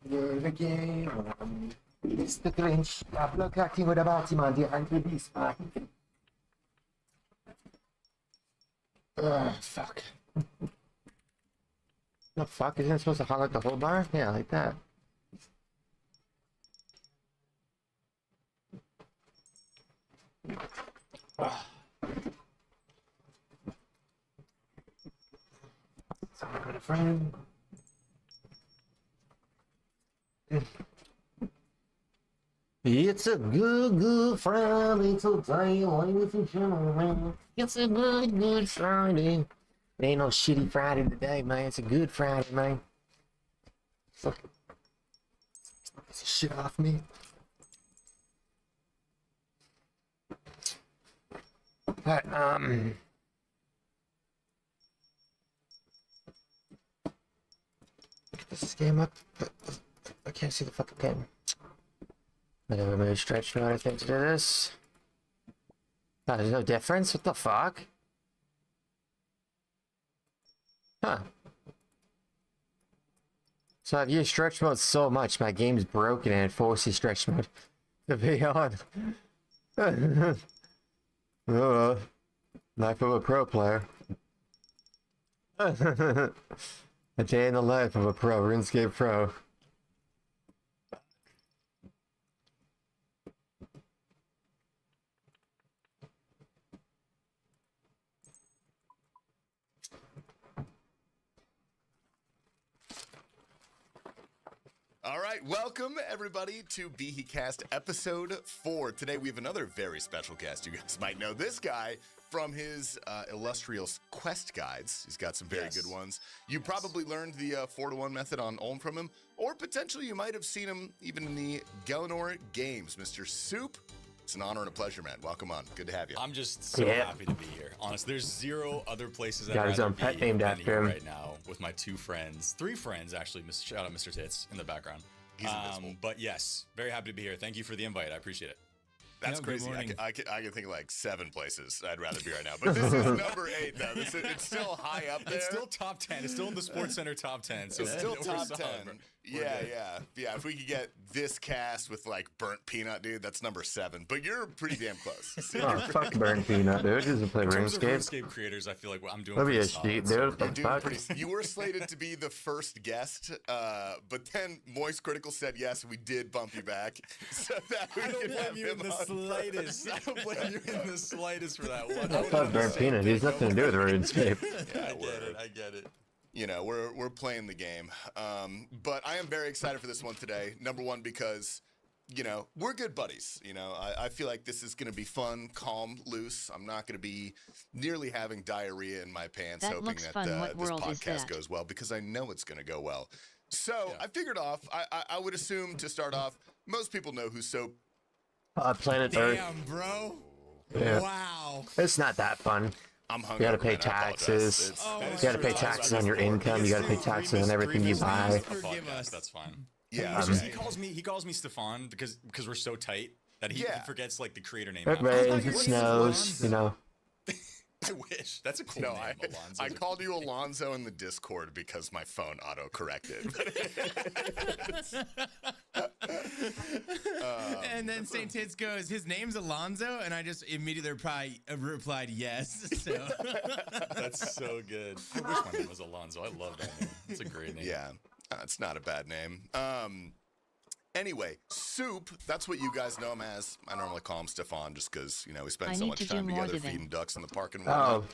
The game. Mr. Grinch, plakating with a Batman behind the beast. Fuck. The fuck? Isn't it supposed to highlight the whole bar? Yeah, like that. Someone got a friend. It's a good Friday today, ladies and gentlemen. It's a good Friday. It ain't no shitty Friday today, man. It's a good Friday, man. Fuck. Get this shit off me. But, get this game up. I can't see the fucking game. I gotta remove stretch mode, I think, to do this. Oh, there's no difference? What the fuck? Huh. So I've used stretch mode so much, my game's broken and it forces stretch mode to be on. Oh, life of a pro player. A day in the life of a pro, RuneScape pro. All right, welcome everybody to BeHeCast episode 4. Today we have another very special guest. You guys might know this guy from his illustrious quest guides. He's got some very good ones. You probably learned the 4-to-1 method on Ulm from him, or potentially you might have seen him even in the Galenor games. Mr. Soup, it's an honor and a pleasure, man. Welcome on. Good to have you. I'm just so happy to be here. Honestly, there's zero other places I'd Got his rather own pet be named than after here him. right now with my 2 friends. 3 friends, actually. Shout out Mr. Tits in the background. He's invisible. But yes, very happy to be here. Thank you for the invite. I appreciate it. That's crazy. I can think of like 7 places I'd rather be right now. But this is number 8, though. It's still high up there. It's still top 10. It's still in the Sports Center top 10. So It's still we're top solid. 10. We're good. Yeah. If we could get this cast with like burnt peanut, dude, that's number 7. But you're pretty damn close. Oh, fuck burn peanut, dude. Doesn't play In terms of RuneScape. RuneScape creators, I feel like I'm doing That'd be pretty a solid. sheet, So dude. we're What the good. Doing fuck? pretty, you were slated to be the first guest, but then Moist Critical said yes, and we did bump you back. So that we I don't could have blame you in him the on slightest. I don't blame you in the slightest for that one. I thought burn peanut. He has nothing to do with RuneScape. Yeah, I get it. you know, we're playing the game. But I am very excited for this one today. Number one, because, you know, we're good buddies. You know, I feel like this is going to be fun, calm, loose. I'm not going to be nearly having diarrhea in my pants, That hoping looks that fun. What this world is podcast that? goes well, because I know it's going to go well. So I figured I would assume to start off, most people know who Soap. Planet Earth. Damn, bro. Yeah. Wow. It's not that fun. I'm You hungry. gotta pay taxes. You gotta pay taxes on your income. You gotta pay taxes on everything you buy. Forgive us. That's fine. Yeah, It's just, okay. he calls me Stefan because we're so tight that he forgets like the creator name. It after. rains, it What's snows, you know. I wish. That's a cool No, name, Alonzo. I called you Alonzo in the Discord because my phone auto-corrected. And then St. Tits goes, his name's Alonzo, and I just immediately replied yes. So That's so good. I wish my name was Alonzo. I love that name. It's a great name. Yeah, it's not a bad name. Anyway, Soup, that's what you guys know him as. I normally call him Stefan just because, you know, we spend I so need much to do time more together to them. feeding ducks in the park and Oh,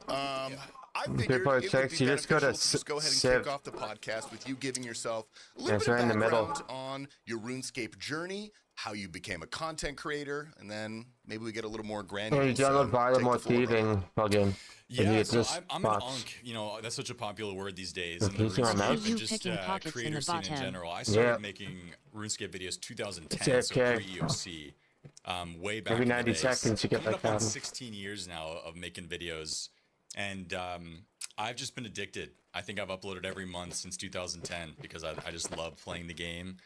whatnot. I figured Before it would checks, be you just go to beneficial just go ahead and Civ. kick off the podcast with you giving yourself a little it's bit right of in the middle. background on your RuneScape journey, how you became a content creator, and then maybe we get a little more granular. you download Violent More Thieving plugin. Yeah, so I'm an unk. You know, that's such a popular word these days. Okay, In the so I'm out. RuneScape You and just picking pockets in creator the scene in bottom. general. I started Yeah. making RuneScape videos 2010, It's so okay. pre-EOC. Way back Every in the 90 day. seconds you get Coming like up on that. 16 years now of making videos, and I've just been addicted. I think I've uploaded every month since 2010 because I just love playing the game.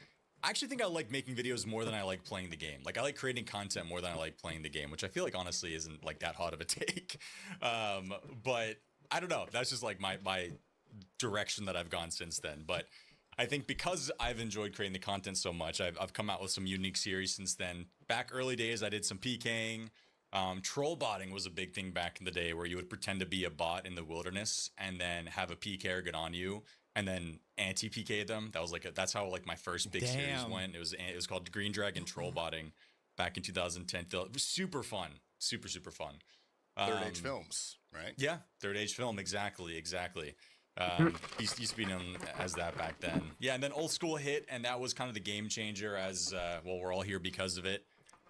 I actually think I like making videos more than I like playing the game. Like I like creating content more than I like playing the game, which I feel like honestly isn't like that hot of a take. But I don't know. That's just like my direction that I've gone since then. But I think because I've enjoyed creating the content so much, I've come out with some unique series since then. Back early days, I did some PKing. Troll botting was a big thing back in the day, where you would pretend to be a bot in the wilderness and then have a PKer get on you and then anti-PK them. That was that's how like my first big series went. It was called Green Dragon Troll Botting back in 2010. It was super fun, super fun. Third Age Films, right? Yeah, Third Age Film, exactly. Used to be known as that back then. Yeah, and then Old School hit, and that was kind of the game changer. As well, we're all here because of it.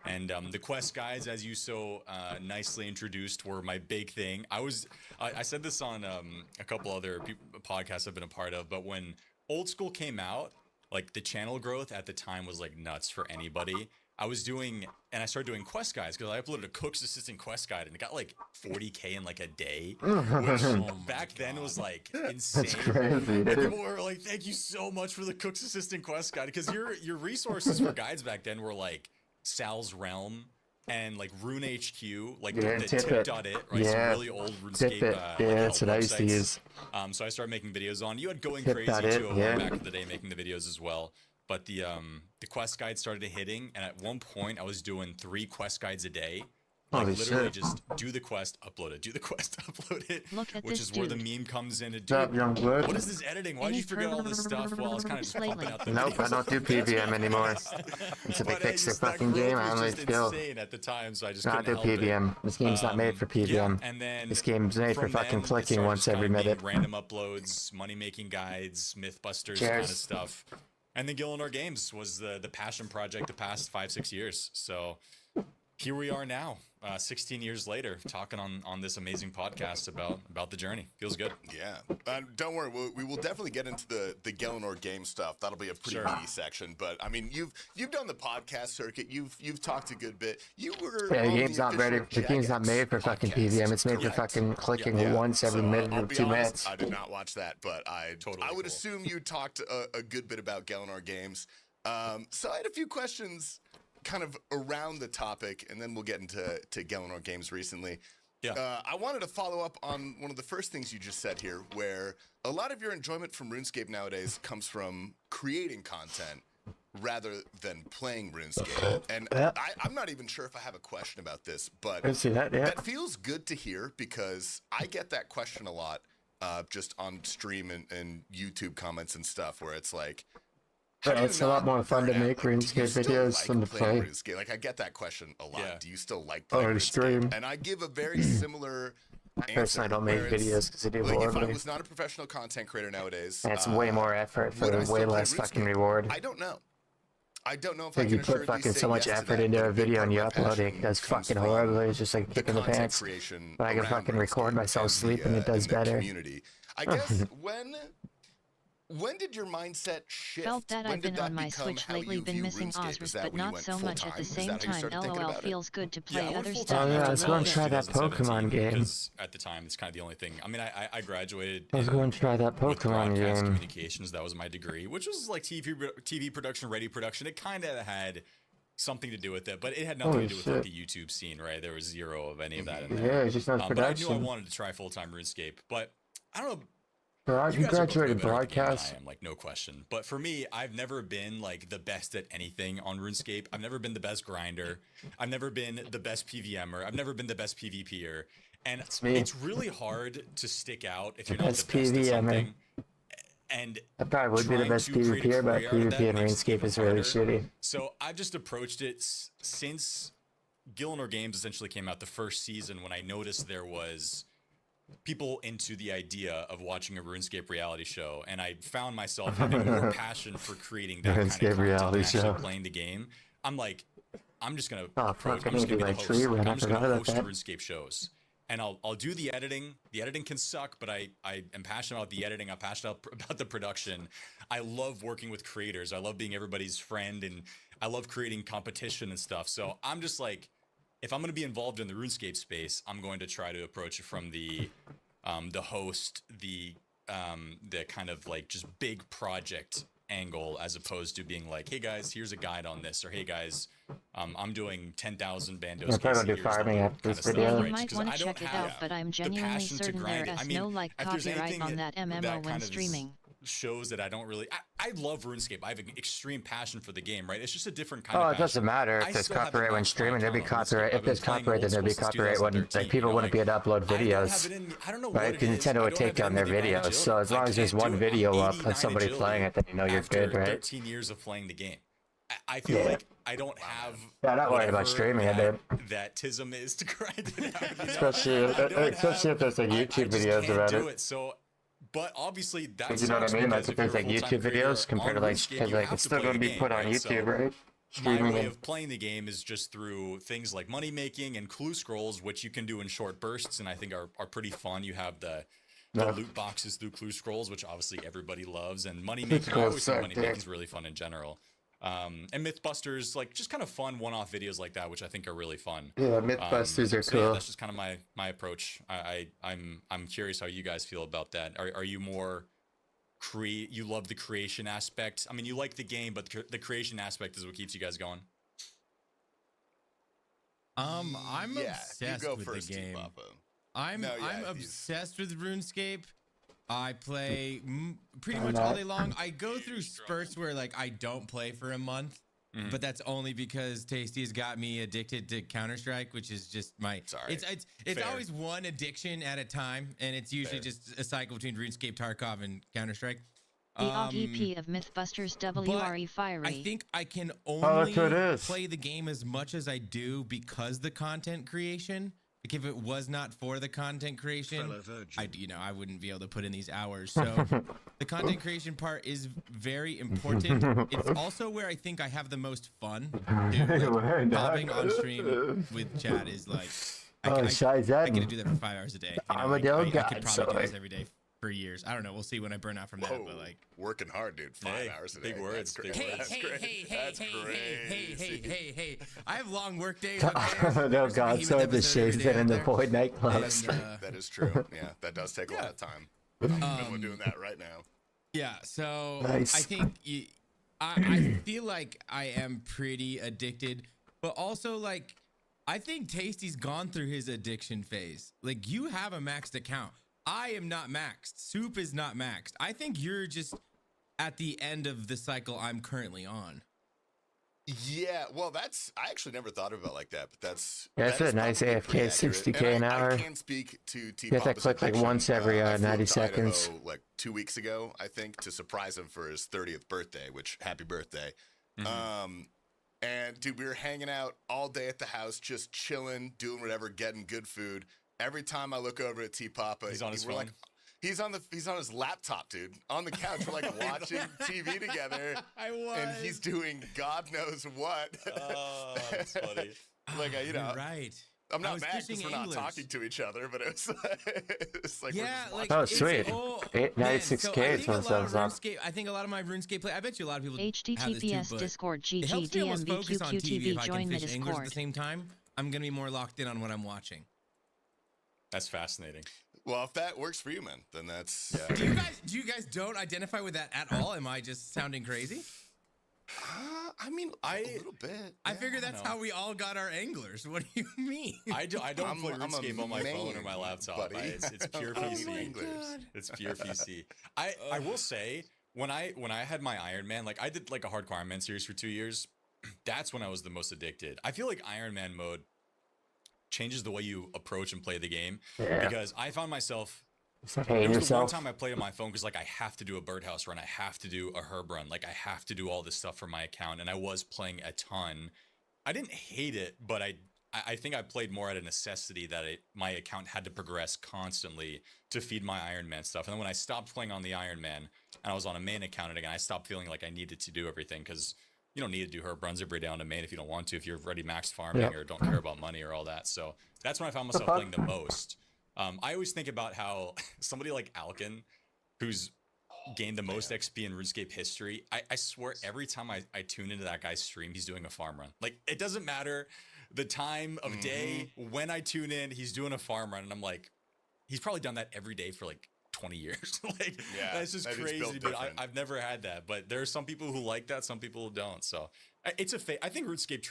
And the quest guides, as you so nicely introduced, were my big thing. I said this on a couple other podcasts I've been a part of, but when Old School came out, like the channel growth at the time was like nuts for anybody. I started doing quest guides because I uploaded a Cook's Assistant quest guide and it got like 40K in like a day, which back then was like insane. That's crazy, And dude. people were like, "Thank you so much for the Cook's Assistant quest guide," because your resources for guides back then were like Sal's Realm and like Rune HQ, like Yeah, the Tip.it. tip.it, right? Yeah. Some really old RuneScape. Tip.it. Yeah, like, that's help what I used to websites. use. So I started making videos on. You had Going Tip.it, Crazy too yeah. back in the day, making the videos as well. But the quest guide started hitting, and at one point I was doing 3 quest guides a day. Like Holy literally shit. just do the quest, upload it, do the quest, upload it. Look at which this is where the dude. meme comes in. What's up, young blood? What is this editing? Why did you forget all this stuff while I was kind of just pumping out the Nope, I videos? don't do PVM anymore. Until they But, fix their just that fucking growth game, I was only just go. insane at the time, so I just Not do couldn't help it. PVM. This game's not made for PVM. Yeah, and then This game's made for from fucking then, it clicking started once just every kinda being minute. Random uploads, money making guides, Mythbusters Cheers. kind of stuff. And then Gillinor Games was the passion project the past 5-6 years. So here we are now, 16 years later, talking on this amazing podcast about the journey. Feels good. Yeah. Don't worry. We will definitely get into the Gillinor game stuff. That'll be a pretty Sure. meaty section. But I mean, you've done the podcast circuit. You've talked a good bit. You were Yeah, the on game's not ready. official The game's not made for Jagex fucking podcast. PVM. It's made for Correct. fucking clicking Yeah. once every So, minute I'll or be 2 honest, minutes. I did not watch that, but I Totally would cool. assume you talked a good bit about Gillinor Games. So I had a few questions kind of around the topic, and then we'll get into Gillinor Games recently. Yeah. I wanted to follow up on one of the first things you just said here, where a lot of your enjoyment from RuneScape nowadays comes from creating content rather than playing RuneScape. And Yeah. I'm not even sure if I have a question about this, but I see that, yeah. that feels good to hear because I get that question a lot just on stream and YouTube comments and stuff where it's like, how do you It's a lot not more fun to burn out? make Like, do you RuneScape still videos like than to playing play. RuneScape? Like, I get that question a lot. Yeah. Do you still like Or playing to RuneScape? stream. And I give a very similar answer. Personally, I don't make where it's, videos because I do like, if I horribly. was not a professional content creator nowadays, And it's way more effort would I for still way play less fucking RuneScape? reward. I don't know. I don't know if Like I you can put assuredly fucking say so much yes to effort that, into but a video big and you part of my upload it, passion it does comes fucking from horribly. It's just like a the kick in the content pants. creation But I can around fucking record RuneScape myself and sleeping, it does and the better. community. I guess when did your mindset shift? Felt that When I've did been on my become Switch how lately, you been view missing RuneScape? Is Osris, that but when you not went so much at full-time? the Is same that how you time. started thinking LOL about it? feels good to Yeah, play I went other full stuff. time Oh, yeah, after let's go and college, try that 2017, Pokemon game. because at the time it's kind of the only thing. I mean, I graduated. Let's go and try that with Pokemon broadcast game. communications. That was my degree, which was like TV production, radio production. It kind of had something to do with it, but it had nothing Holy to do with like shit. the YouTube scene, right? There was zero of any of that in Yeah, there. it's just not But I knew I production. wanted to try full-time RuneScape, but I don't know. You You guys are both way graduated better at the game than broadcast. I am, like no question. But for me, I've never been like the best at anything on RuneScape. I've never been the best grinder. I've never been the best PVMer. I've never been the best PvPer. And me. it's really hard to stick out if you're not best the best at PVMer. something. And I probably would be the trying best to create a PvPer, but career out of that PvP and makes it RuneScape even is really harder. shitty. So I've just approached it since Gillinor Games essentially came out the first season, when I noticed there was people into the idea of watching a RuneScape reality show, and I found myself having more passion for creating that kind of RuneScape content reality than actually show. playing the game. I'm like, I'm just gonna Oh, approach. fuck, I I'm just need to gonna be do the my host. tree Like, run. I I'm just forgot gonna about host that. RuneScape shows, and I'll do the editing. The editing can suck, but I am passionate about the editing. I'm passionate about the production. I love working with creators. I love being everybody's friend, and I love creating competition and stuff. So I'm just like, if I'm going to be involved in the RuneScape space, I'm going to try to approach it from the host, the kind of like just big project angle, as opposed to being like, hey guys, here's a guide on this, or hey guys, I'm doing 10,000 bandos. I'm probably gonna do farming after this video. Yeah, Right, you might want to check it out, but I'm genuinely passion to certain grind there it. I is mean, no like if there's copyright anything on that MMO that when kind of is streaming. shows that I don't really. I I love RuneScape. I have an extreme passion for the game, right? It's just a different kind of Oh, it passion. doesn't matter I if there's still haven't copyright when maxed my streaming. There'd be account on RuneScape. copyright. I've If been there's playing copyright, then old there'd be school since copyright when 2013, people you know, wouldn't be able to upload I don't have videos. it in. I don't know Right? what it Because is. Nintendo I would don't take have it down in their the divine videos. So as agility. long I as there's can't one do it. video I'm up of 89 somebody playing it, then you know you're after good, right? 13 years of playing the game. I feel Yeah. like I don't have Yeah, I'm not worried about whatever streaming it, dude. that tism is to grind it out. You know? Especially, I don't especially if there's like I YouTube just videos can't about do it. it. So, but obviously that's You know what I mean? Like if there's like YouTube videos compared to like, because because like it's still going to be put on YouTube, right? My Streaming way it. of playing the game is just through things like money making and clue scrolls, which you can do in short bursts, and I think are pretty fun. You have the loot boxes through clue scrolls, which obviously everybody loves, and money making. I always think money making is really fun in general. And Mythbusters, like just kind of fun one-off videos like that, which I think are really fun. Yeah, Mythbusters are So cool. yeah, that's just kind of my approach. I'm curious how you guys feel about that. Are you more you love the creation aspect? I mean, you like the game, but the creation aspect is what keeps you guys going. I'm Yeah, obsessed you go with first, the game. T-Papa. I'm No, yeah, obsessed with RuneScape. I play pretty much all day long. I go through spurts where like I don't play for a month, but that's only because Tasty's got me addicted to Counter-Strike, which is just my. Sorry. It's Fair. always one addiction at a time, and it's usually just a cycle between RuneScape, Tarkov, and Counter-Strike. The EP of Mythbusters WRE Fiery. I think I can Oh, only that's what it is. play the game as much as I do because the content creation. Like if it was not for the content creation, I wouldn't be able to put in these hours. So the content creation part is very important. It's also where I think I have the most fun. Dude, like, hopping on stream with chat is like I get to do that for 5 hours a day. You know, I'm a like, dog I guy, could so probably do this like- every day for years. I don't know. We'll see when I burn out from that. But like, working hard, dude. 5 hours a day. Big words. That's great. Big hey, words. hey, That's hey, great. hey, That's hey, hey, hey, hey, hey. I have long work days. Okay? No, God, so the shades that in the Void nightclubs. That is true. Yeah, that does take a lot of time. I'm in the middle of doing that right now. Yeah, so Nice. I think I feel like I am pretty addicted, but also like I think Tasty's gone through his addiction phase. Like you have a maxed account. I am not maxed. Soup is not maxed. I think you're just at the end of the cycle I'm currently on. Yeah, well, I actually never thought about it like that, but that's That's that is a nice probably AFK, pretty accurate. 60K an And hour. I can speak to T. You have to Papa's click, like, addiction. once every, I flew 90 to Idaho, seconds. like 2 weeks ago, I think, to surprise him for his 30th birthday. Which happy birthday! And dude, we were hanging out all day at the house, just chilling, doing whatever, getting good food. Every time I look over at T. Papa, He's on his we're phone. like, he's on his laptop, dude, on the couch. We're like watching TV together. I was. And he's doing God knows what. Oh, that's funny. Like, you know, You're right. I'm I not was mad because fishing we're not anglers. talking to each other, but it's like we're Yeah, just like Oh, it's- sweet. oh, 96K man, is so I when think a lot of subs up. RuneScape. I think a lot of my RuneScape play. I bet you a lot of people have this too, HTTPS but Discord it helps me almost focus on TV GGDMBQQTV if I join can the fish anglers at the Discord. same time. I'm gonna be more locked in on what I'm watching. That's fascinating. well, if that works for you, man, then that's Do you guys don't identify with that at all? Am I just sounding crazy? I mean, a little bit. I yeah. figure that's how we all got our anglers. What do you mean? I don't play I'm a RuneScape on my phone or man, my laptop. buddy. It's pure Oh PC. my God. It's pure PC. I will say when I had my Iron Man, like I did like a hardcore Iron Man series for 2 years. That's when I was the most addicted. I feel like Iron Man mode changes the way you approach and play the game because I found myself. Stop There hating was the one yourself. time I played on my phone because like I have to do a birdhouse run, I have to do a herb run, like I have to do all this stuff for my account, and I was playing a ton. I didn't hate it, but I think I played more out of necessity that my account had to progress constantly to feed my Iron Man stuff. And then when I stopped playing on the Iron Man and I was on a main account again, I stopped feeling like I needed to do everything because you don't need to do herb runs every day on a main if you don't want to, if you're already maxed farming or don't care about money or all that. So that's when I found myself playing the most. I always think about how somebody like Alkin, who's gained the most XP in RuneScape history, I swear every time I tune into that guy's stream, he's doing a farm run. Like, it doesn't matter the time of day, when I tune in, he's doing a farm run, and I'm like, he's probably done that every day for like 20 years. Like, Yeah, that's just that is crazy, built but different. I've never had that. But there are some people who like that, some people who don't. So it's I think RuneScape,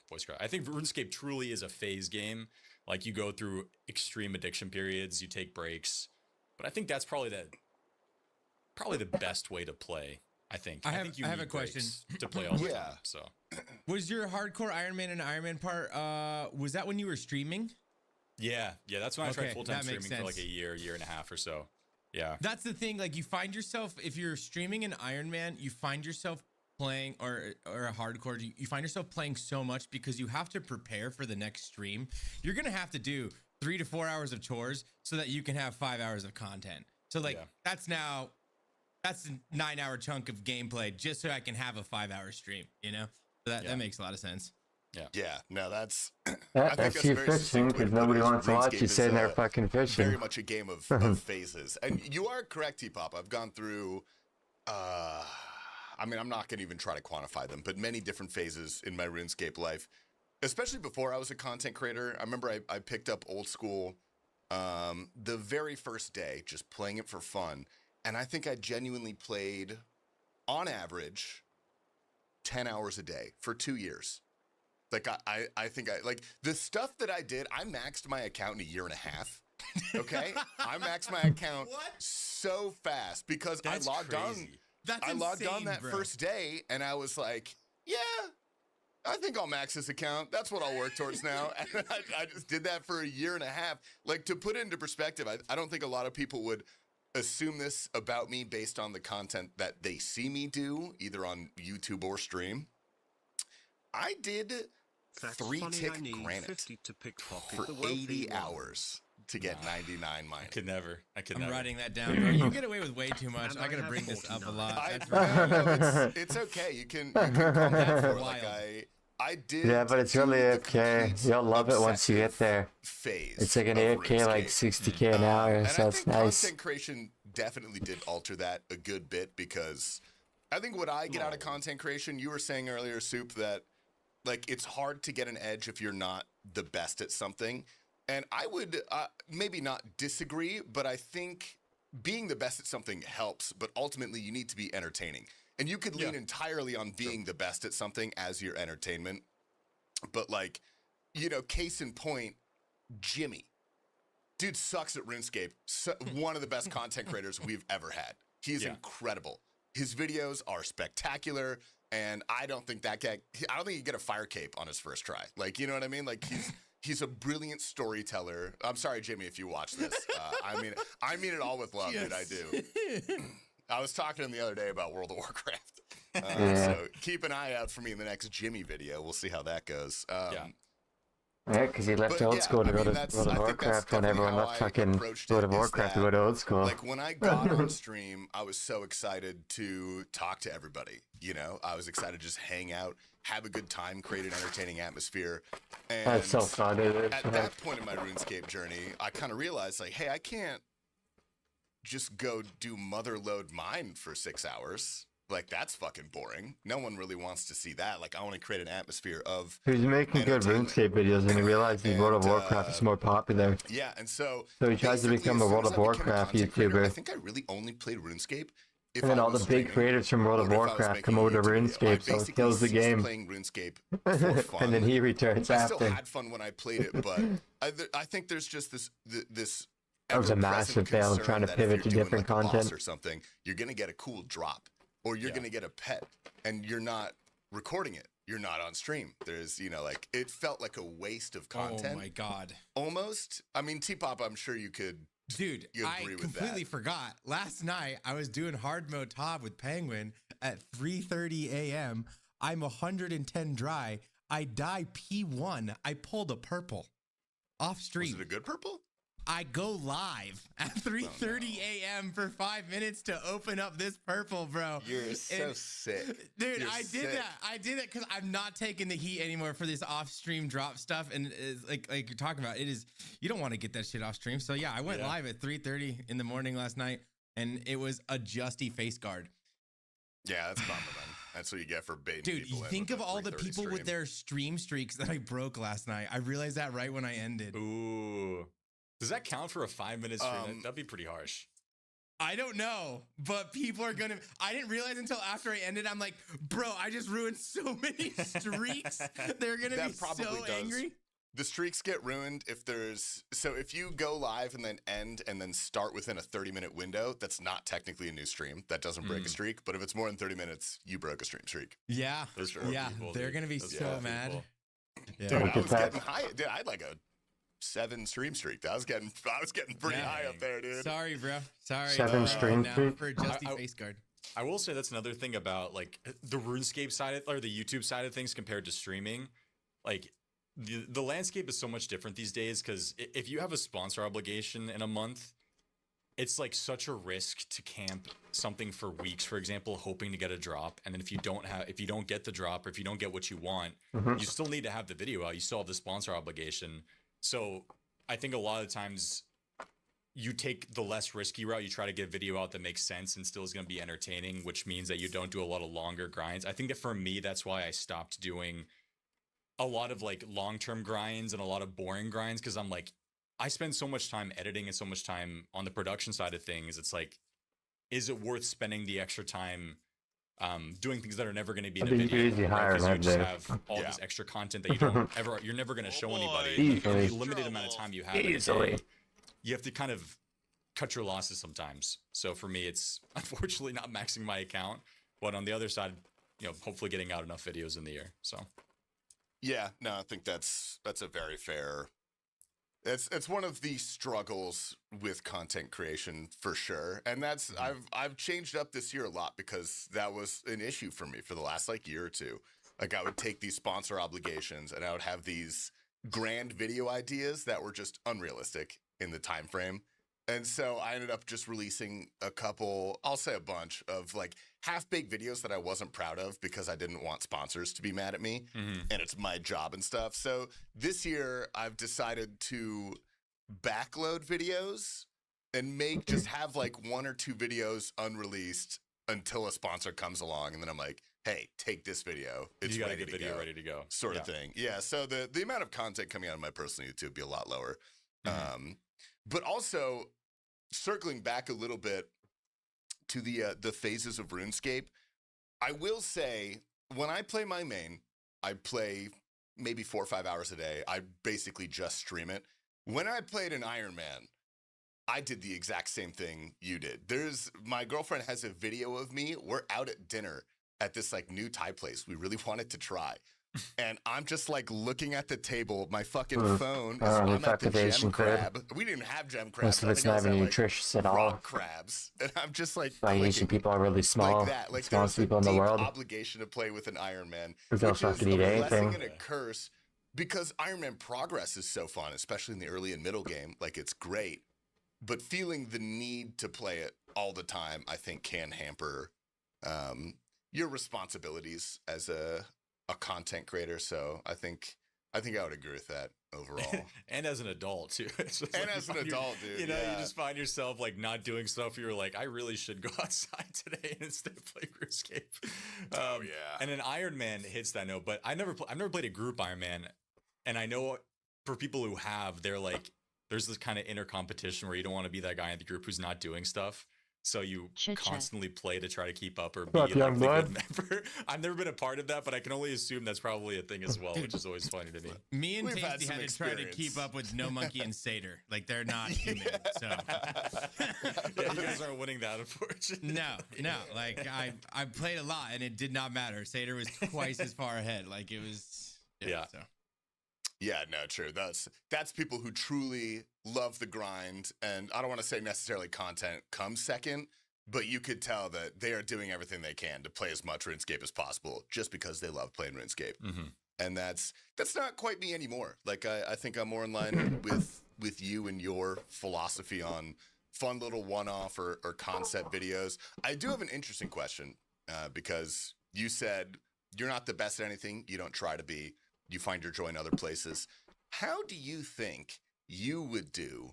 voice crack. I think RuneScape truly is a phase game. Like, you go through extreme addiction periods, you take breaks, but I think that's probably the best way to play. I think. I think you have need a question. breaks to play all the Yeah. time. So Was your hardcore Iron Man and Iron Man part, was that when you were streaming? yeah, that's when I tried Okay, full-time that makes streaming for like sense. a year and a half or so. Yeah. That's the thing. Like, you find yourself, if you're streaming an Iron Man, you find yourself playing, or a hardcore, you find yourself playing so much because you have to prepare for the next stream. You're gonna have to do 3 to 4 hours of chores so that you can have 5 hours of content. So like, Yeah. that's a 9-hour chunk of gameplay just so I can have a 5-hour stream, you know? So that makes a lot of sense. Yeah, no, that's That's you very fishing succinct way because to put nobody it. wants to watch RuneScape you is, sitting there fucking very fishing. much a game of phases. And you are correct, T-Pop. I've gone through, I mean, I'm not going to even try to quantify them, but many different phases in my RuneScape life, especially before I was a content creator. I remember I picked up old school the very first day, just playing it for fun. And I think I genuinely played, on average, 10 hours a day for 2 years. Like, I think like the stuff that I did, I maxed my account in a year and a half. Okay? I maxed my account so fast because That's I logged crazy. That's logged on insane, that bro. first day and I was like, yeah, I think I'll max this account. That's what I'll work towards now. And I just did that for a year and a half. Like, to put it into perspective, I don't think a lot of people would assume this about me based on the content that they see me do, either on YouTube or stream. I did 3-tick granite for 80 hours to get 99 mining. I could never. I'm writing that down, bro. You get away with way too much. I gotta bring this up a lot. That's No, it's okay. You can calm down for it. Like, I did. Yeah, but it's really the AFK. complete You'll love it once you get there. Phase. It's like an of AFK like RuneScape. 60k an hour, And so I it's think nice. content creation definitely did alter that a good bit because I think what I get out of content creation, you were saying earlier, Soup, that like it's hard to get an edge if you're not the best at something. And I would maybe not disagree, but I think being the best at something helps, but ultimately you need to be entertaining. And you could lean entirely on being the best at something as your entertainment. But like, you know, case in point, Jimmy. Dude sucks at RuneScape. One of the best content creators we've ever had. He is incredible. His videos are spectacular, and I don't think he'd get a fire cape on his first try. Like, you know what I mean? Like, he's a brilliant storyteller. I'm sorry, Jimmy, if you watch this. I mean it all with love, dude. I do. I was talking to him the other day about World of Warcraft. So keep an eye out for me in the next Jimmy video. We'll see how that goes. Yeah, because he left But old yeah, school to I go mean, to that's- World I of think that's Warcraft when definitely everyone how left I fucking approached World it, of is Warcraft to that, go to old school. Like, when I got on stream, I was so excited to talk to everybody. You know, I was excited to just hang out, have a good time, create an entertaining atmosphere. And That's so fun, dude. at that point in my RuneScape journey, I kind of realized, like, hey, I can't just go do mother load mine for 6 hours. Like, that's fucking boring. No one really wants to see that. Like, I want to create an atmosphere of He was making good entertainment. RuneScape videos and he realized his World of Warcraft is more popular. Yeah, and so So he tries to basically, become as a soon World as of I became a Warcraft content creator, I YouTuber. think I really only played RuneScape if And then I all was the big streaming creators from World or of if I was Warcraft making come a over to YouTube video. I RuneScape, so it basically kills the ceased game. playing RuneScape for fun. And then he returns I still after. had fun when I played it, but I think there's just this That was a ever-present massive fail concern trying to that if pivot you're to doing, different like, a boss content. or something, you're gonna get a cool drop, or you're gonna get a pet, and you're not recording it. You're not on stream. There's, you know, like, it felt like a waste of content. Oh my god. Almost. I mean, T-Pop, I'm sure you could. Dude, You I agree with completely that. forgot. Last night, I was doing hard mode top with Penguin at 3:30 a.m. I'm 110 dry. I die P1. I pulled a purple off Was stream. it a good purple? I go live at 3:30 a.m. for 5 minutes to open up this purple, bro. You're so And- sick. Dude, You're I did sick. that. I did it because I'm not taking the heat anymore for this off-stream drop stuff. And it's like you're talking about, it is, you don't want to get that shit off stream. So yeah, I went live at 3:30 in the morning last night, and it was a Justy face guard. Yeah, that's bummer, man. That's what you get for baiting Dude, people you in think with of a all the 3:30 people with stream. their stream streaks that I broke last night. I realized that right when I ended. Ooh. Does that count for a 5-minute stream? That'd be pretty harsh. I don't know, but people are gonna. I didn't realize until after I ended. I'm like, bro, I just ruined so many streaks. They're gonna That be probably so does. angry. the streaks get ruined if if you go live and then end and then start within a 30-minute window, that's not technically a new stream. That doesn't break a streak. But if it's more than 30 minutes, you broke a stream streak. Yeah. Those sure. poor Yeah. people, They're dude. going to be Those so poor mad. people. Yeah. Dude, I Look was at that. getting high. Dude, I had like a 7 stream streak. I was getting pretty Yeah. high up there, dude. Sorry, bro. Sorry. 7 stream now streak? for Justy I- face guard. I will say that's another thing about like the RuneScape side or the YouTube side of things compared to streaming. Like the landscape is so much different these days because if you have a sponsor obligation in a month, it's like such a risk to camp something for weeks, for example, hoping to get a drop. And then if you don't get the drop or if you don't get what you want, you still need to have the video out. You still have the sponsor obligation. So I think a lot of times you take the less risky route. You try to get video out that makes sense and still is going to be entertaining, which means that you don't do a lot of longer grinds. I think that for me, that's why I stopped doing a lot of like long-term grinds and a lot of boring grinds. Cause I'm like, I spend so much time editing and so much time on the production side of things. It's like, is it worth spending the extra time doing things that are never going to be in a That'd be video? easy hire Because you just nowadays. have all Yeah. this extra content that you're never going to show anybody. Easily. In the limited amount of time you have in a day, Easily. you have to kind of cut your losses sometimes. So for me, it's unfortunately not maxing my account, but on the other side, hopefully getting out enough videos in the year. So Yeah, no, I think that's a very fair. It's one of the struggles with content creation for sure, and that's I've changed up this year a lot because that was an issue for me for the last like year or two. Like I would take these sponsor obligations and I would have these grand video ideas that were just unrealistic in the time frame. And so I ended up just releasing a couple, I'll say a bunch of like half-baked videos that I wasn't proud of because I didn't want sponsors to be mad at me and it's my job and stuff. So this year I've decided to backload videos and just have like 1 or 2 videos unreleased until a sponsor comes along. And then I'm like, hey, take this video. It's you got to ready get to video go. ready to go. Sort of thing. Yeah. So the amount of content coming out of my personal YouTube would be a lot lower. But also circling back a little bit to the phases of RuneScape, I will say when I play my main, I play maybe 4 or 5 hours a day. I basically just stream it. When I played an Iron Man, I did the exact same thing you did. My girlfriend has a video of me. We're out at dinner at this like new Thai place we really wanted to try. And I'm just like looking at the table. My fucking phone is I'm at the gem crab. We didn't have gem crabs. Most of it's not even nutritious at all. Rock crabs. And I'm just like Asian people are really small. like that. Like Smallest there's people a in the deep world. obligation to play with an Iron Man, We which don't is have to a eat blessing anything. and a curse because Iron Man progress is so fun, especially in the early and middle game. Like it's great, but feeling the need to play it all the time, I think, can hamper your responsibilities as a content creator. So I think I would agree with that overall. And as an adult too. It's just And like as you an find adult, dude, You know, yeah. you just find yourself like not doing stuff. You're like, I really should go outside today and instead play RuneScape. Yeah. And an Iron Man hits that note, but I've never played a group Iron Man, and I know for people who have, they're like, there's this kind of inner competition where you don't want to be that guy in the group who's not doing stuff. So you Chit-chat. constantly play to try to keep up or be What's like up, young the blood? good member. I've never been a part of that, but I can only assume that's probably a thing as well, which is always funny to me. Me and We've had Tasty some had to try to experience. keep up with No Monkey and Satyr. Like they're not human. So Yeah, you guys aren't winning that, unfortunately. no. Like I played a lot and it did not matter. Satyr was twice as far ahead. Like it was. Yeah. So. Yeah, no, true. That's people who truly love the grind, and I don't want to say necessarily content comes second, but you could tell that they are doing everything they can to play as much RuneScape as possible just because they love playing RuneScape. And that's not quite me anymore. Like I think I'm more in line with you and your philosophy on fun little one-off or concept videos. I do have an interesting question because you said you're not the best at anything. You don't try to be. You find your joy in other places. How do you think you would do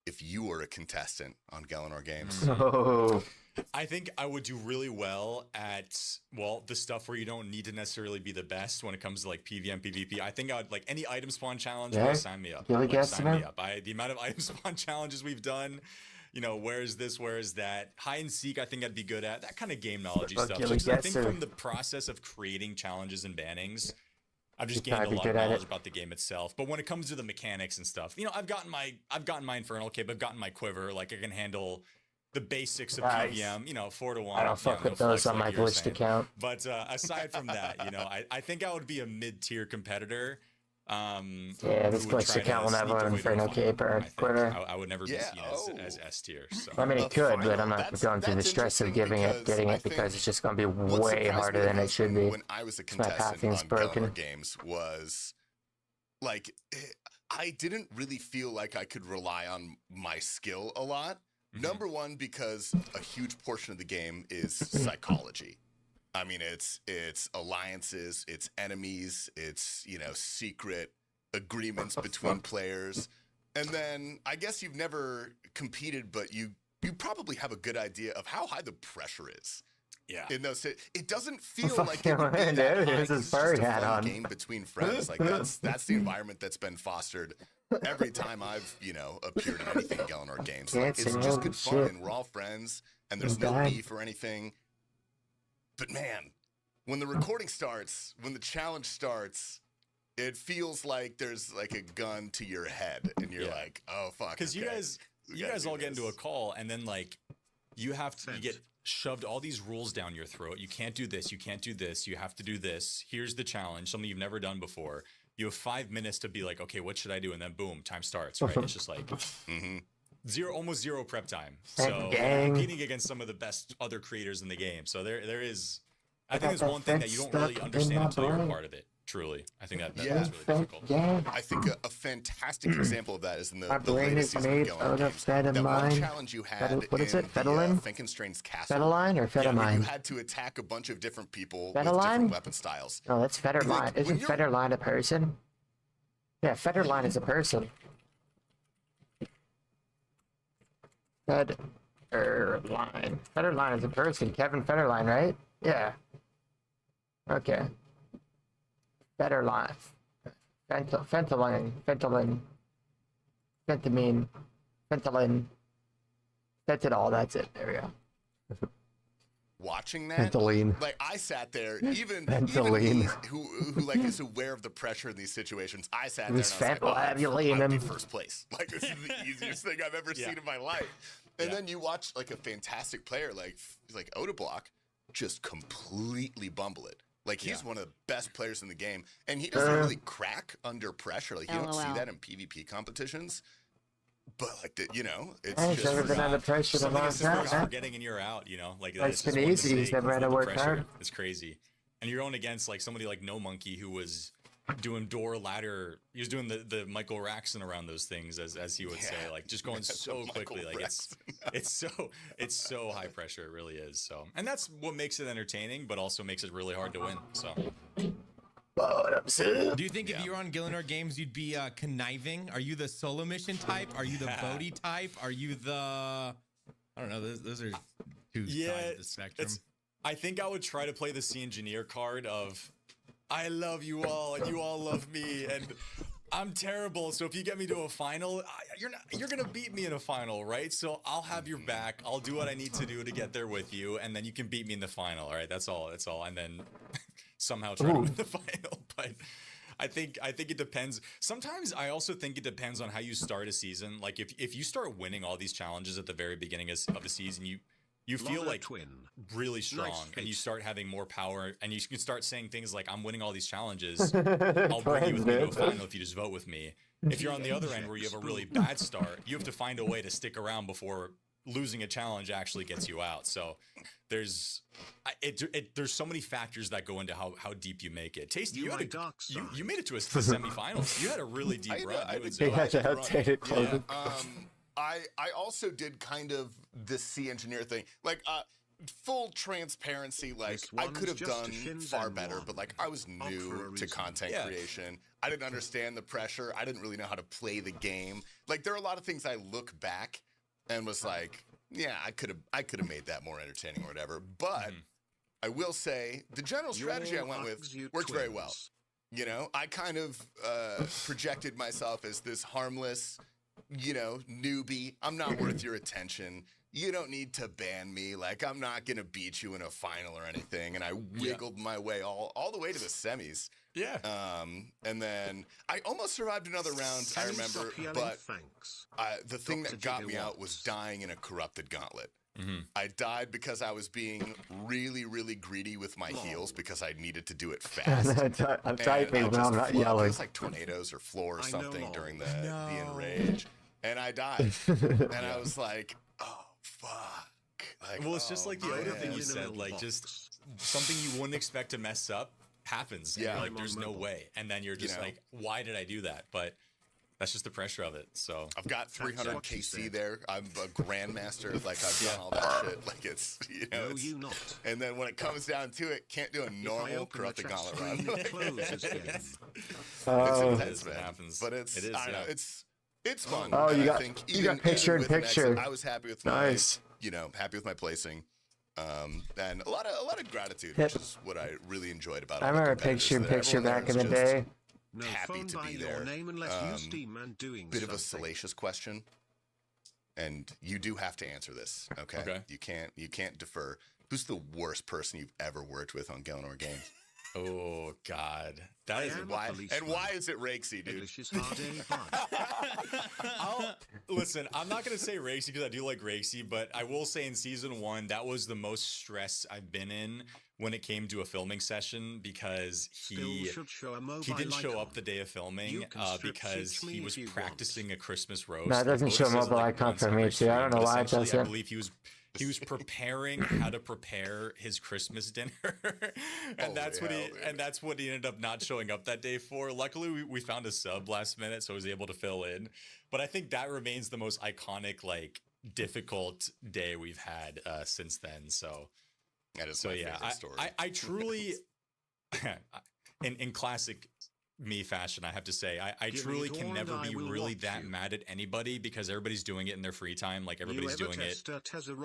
if you were a contestant on Gallinor Games? Oh, I think I would do really well at, well, the stuff where you don't need to necessarily be the best when it comes to like PvM, PvP. I think I would like any item spawn challenge, Yeah? sign me up. You really Like, guess, sign man? me up. The amount of item spawn challenges we've done, you know, where is this, where is that? Hide and seek, I think I'd be good at. That kind of game knowledge Fuck, stuff. you Just, I think guesser. from the process of creating challenges and bannings, I've just You'd gained a probably lot be of good at knowledge it. about the game itself. But when it comes to the mechanics and stuff, you know, I've gotten my infernal cape, I've gotten my quiver, like I can handle the basics of Nice. PVM, you know, 4-1. I don't fuck with those on my glitched account. But aside from that, you know, I think I would be a mid-tier competitor. Yeah, this who would glitched try to account will never sneak have away to a Inferno final, Cape or I think. Quiver. I would never be Yeah, seen as S tier. So. I mean, A it could, but final, I'm not that's- going through the that's stress of interesting getting I it because think it's just going to be what way surprised harder me the than it most should be. when I was a My contestant pathing's on broken. Gallimore Games was like I didn't really feel like I could rely on my skill a lot. Number one, because a huge portion of the game is psychology. I mean, it's alliances, it's enemies, it's, you know, secret agreements between players. And then I guess you've never competed, but you probably have a good idea of how high the pressure is. Yeah. In those, it doesn't feel Fuck like it would be yeah, that dude, high, this 'cause is it's just furry a hat fun on. game between friends. Like that's the environment that's been fostered every time I've, you know, appeared in anything Gallimore Games. Like, it's Dancing, just holy good fun shit. and we're all friends and there's no God. beef or anything. But man, when the recording starts, when the challenge starts, it feels like there's like a gun to your head and you're like, oh fuck. Because okay, you gotta guys do all get into a this. call and then like you get shoved all these rules down your throat. You can't do this, you can't do this, you have to do this. Here's the challenge, something you've never done before. You have 5 minutes to be like, okay, what should I do? And then boom, time starts, right? It's just like almost zero prep time. So Gang. competing against some of the best other creators in the game. So there is, I think got there's one that thing that you don't really stuck in understand my until you're a brain. part of it. Truly, I think that Yeah. is really difficult. Yeah. I think a fantastic example of that is in My the brain latest is season made of Gallimore out of Games. fed That one mine. challenge you had What is in it? Federline? Finkenstrain's castle. Fedeline or where you Fedamine? had to attack a bunch of different people Federline? with different weapon styles. No, that's Federline. Like, when Isn't you're- Federline a person? Yeah, Federline is a person. Federline. Federline is a person. Kevin Federline, right? Yeah. Okay. Federline. Fentanyl. Fentamine. Fentanyl. Fentanyl, that's it. There we go. Watching that, Fentanyl. like I sat there, even Fentanyl. me, who like is aware of the pressure in these situations, I sat there These and I was like, fentanyl I'd be him. first place. Like this is the easiest thing I've ever seen in my life. And then you watch like a fantastic player like Odablock just completely bumble it. Like he's one of the best players in the game, and he doesn't really crack under pressure. Like you don't see LOL. that in PvP competitions. But like the, you know, it's Hey, just never been under pressure in a Something long as simple time, as huh? forgetting and you're out, you know, like Like, it's it's just been one easy, you mistake never had to with the work pressure. hard. It's crazy, and you're going against like somebody like No Monkey who was doing door ladder. He was doing the Michael Raxon around those things, as he would say, like just going so Michael quickly. Like it's so high pressure. It really is. So, and that's what makes it entertaining, but also makes it really hard to win. So. Do you think if you were on Gallimore Games, you'd be conniving? Are you the solo mission type? Are you the Bodhi type? Are you the... I don't know. Those are two sides of the spectrum. I think I would try to play the Sea Engineer card of, I love you all and you all love me and I'm terrible. So if you get me to a final, you're gonna beat me in a final, right? So I'll have your back. I'll do what I need to do to get there with you, and then you can beat me in the final. All right, that's all. That's all. And then somehow try to win the final. But I think it depends. Sometimes I also think it depends on how you start a season. Like if you start winning all these challenges at the very beginning of the season, you feel like really strong and you start having more power and you can start saying things like, I'm winning all these challenges. I'll bring you with me to a final if you just vote with me. If you're on the other end where you have a really bad start, you have to find a way to stick around before losing a challenge actually gets you out. So there's so many factors that go into how deep you make it. Tasty, you made it to the semifinals. You had a really deep run. They had to update it closer. I also did kind of the Sea Engineer thing. Like, full transparency, like, I could have done far better, but, like, I was new to content creation. I didn't understand the pressure. I didn't really know how to play the game. Like, there are a lot of things I look back and was like, yeah, I could have made that more entertaining or whatever. But I will say the general strategy I went with worked very well. You know, I kind of projected myself as this harmless, you know, newbie. I'm not worth your attention. you don't need to ban me. Like, I'm not going to beat you in a final or anything. And I wiggled my way all the way to the semis. Yeah. And then I almost survived another round, I remember. But the thing that got me out was dying in a corrupted gauntlet. I died because I was being really, really greedy with my heals because I needed to do it fast. I'm typing, but I'm not It yelling. was like tornadoes or floor or something during the enrage. And I died. And I was like, oh, fuck. Like, well, it's just like the other thing you said, like just something you wouldn't expect to mess up happens. Yeah. You're like, there's no way. And then you're just like, why did I do that? But that's just the pressure of it. So I've got 300 KC there. I'm a grandmaster. Like, I've done all that shit. Like, it's, you know. It's, and then when it comes down to it, can't do a normal corrupted gauntlet run. It's intense, man. Happens. But it's, I don't know, it's fun. Oh, and you I think you got picture in with an picture. exit, I was happy with my, happy with my placing. And a lot of gratitude, which is what I really enjoyed about it. I remember picture in picture back in the day. Happy to be there. Bit of a salacious question, and you do have to answer this. Okay. You can't defer. Who's the worst person you've ever worked with on Gilnor Games? oh God, that is why. And why is it Rakesy, dude? Listen, I'm not gonna say Rakesy because I do like Rakesy, but I will say in season 1 that was the most stress I've been in when it came to a filming session because he didn't show up the day of filming because he was practicing a Christmas roast. No, it doesn't show mobile icon for me too. I don't know why it doesn't. I believe he was preparing how to prepare his Christmas dinner, and that's what he ended up not showing up that day for. Luckily, we found a sub last minute, so I was able to fill in. But I think that remains the most iconic, like, difficult day we've had since then. So that is my favorite story. I truly, in classic me fashion, I have to say, I truly can never be really that mad at anybody because everybody's doing it in their free time. Like, everybody's doing it.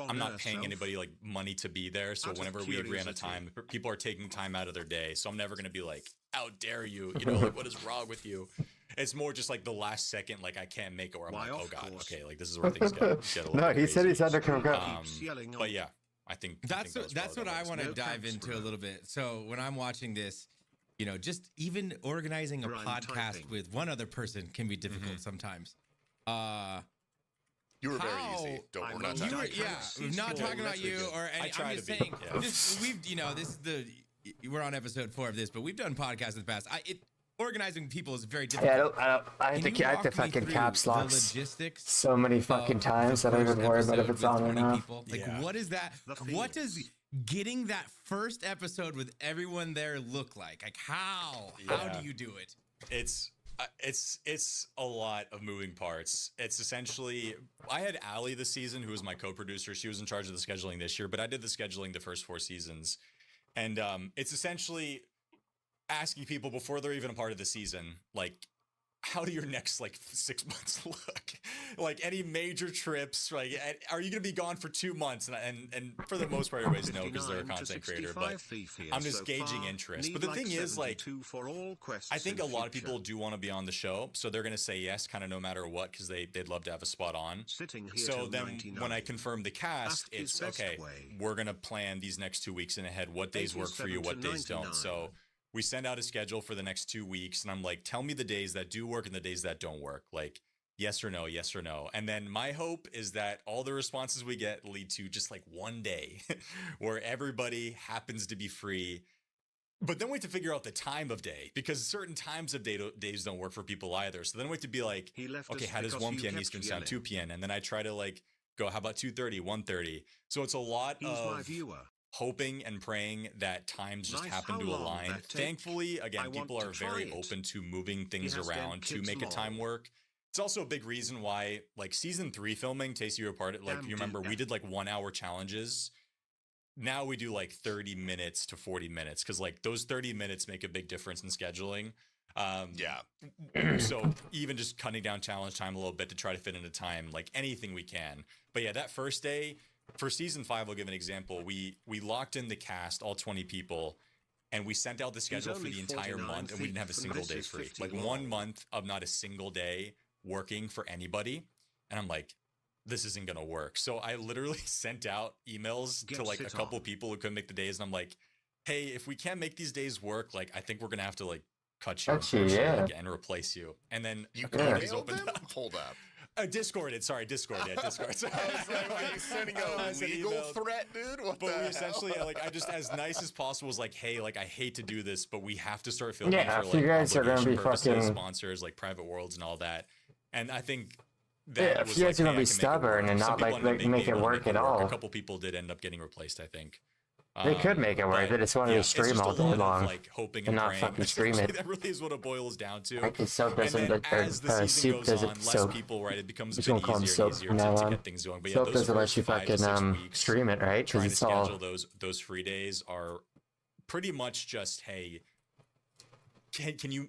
I'm not paying anybody like money to be there. So whenever we agree on a time, people are taking time out of their day. So I'm never going to be like, how dare you? You know, like, what is wrong with you? It's more just like the last second, like, I can't make it, or I'm like, oh God, okay, like, this is where things get a little No, he crazy. said he's undercover. But yeah, I think that's what I want to dive into a little bit. So when I'm watching this, you know, just even organizing a podcast with one other person can be difficult sometimes. You were very easy. We're not talking about you. We're not talking about you or any. I'm just saying, we're on episode 4 of this, but we've done podcasts in the past. Organizing people is very difficult. Yeah, I have to fucking caps locks so many fucking times that I don't even worry about if it's on or not. Like, what is that? What does getting that first episode with everyone there look like? Like, how do you do it? It's a lot of moving parts. It's essentially, I had Allie this season, who was my co-producer. She was in charge of the scheduling this year, but I did the scheduling the first 4 seasons. And it's essentially asking people before they're even a part of the season, like, how do your next, like, 6 months look? Like, any major trips? Like, are you going to be gone for 2 months? And for the most part, everybody's know because they're a content creator. But I'm just gauging interest. But the thing is, like, I think a lot of people do want to be on the show, so they're going to say yes, kind of no matter what, because they'd love to have a spot on. So then when I confirm the cast, it's okay. We're going to plan these next 2 weeks in ahead. What days work for you? What days don't? So we send out a schedule for the next 2 weeks, and I'm like, tell me the days that do work and the days that don't work. Like, yes or no, yes or no. And then my hope is that all the responses we get lead to just like one day where everybody happens to be free. But then we have to figure out the time of day because certain times of days don't work for people either. So then we have to be like, okay, how does 1 p.m. Eastern sound, 2 p.m.? And then I try to like go, how about 2:30, 1:30? So it's a lot of hoping and praying that times just happen to align. Thankfully, again, people are very open to moving things around to make a time work. It's also a big reason why, like, season 3 filming takes you apart. Like, you remember we did like 1 hour challenges. Now we do like 30 minutes to 40 minutes because like those 30 minutes make a big difference in scheduling. So even just cutting down challenge time a little bit to try to fit into time, like anything we can. But yeah, that first day for season 5, I'll give an example. We locked in the cast, all 20 people, and we sent out the schedule for the entire month, and we didn't have a single day free. Like 1 month of not a single day working for anybody. And I'm like, this isn't gonna work. So I literally sent out emails to like a couple people who couldn't make the days, and I'm like, hey, if we can't make these days work, like I think we're gonna have to like cut you, like, and replace you. And then You communities emailed opened them? up. Hold up. Discord. Sorry, Discord. Yeah, Discord. Sorry. I was like, are you sending a sent legal emails. threat, dude? What But the we hell? essentially, like, I just, as nice as possible, was like, hey, like, I hate to do this, but we have to start filming Yeah, for, if like, you guys are gonna obligation be purposes, fucking- sponsors, like, private worlds and all that. And I think that Yeah, was if you guys like, are gonna hey, be I can make it stubborn work. and Some not, people like, ended up make being it able to work at A all. couple people did end up getting replaced, I think. They could make it work. But, They just wanted to it's stream just all a day lot of, long like, hoping and not praying. fucking stream it. That really is what it boils down to. Like his soap And doesn't, then or as the season soup goes doesn't on, less soap. people, right? It becomes a Just bit gonna call him easier soap and easier from now to on. get things going. But yeah, Soap those doesn't let first you 5 to 6 fucking weeks, stream it, right? trying Because to it's all schedule those free days are pretty much just, hey, can you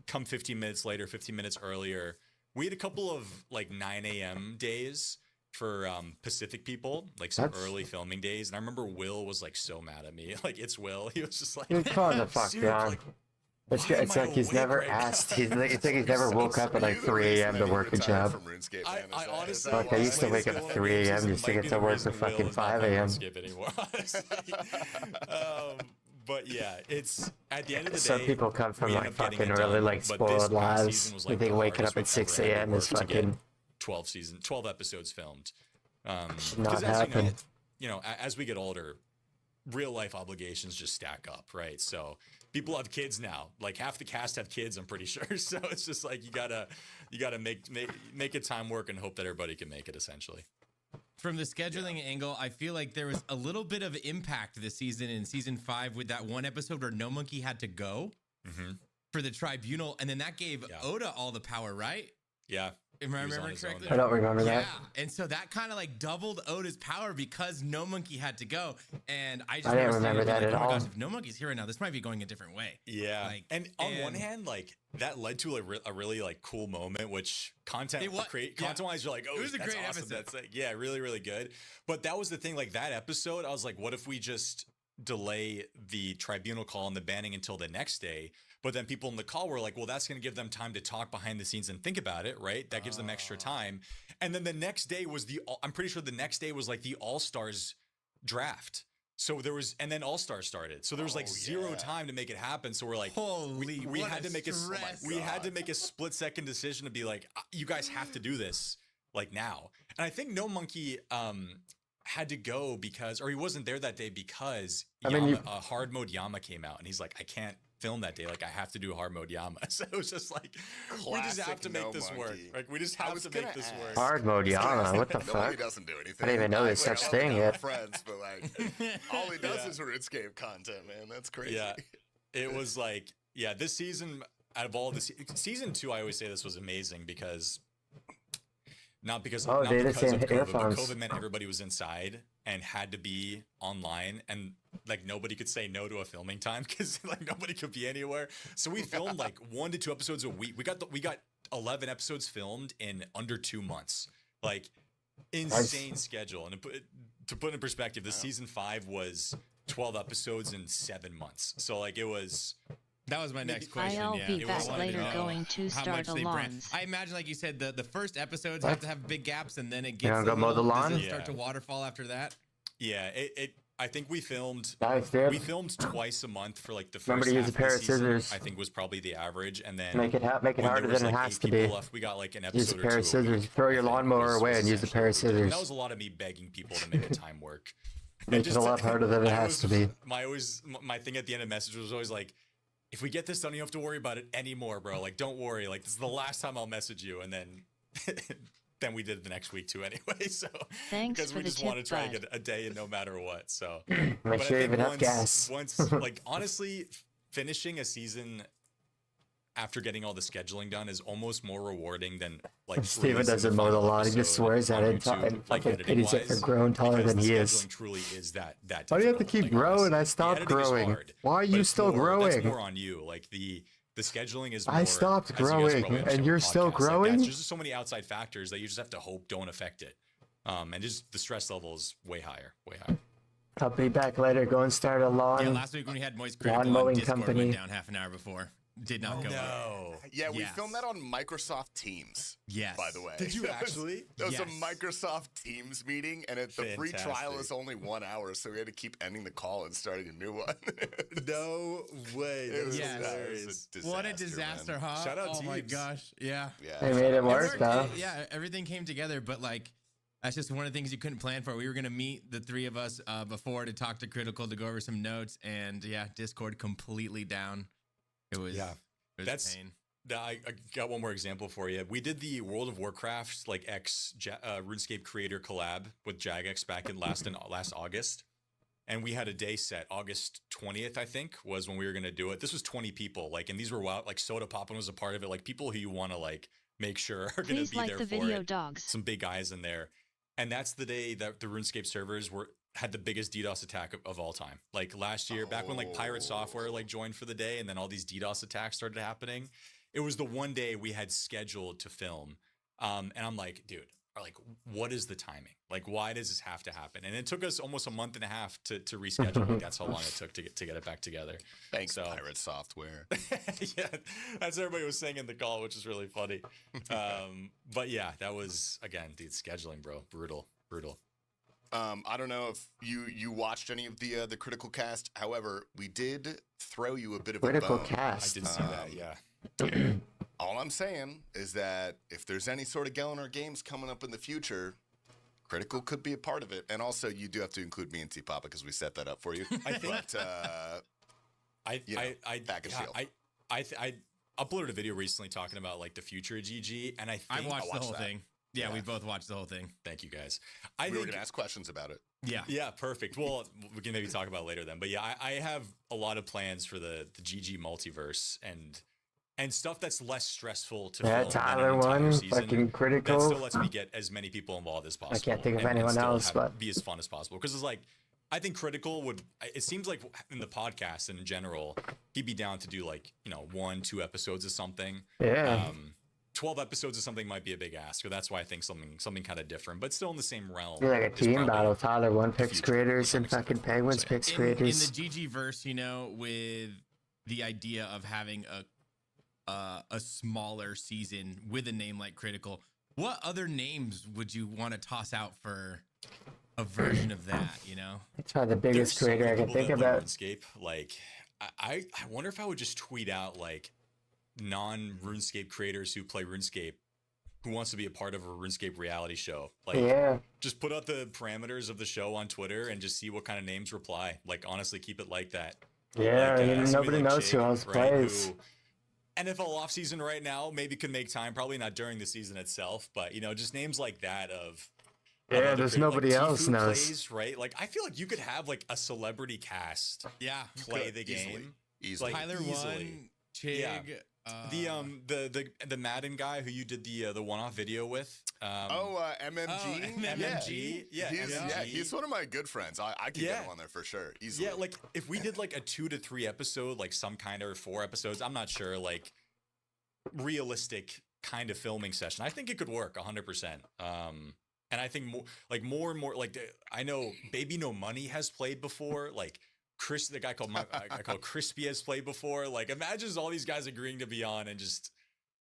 come 15 minutes later, 15 minutes earlier? We had a couple of like 9 a.m. days for Pacific people, like some That's- early filming days. And I remember Will was like so mad at me. Like, it's Will. He was just like, Dude, calm the fuck "Soup, down. like, It's, why am it's I like he's awake never right now?" asked. It's like he's never woke up at like 3 a.m. to work a job. From RuneScape, I man, is that- honestly, is that Fuck, I why? used to wake up at 3 a.m. just to get to work at fucking 5 a.m. Anymore, honestly. But yeah, it's at the end of the day. Some people come from we like end up getting fucking it really done, like but this spoiled past lives. season was, They like, think the waking hardest up at we've 6 ever had to a.m. is work to get fucking 12 episodes filmed. should not 'cause happen. you know, as we get older, real life obligations just stack up, right? So people have kids now. Like half the cast have kids, I'm pretty sure. So it's just like you gotta make a time work and hope that everybody can make it. Essentially, From the scheduling angle, I feel like there was a little bit of impact this season in season 5 with that one episode where No Monkey had to go for the tribunal, and then that gave Oda all the power, right? yeah. If I He was on remember his own correctly. I don't remember Yeah, that. and so that kind of like doubled Oda's power because No Monkey had to go, and I just I didn't remember remember that saying, at oh my all. gosh, if No Monkey's here right now, this might be going a different way. Yeah, Like, and on one and- hand, like that led to a really like cool moment, which content wise, you're like, oh, It was a that's great awesome. episode. That's like, yeah, really, really good. But that was the thing, like that episode, I was like, what if we just delay the tribunal call and the banning until the next day? But then people in the call were like, well, that's going to give them time to talk behind the scenes and think about it, right? That gives them extra time. And then the next day was I'm pretty sure the next day was like the All-Stars draft. So there was, and then All-Stars started. So there was like zero time to make it happen. So we're like, Holy, we what had to make stress. we had to make a split-second decision to be like, you guys have to do this like now. And I think No Monkey had to go because, or he wasn't there that day because hard mode Yama came out, and he's like, I can't film that day. Like, I have to do hard mode Yama. So it was just like, we just have to make No this work. Monkey. Like, we just have to make this work. Hard mode Yama, what the No, he fuck? doesn't do anything. I didn't even know there's such thing yet. Friends, but like, all he does is RuneScape content, man. That's crazy. Yeah, it was like, yeah, this season, out of all the season 2, I always say this was amazing because not because Oh, not they because just of had COVID, earphones. but COVID meant everybody was inside and had to be online, and like nobody could say no to a filming time because like nobody could be anywhere. So we filmed like 1 to 2 episodes a week. We got 11 episodes filmed in under 2 months. Like insane schedule. And to put in perspective, the season 5 was 12 episodes in 7 months. So like it was. That was my next question. I'll yeah. be I back wanted to later know going to how start much they brand. alarms. I imagine, like you said, the first episodes have to have big gaps, and then it gets. gonna go mow the lawn? Does it start Yeah. to waterfall after that? Yeah, it I think we filmed Nice, dude. we filmed twice a month for like the first Remember to use half a pair of of the season, scissors. I think was probably the average, and then Make it when there harder was, than it like, has 8 to people be. left, we got like an Use a episode pair or of 2 a scissors. week, Throw I your think, lawnmower was away and use a essentially pair of what we did. And scissors. that was a lot of me begging people to make the time work. Makes it a lot harder than it has to be. My thing at the end of the message was always like, if we get this done, you don't have to worry about it anymore, bro. Like, don't worry. Like, this is the last time I'll message you. And then then we did it the next week too anyway. So Thanks because for we the just want to tip, try and bud. get a day in no matter what. So Make but sure I you have think enough gas. once like honestly, finishing a season after getting all the scheduling done is almost more rewarding than like Steven releasing doesn't the mow the final lawn. He just episode swears at on it YouTube, and fucking editing pities it for wise, growing taller because than the he is. scheduling truly is that Why do you have to difficult. keep Like, growing? honestly, I the stopped editing is growing. hard, Why are but you it's still more, That's growing? more on you. Like the scheduling is more, I stopped as you guys growing, probably and understand you're with still podcasts, growing? Like, there's just so many outside factors that you just have to hope don't affect it. And just the stress level is way higher, way higher. I'll be back later. Go and start a lawn. Yeah, last week when we had Moist Lawn Critical mowing on Discord company. went down half an hour before. did not go well. No. Yeah, we Yes. filmed that on Microsoft Teams. Yes. By the way. Did you That was- actually? That was Yes. a Microsoft Teams meeting, and the free trial Fantastic. is only 1 hour, so we had to keep ending the call and starting a new one. No way. It was, Yes. hilarious. What a disaster, man. huh? Shout out oh my Teams. gosh. Yeah. Yeah. They made it work, worked. though. Yeah, everything came together, but like that's just one of the things you couldn't plan for. We were gonna meet the three of us before to talk to Critical to go over some notes, and yeah, Discord completely down. It was Yeah. it was That's- pain. I got one more example for you. We did the World of Warcraft like RuneScape creator collab with Jagex back in last August, and we had a day set. August 20th, I think, was when we were gonna do it. This was 20 people, like, and these were wild. Like Soda Poppin was a part of it. Like people who you want to like make sure are gonna Please be like there the for video, it. dogs. Some big guys in there, and that's the day that the RuneScape servers had the biggest DDoS attack of all time. Like last year, back when like Pirate Software like joined for the day, and then all these DDoS attacks started happening. It was the one day we had scheduled to film. And I'm like, dude, like, what is the timing? Like, why does this have to happen? And it took us almost a month and a half to reschedule. Like, that's how long it took to get it back together. Thanks, So- Pirate Software. Yeah, that's what everybody was saying in the call, which is really funny. But yeah, that was, again, dude, scheduling, bro. Brutal. I don't know if you watched any of the Critical Cast. However, we did throw you a bit of Critical a bone. I cast. did see that, yeah. All I'm saying is that if there's any sort of Gallinar games coming up in the future, Critical could be a part of it. And also, you do have to include me and T Papa because we set that up for you. I think- But, back and shield. I uploaded a video recently talking about like the future of GG, and I I think watched the watched whole that. thing. Yeah, Yeah. we both watched the whole thing. Thank you guys. we were think going to ask questions about it. Yeah. yeah, perfect. Well, we can maybe talk about it later then. But yeah, I have a lot of plans for the GG multiverse and stuff that's less stressful to Yeah, film than an Tyler entire one, season. fucking That Critical. still lets me get as many people involved as possible. can't think of and anyone still else, but- be as fun as possible. Because it's like, I think Critical would. It seems like in the podcast and in general, he'd be down to do like 1-2 episodes of something. Yeah. 12 episodes of something might be a big ask, so that's why I think something kind of different, but still in the same realm. You're like a is team probably battle. Tyler one picks future creators to some and fucking extent. Penguins So, yeah. picks In creators. the GG verse, with the idea of having a smaller season with a name like Critical, what other names would you want to toss out for a version of that? It's probably the biggest There's so creator many I can people think that play about. RuneScape. Like, I wonder if I would just tweet out like non-RuneScape creators who play RuneScape who wants to be a part of a RuneScape reality show. Like, Yeah. just put out the parameters of the show on Twitter and just see what kind of names reply. Like, honestly, keep it like that. Yeah, Like, and somebody nobody like knows who Jake, else right, plays. who- NFL off season right now, maybe could make time. Probably not during the season itself, but just names like that of Yeah, other there's creators. nobody Like, else Tfue knows. plays, right? Like, I feel like you could have like a celebrity cast Yeah. play Could, the game. Easily. Like, Tyler easily. one, Chig. Yeah. The Madden guy who you did the one-off video with. MMG? Oh, MMG? Yeah, MMG. He's one of my good friends. I could get him on there for sure. Easily. Yeah, like if we did like a 2 to 3 episode, like some kind of 4 episodes, I'm not sure, like realistic kind of filming session, I think it could work 100%. And I think more and more, like I know Baby No Money has played before, like Chris, the guy called Crispy has played before. Like imagine all these guys agreeing to be on and just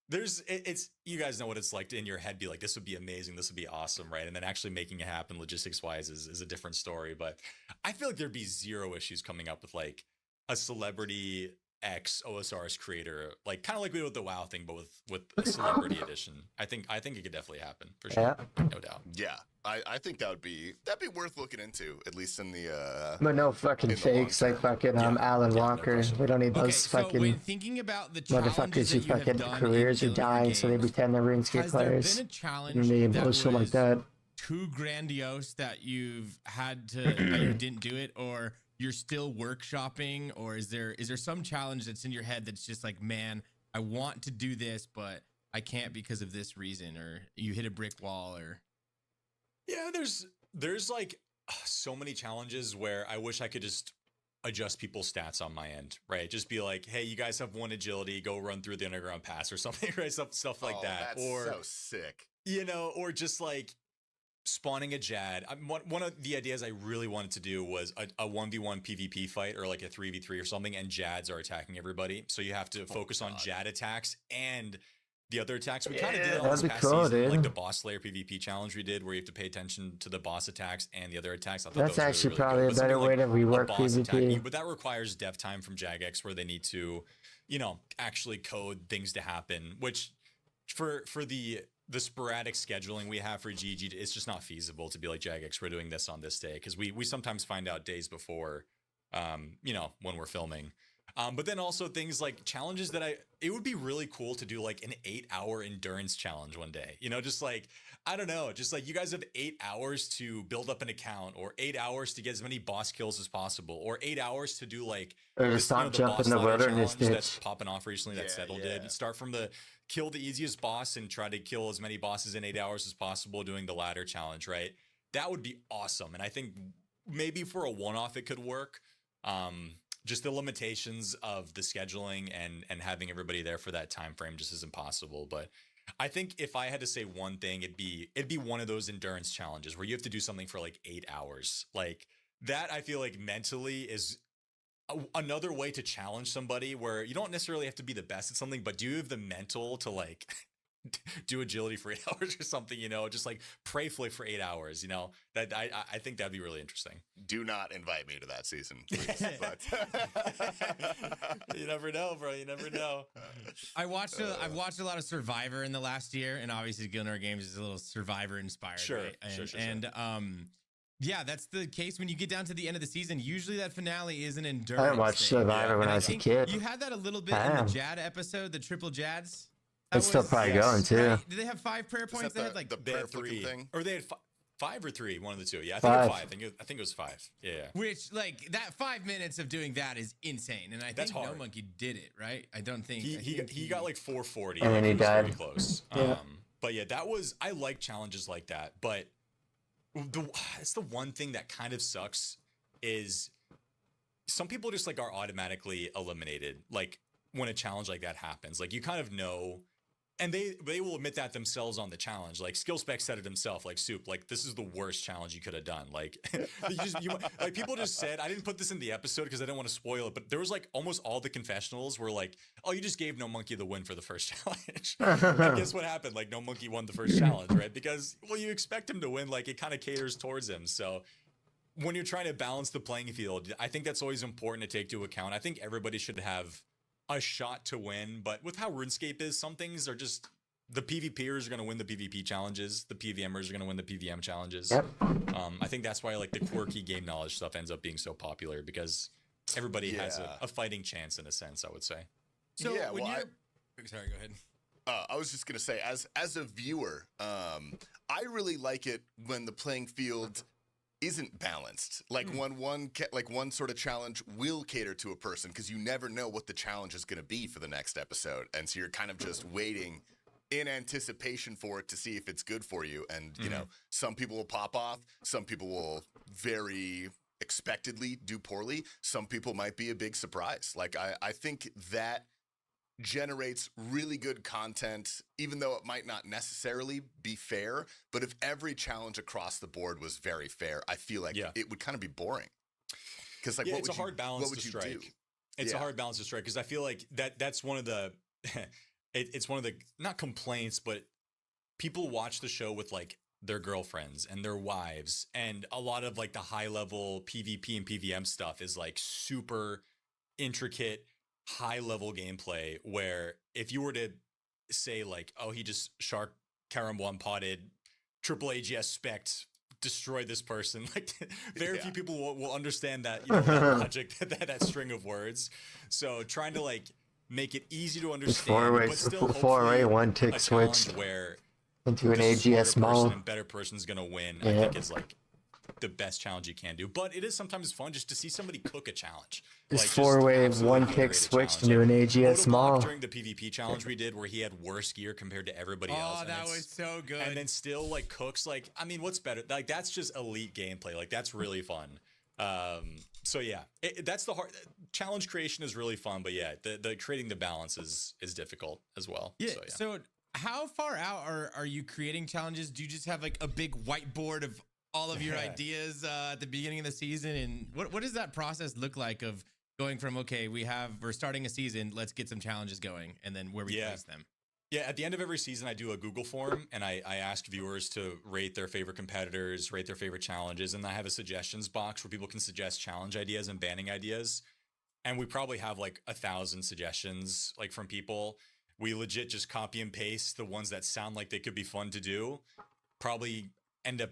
it's you guys know what it's like to in your head be like, this would be amazing, this would be awesome, right? And then actually making it happen logistics wise is a different story. But I feel like there'd be zero issues coming up with like a celebrity X OSR's creator, like kind of like we did with the WoW thing, but with a celebrity edition. I think it could definitely happen for sure. Yeah. No doubt. Yeah, I think that'd be worth looking into, at least in the But no fucking in the long fakes like term. fucking Alan no Walker. question. We don't need Okay, those so fucking when thinking about the challenges motherfuckers who that you have fucking done careers in are Gallinar dying, so they games, pretend they're RuneScape has there players. been a And challenge they that bullshit like was that. too grandiose that you've had to that you didn't do it, or you're still workshopping, or is there some challenge that's in your head that's just like, man, I want to do this, but I can't because of this reason, or you hit a brick wall, or Yeah, there's like so many challenges where I wish I could just adjust people's stats on my end, right? Just be like, hey, you guys have 1 agility, go run through the underground pass or something, right? Stuff like that. That's Or so sick. or just like spawning a Jad. One of the ideas I really wanted to do was a 1v1 PvP fight or like a 3v3 or something, and Jads are attacking everybody. So you have to focus on Jad attacks and the other attacks. We kind of did it on this past season, like the boss slayer PvP challenge we did, where you have to pay attention to the boss attacks and the other attacks. I thought That's that was actually really probably good. a better way to rework PvP. But that requires dev time from Jagex, where they need to, you know, actually code things to happen, which for the sporadic scheduling we have for GG, it's just not feasible to be like, Jagex, we're doing this on this day, because we sometimes find out days before, you know, when we're filming. But then also things like challenges that it would be really cool to do like an 8-hour endurance challenge one day, you know, just like, I don't know, just like you guys have 8 hours to build up an account, or 8 hours to get as many boss kills as possible, or 8 hours to do like, or to stop jumping the wilderness ditch that's popping off recently that Settle did. Start from the kill the easiest boss and try to kill as many bosses in 8 hours as possible doing the ladder challenge, right? That would be awesome. And I think maybe for a one-off it could work. Just the limitations of the scheduling and having everybody there for that time frame just isn't possible. But I think if I had to say one thing, it'd be one of those endurance challenges where you have to do something for like 8 hours. Like that, I feel like mentally is another way to challenge somebody, where you don't necessarily have to be the best at something, but do you have the mental to like do agility for 8 hours or something, you know, just like pray flick for 8 hours, you know, that I think that'd be really interesting. Do not invite me to that season, please. But you never know, bro. You never know. I've watched a lot of Survivor in the last year, and obviously Gilnor Games is a little Survivor inspired. Sure, right? sure. Yeah, that's the case when you get down to the end of the season. Usually that finale is an endurance. I watched Survivor when I was a kid. You had that a little bit in the Jad episode, the triple Jads. It's still probably going too. Right? Did they have 5 prayer points? They had like the prayer flipping thing, or they had 5 or 3, one of the two. Yeah, I think it was 5. I think it was 5. Yeah. Which, like, that 5 minutes of doing that is insane, and I think No Monkey did it right. I don't think he got like 440, and then he died. Very close. Yeah. But yeah, I like challenges like that. But it's the one thing that kind of sucks is some people just like are automatically eliminated. Like when a challenge like that happens, like you kind of know. And they will admit that themselves on the challenge. Like SkillSpec said it himself, like Soup, like this is the worst challenge you could have done. Like like people just said, I didn't put this in the episode because I didn't want to spoil it, but there was like almost all the confessionals were like, oh, you just gave No Monkey the win for the first challenge. And guess what happened? Like No Monkey won the first challenge, right? Because, well, you expect him to win, like it kind of caters towards him. So when you're trying to balance the playing field, I think that's always important to take into account. I think everybody should have a shot to win, but with how RuneScape is, some things are just the PvPers are going to win the PvP challenges, the PVMers are going to win the PVM challenges. Yep. I think that's why like the quirky game knowledge stuff ends up being so popular, because everybody has a fighting chance in a sense, I would say. So yeah, when well, sorry, go ahead. I was just gonna say, as a viewer, I really like it when the playing field isn't balanced. Like when one sort of challenge will cater to a person, because you never know what the challenge is going to be for the next episode, and so you're kind of just waiting in anticipation for it to see if it's good for you. And you know, some people will pop off, some people will very expectedly do poorly, some people might be a big surprise. Like I think that generates really good content, even though it might not necessarily be fair. But if every challenge across the board was very fair, I feel like it would kind of be boring. Because like, it's a hard balance to strike. It's a hard balance to strike, because I feel like that's one of the it's one of the, not complaints, but people watch the show with like their girlfriends and their wives, and a lot of like the high level PvP and PVM stuff is like super intricate, high level gameplay, where if you were to say like, oh, he just Shark Karam one potted triple AGS spect destroyed this person, like very few people will understand that, you know, that logic, that string of words. So trying to like make it easy to understand, but still hopefully one tick a switch challenge where into an the AGS smarter person mall. and better person's gonna win. I think is like the best challenge you can do. But it is sometimes fun just to see somebody cook a challenge. This Like, just 4-way absolutely one tick create a switched challenge. into an Like, AGS Otoblock mall. during the PvP challenge we did, where he had worse gear compared to everybody else. Oh, and that it's- was so good. And then still like cooks. Like, I mean, what's better? Like, that's just elite gameplay. Like, that's really fun. So yeah, that's the hard challenge creation is really fun, but yeah, the creating the balance is difficult as well. Yeah. So, yeah. So how far out are you creating challenges? Do you just have like a big whiteboard of all of your ideas at the beginning of the season? And what does that process look like of going from, okay, we're starting a season, let's get some challenges going, and then where we place them? Yeah, at the end of every season, I do a Google form, and I ask viewers to rate their favorite competitors, rate their favorite challenges, and I have a suggestions box where people can suggest challenge ideas and banning ideas. And we probably have like 1,000 suggestions like from people. We legit just copy and paste the ones that sound like they could be fun to do. Probably end up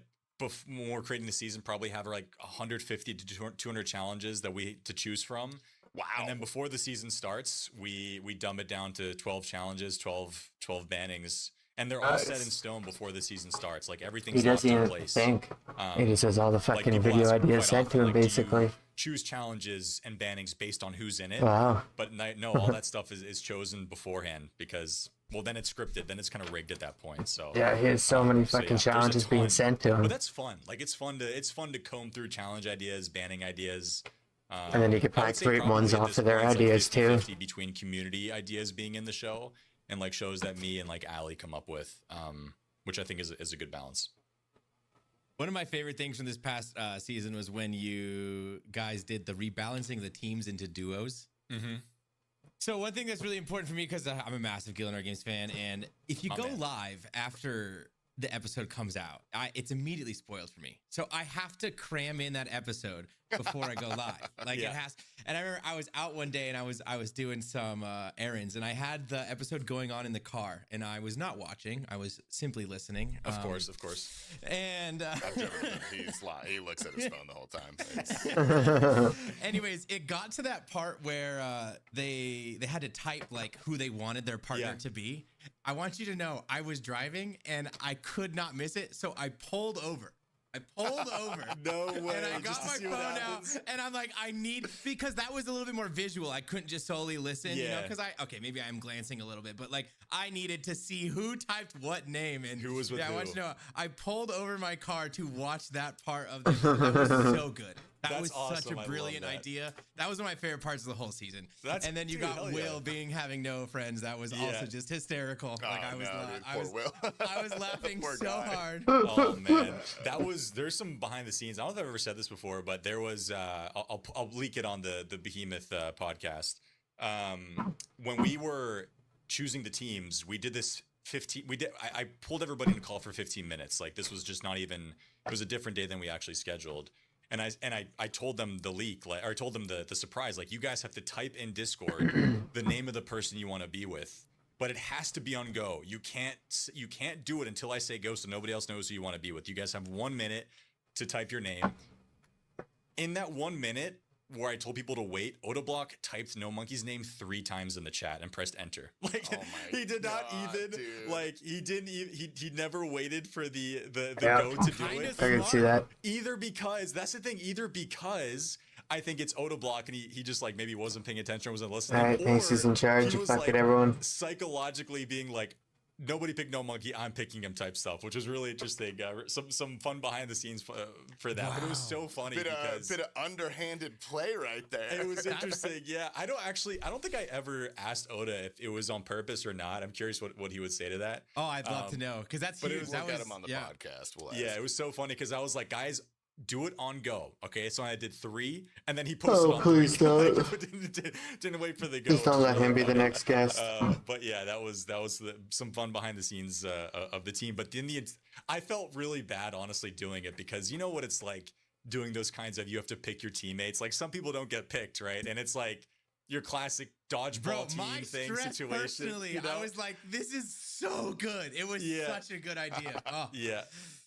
when we're creating the season, probably have like 150 to 200 challenges that we to choose from. Wow. And then before the season starts, we dumb it down to 12 challenges, 12 bannings. And they're all set in stone before the season starts. Like everything's He doesn't locked in even place. think. He just has all the fucking people video ask me ideas quite sent to often, him, like, do you basically. choose challenges and bannings based on who's in it. Wow. But no, all that stuff is chosen beforehand because, well, then it's scripted. Then it's kind of rigged at that point. So Yeah, he has so many so, fucking there's a challenges being ton. sent to him. But that's fun. Like it's fun to comb through challenge ideas, banning ideas. And then you could I probably would say create ones probably at off this of their point, it's like ideas too. 50-50 between community ideas being in the show and like shows that me and like Ali come up with, which I think is a good balance. One of my favorite things from this past season was when you guys did the rebalancing of the teams into duos. Mm-hmm. So one thing that's really important for me, because I'm a massive Gillian Games fan, and if you go man. live after the episode comes out, it's immediately spoiled for me. So I have to cram in that episode before I go live. Like Yeah. it has. And I remember I was out one day and I was doing some errands, and I had the episode going on in the car, and I was not watching. I was simply listening. Of course. And I've never been. He looks at his phone the whole time. anyways, it got to that part where they had to type like who they wanted their partner Yeah. to be. I want you to know I was driving and I could not miss it, so I pulled over. No way. And I got just to my see what phone out, happens. and I'm like, because that was a little bit more visual. I couldn't just solely listen, you know, Yeah. because maybe I'm glancing a little bit, but like I needed to see who typed what name and Who was with I want you who. to know, I pulled over my car to watch that part of the show. That was so good. That That's was awesome. such I a love bridliant that. idea. That was one of my favorite parts of the whole season. And then you dude, got hell yeah. Will having no friends. That was Yeah. also just hysterical. Like Oh, I was, no, dude, I poor was, Will. I was laughing Poor so guy. hard. Oh man, there's some behind the scenes. I don't know if I've ever said this before, but there was I'll leak it on the Behemoth podcast. When we were choosing the teams, we did this 15. I pulled everybody in a call for 15 minutes. Like this was just not even. It was a different day than we actually scheduled. And I told them the leak, like, or I told them the surprise, like you guys have to type in Discord the name of the person you want to be with, but it has to be on go. You can't do it until I say go, so nobody else knows who you want to be with. You guys have 1 minute to type your name. In that 1 minute where I told people to wait, Otoblock typed No Monkey's name 3 times in the chat and pressed enter. Like Oh my he did not God, even dude. like he didn't even he never waited for the Yeah. go to do Kinda it. I can see that. Either because that's the thing, either because I think it's Otoblock and he just like maybe wasn't paying attention, wasn't listening. Alright, thinks he's in or charge he of was, fucking like, everyone. psychologically being like, nobody picked No Monkey, I'm picking him type stuff, which was really interesting. Some fun behind the scenes for that, but it was so funny Bit because of underhanded play right there. it was interesting. Yeah, I don't think I ever asked Oda if it was on purpose or not. I'm curious what he would say to that. Oh, I'd love to know, because that's but it huge. was- That We'll was get him on the yeah. podcast. We'll ask. Yeah, it was so funny because I was like, guys, do it on go. Okay, so I did 3, and then he posted on please 3. don't. Like, didn't wait for the go. Just don't let him be the next guest. But yeah, that was some fun behind the scenes of the team. But I felt really bad, honestly, doing it because you know what it's like doing those kinds of you have to pick your teammates. Like some people don't get picked, right? And it's like your classic dodgeball Bro, team my thing stress situation. personally, you know? I was like, this is so good. It was Yeah. such a good idea. Oh. Yeah.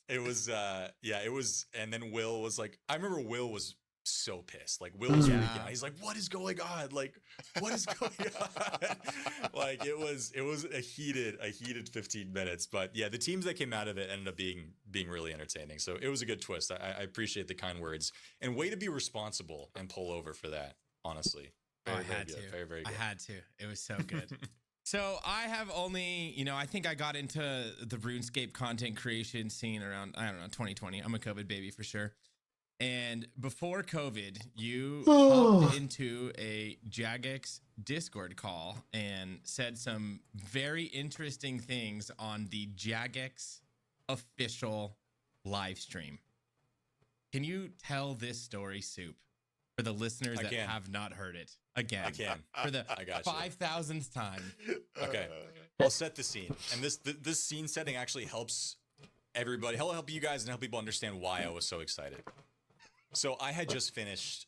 It was it was, and then Will was like, I remember Will was so pissed. Like Will was Yeah. freaking out. He's like, what is going on? Like, what is going on? Like it was a heated 15 minutes. But yeah, the teams that came out of it ended up being really entertaining. So it was a good twist. I appreciate the kind words. And way to be responsible and pull over for that, honestly. Very, I very had good. to. Very, very good. I had to. It was so good. So I have only, I think I got into the RuneScape content creation scene around, I don't know, 2020. I'm a COVID baby for sure. And before COVID, you hopped into a Jagex Discord call and said some very interesting things on the Jagex official live stream. Can you tell this story, Soup, for the listeners that have not heard it? Again, I can. For the I got you. 5,000th time. Okay, I'll set the scene, and this scene setting actually helps everybody. It'll help you guys and help people understand why I was so excited. So I had just finished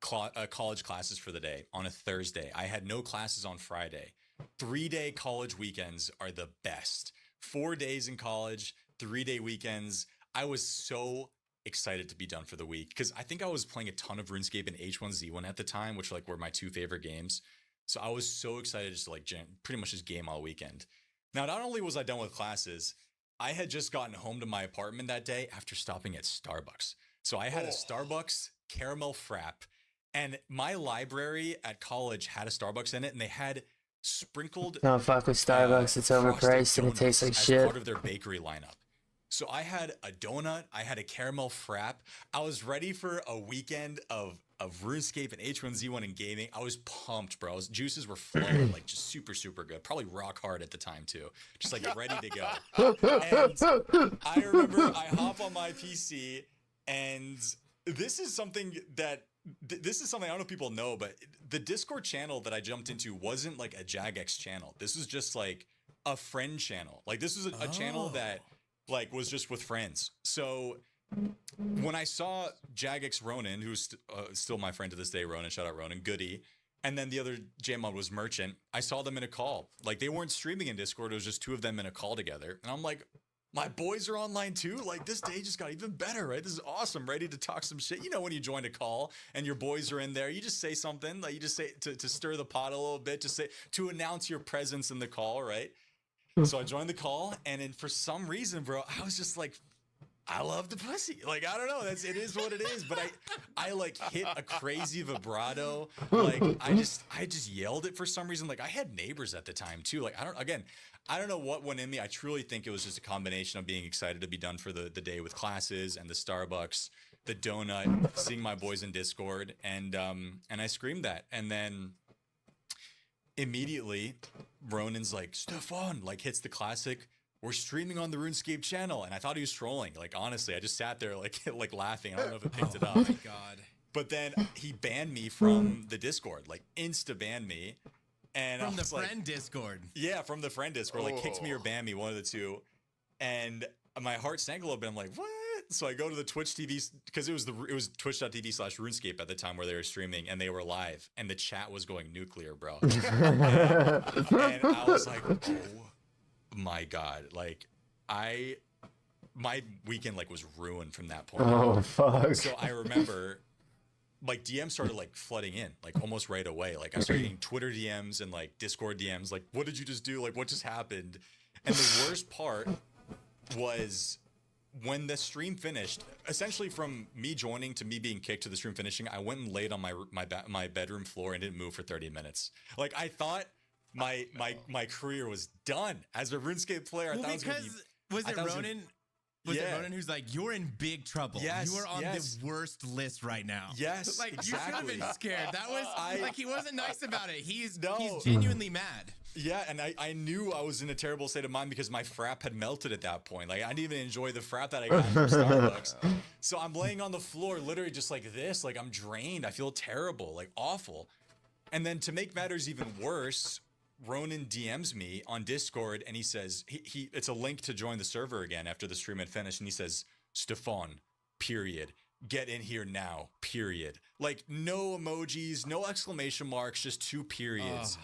college classes for the day on a Thursday. I had no classes on Friday. 3-day college weekends are the best. 4 days in college, 3-day weekends. I was so excited to be done for the week because I think I was playing a ton of RuneScape and H1Z1 at the time, which like were my 2 favorite games. So I was so excited just to like pretty much just game all weekend. Now, not only was I done with classes, I had just gotten home to my apartment that day after stopping at Starbucks. So I had a Starbucks caramel frap, and my library at college had a Starbucks in it, and they had sprinkled. Don't fuck with Starbucks. It's overpriced and it tastes like shit. Part of their bakery lineup. So I had a donut, I had a caramel frap. I was ready for a weekend of RuneScape and H1Z1 and gaming. I was pumped, bro. Juices were flowing, like just super, super good. Probably rock hard at the time too. Just like ready to go. And I remember I hop on my PC, and this is something I don't know if people know, but the Discord channel that I jumped into wasn't like a Jagex channel. This was just like a friend channel. Like this was a channel that like was just with friends. So when I saw Jagex Ronan, who's still my friend to this day, Ronan, shout out Ronan, Goody, and then the other JMod was Merchant, I saw them in a call. Like they weren't streaming in Discord, it was just 2 of them in a call together. And I'm like, my boys are online too? Like this day just got even better, right? This is awesome, ready to talk some shit. You know when you join a call and your boys are in there, you just say something, like you just say to stir the pot a little bit, just say to announce your presence in the call, right? So I joined the call, and then for some reason, bro, I was just like, I love the pussy. Like, I don't know. It is what it is. But I like hit a crazy vibrato. Like, I just yelled it for some reason. Like, I had neighbors at the time too. Like, I don't know what went in me. I truly think it was just a combination of being excited to be done for the day with classes and the Starbucks, the donut, seeing my boys in Discord, and I screamed that. And then immediately Ronan's like, Stefan, like hits the classic, we're streaming on the RuneScape channel. And I thought he was trolling. Like, honestly, I just sat there like laughing. I don't know if it picked it up. Oh my God. But then he banned me from the Discord, like insta banned me. And From the friend friend Discord. Yeah, from the friend Discord, like kicked me or banned me, one of the two. And my heart sank a little bit. I'm like, what? So I go to the Twitch TV, because it was twitch.tv/RuneScape at the time where they were streaming and they were live, and the chat was going nuclear, bro. and I was like, oh my God. Like my weekend like was ruined from that point. Oh, fuck. So I remember like DMs started like flooding in like almost right away. Like I started getting Twitter DMs and like Discord DMs. Like, what did you just do? Like, what just happened? And the worst part was when the stream finished, essentially from me joining to me being kicked to the stream finishing, I went and laid on my bedroom floor and didn't move for 30 minutes. Like I thought my career was done as a RuneScape player. Well, was it Ronan? Was it Ronan who's like, you're in big trouble? Yes, you are on the worst list right now. Yes, like exactly. You should have been scared. That was like he wasn't nice about it. He's genuinely mad. Yeah, and I knew I was in a terrible state of mind because my frap had melted at that point. Like I didn't even enjoy the frap that I got from Starbucks. So I'm laying on the floor, literally just like this. Like I'm drained. I feel terrible, like awful. And then to make matters even worse, Ronan DMs me on Discord and he says, it's a link to join the server again after the stream had finished. And he says, Stefan, period. Get in here now, period. Like no emojis, no exclamation marks, just 2 periods.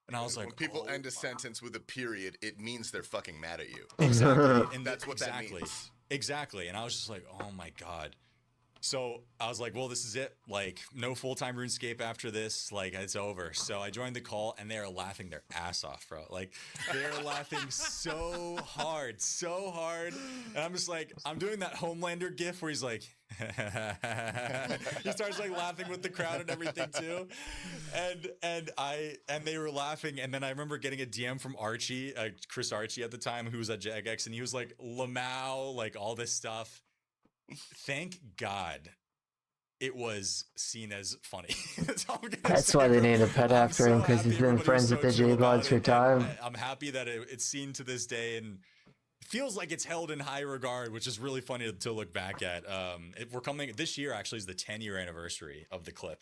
And I was like, when people end a sentence with a period, it means they're fucking mad at you. Exactly. And that's what that means. Exactly. And I was just like, oh my God. So I was like, well, this is it. Like no full-time RuneScape after this. Like it's over. So I joined the call and they are laughing their ass off, bro. Like they're laughing so hard. And I'm just like, I'm doing that Homelander gif where he's like, he starts like laughing with the crowd and everything too. And they were laughing. And then I remember getting a DM from Archie, Chris Archie at the time, who was at Jagex, and he was like, Lamau, like all this stuff. thank God it was seen as funny. That's all I'm gonna That's say, why they bro. named a pet I'm after him, so 'cause he's happy been everybody was friends so with the chill J-Bods about for it, time. and I'm happy that it's seen to this day and feels like it's held in high regard, which is really funny to look back at. We're coming this year. Actually, is the 10-year anniversary of the clip,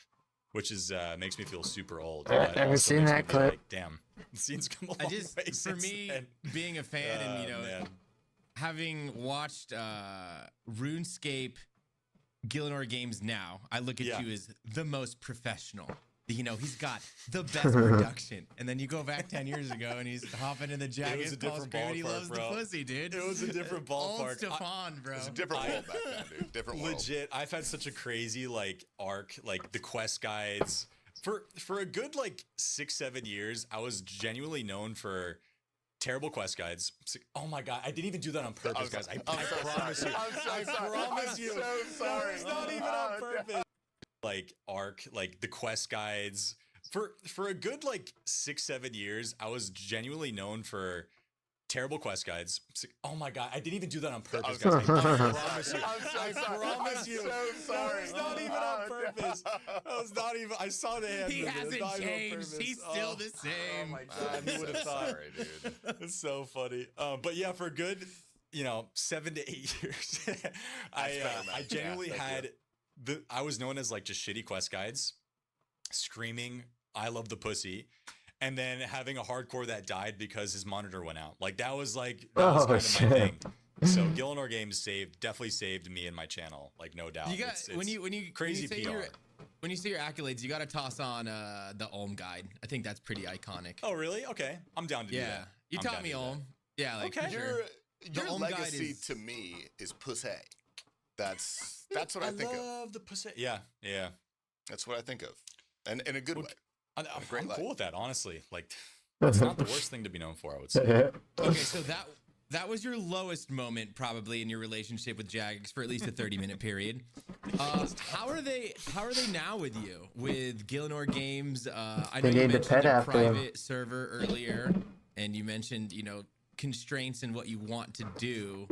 which is makes me feel super old. But I've also seen makes that me be clip. like, damn, the scene's come a I long just, way for since me, then. being a fan and, you know, Man. having watched RuneScape Gillinor games now, I look at Yeah. you as the most professional. You know, he's got the best production. And then you go back 10 years ago and he's hopping in the jacket. was a different He ballpark, loves bro. the pussy, dude. It was a different Old ballpark. Stefan, bro. It was a different world back then, dude. Different world. Legit, I've had such a crazy like arc, like the quest guides. For a good like 6-7 years, I was genuinely known for terrible quest guides. Oh my god, I didn't even do that on purpose, guys. I promise you. I'm so sorry. I promise I'm you. so sorry. It's not even on purpose. Like arc, like the quest guides. For a good like 6-7 years, I was genuinely known for terrible quest guides. Oh my god, I didn't even do that on purpose, guys. I promise you. I promise you. I'm so sorry. It was not even on purpose. That was not even. I saw the hand. He movement. It was hasn't not even on changed. purpose. He's still the same. Oh my god, Who would have thought? Sorry, dude. It's so funny. But yeah, for a good, 7 to 8 years, I genuinely had I was known as like just shitty quest guides, screaming, "I love the pussy," and then having a hardcore that died because his monitor went out. Like that was kind of my thing. So Gillinor Games definitely saved me and my channel, like no doubt. You got when you crazy when you say PR. when you say your accolades, you got to toss on the Ulm guide. I think that's pretty iconic. Oh really? Okay, I'm down to do that. You I'm taught down me to do that. Ulm. Yeah, like Okay. for sure. Your Ulm guide legacy is- to me is pussy. That's what I think of. love the pussy. Yeah. That's what I think of, and in a good way. I'm great life. cool with that, honestly. Like, that's not the worst thing to be known for, I would say. Okay, so that was your lowest moment probably in your relationship with Jagex for at least a 30-minute period. How are they now with you with Gillinor Games? I know They you named a mentioned pet a after him. private server earlier, and you mentioned constraints in what you want to do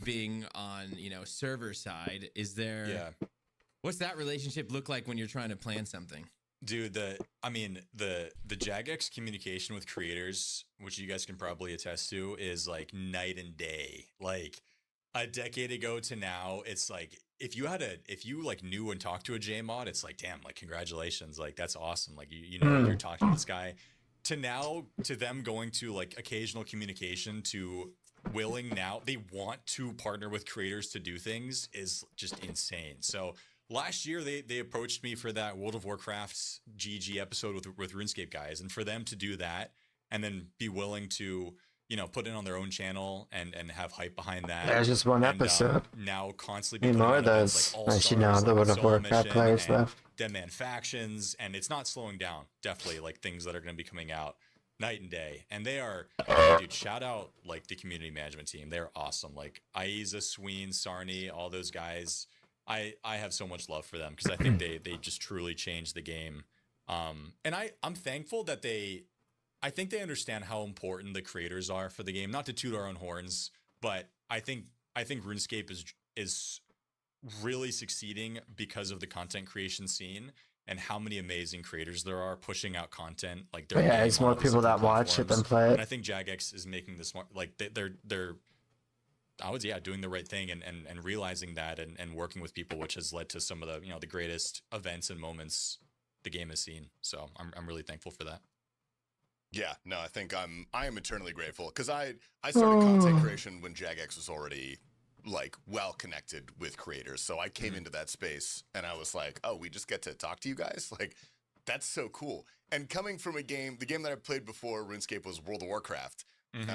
being on server side. Is there? Yeah. What's that relationship look like when you're trying to plan something? Dude, the Jagex communication with creators, which you guys can probably attest to, is like night and day. Like a decade ago to now, it's like if you knew and talked to a JMod, it's like, damn, like congratulations, like that's awesome. Like you're talking to this guy. To now, to them going to like occasional communication to willing now, they want to partner with creators to do things is just insane. So last year they approached me for that World of Warcraft's GG episode with RuneScape guys, and for them to do that and then be willing to put it on their own channel and have hype behind that. There's just one And, episode. now constantly Need be more putting of on those. events like I should know All-Stars, the World of Soul Warcraft Mission, players and left. Dead Man Factions, and it's not slowing down. Definitely like things that are going to be coming out night and day. And they are, dude, shout out like the community management team. They're awesome. Like Aiza, Sween, Sarni, all those guys. I have so much love for them because I think they just truly changed the game. And I'm thankful that I think they understand how important the creators are for the game. Not to toot our own horns, but I think RuneScape is really succeeding because of the content creation scene and how many amazing creators there are pushing out content. Like It's more people that watch it than play And I it. think Jagex is making this smart. Like they're doing the right thing and realizing that and working with people, which has led to some of the the greatest events and moments the game has seen. So I'm really thankful for that. Yeah, no, I am eternally grateful because I started content creation when Jagex was already like well connected with creators. So I came into that space and I was like, oh, we just get to talk to you guys? Like, that's so cool. And coming from the game that I played before RuneScape was World of Warcraft. And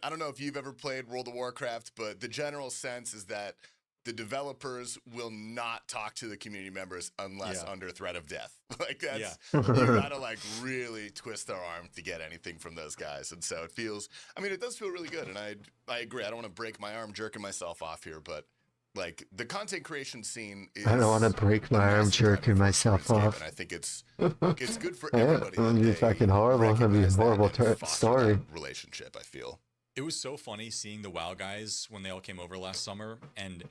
I don't know if you've ever played World of Warcraft, but the general sense is that the developers will not talk to the community members unless under threat of death. Like that's, you gotta like really twist their arm to get anything from those guys. And so it does feel really good. And I agree. I don't want to break my arm jerking myself off here, but like the content creation scene is, I don't want to break my arm jerking myself off. And I think it's good for everybody. It would be fucking horrible. It'd be a horrible story. Relationship, I feel. It was so funny seeing the WoW guys when they all came over last summer, and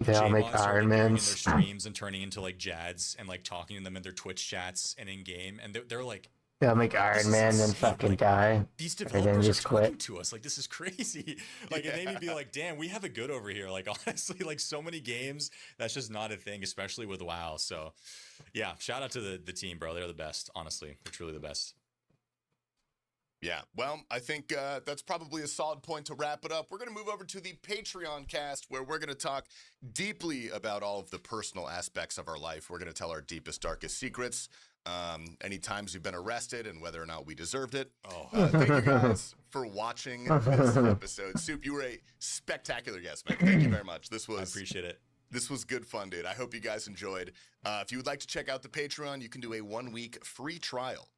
They all make J-mods are Iron appearing in their Mans. streams and turning into like Jads and like talking to them in their Twitch chats and in game, and they're like, They'll make this Iron is Man and insane. fucking Like, die. these And then developers are just talking quit. to us. Like, this is crazy. Like, it made me be like, damn, we have it good over here. Like, honestly, like so many games, that's just not a thing, especially with WoW. So, yeah, shout out to the team, bro. They're the best. Honestly, they're truly the best. Yeah, well, I think that's probably a solid point to wrap it up. We're going to move over to the Patreon cast, where we're going to talk deeply about all of the personal aspects of our life. We're going to tell our deepest, darkest secrets, any times we've been arrested and whether or not we deserved it. Thank you guys for watching this episode. Soup, you were a spectacular guest, man. Thank you very much. I appreciate it. This was good fun, dude. I hope you guys enjoyed. If you would like to check out the Patreon, you can do a 1-week free trial,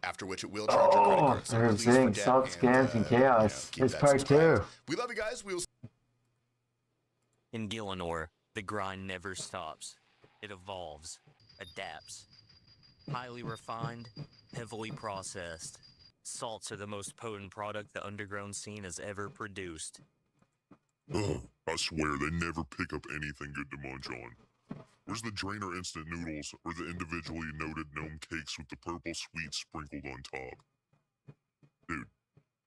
after which it will charge your credit card. So I'm please saying forget salt scans and chaos. keep It's that part subscribed. 2. We love you guys. We will In Gillinor, the grind never stops. It evolves, adapts. Highly refined, heavily processed. Salts are the most potent product the underground scene has ever produced. Ugh, I swear they never pick up anything good to munch on. Where's the Drainer instant noodles or the individually noted gnome cakes with the purple sweets sprinkled on top? Dude,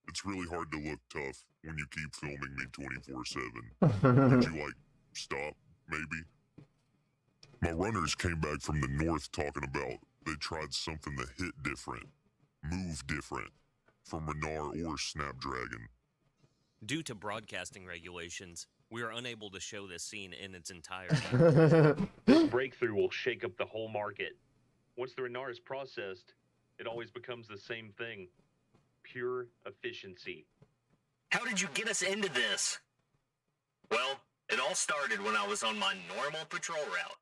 it's really hard to look tough when you keep filming me 24/7. Would you, like, stop, maybe? My runners came back from the north talking about they tried something that hit different, move different, from Renar or Snapdragon. Due to broadcasting regulations, we are unable to show this scene in its entirety. This breakthrough will shake up the whole market. Once the Renar is processed, it always becomes the same thing. Pure efficiency. How did you get us into this? Well, it all started when I was on my normal patrol route.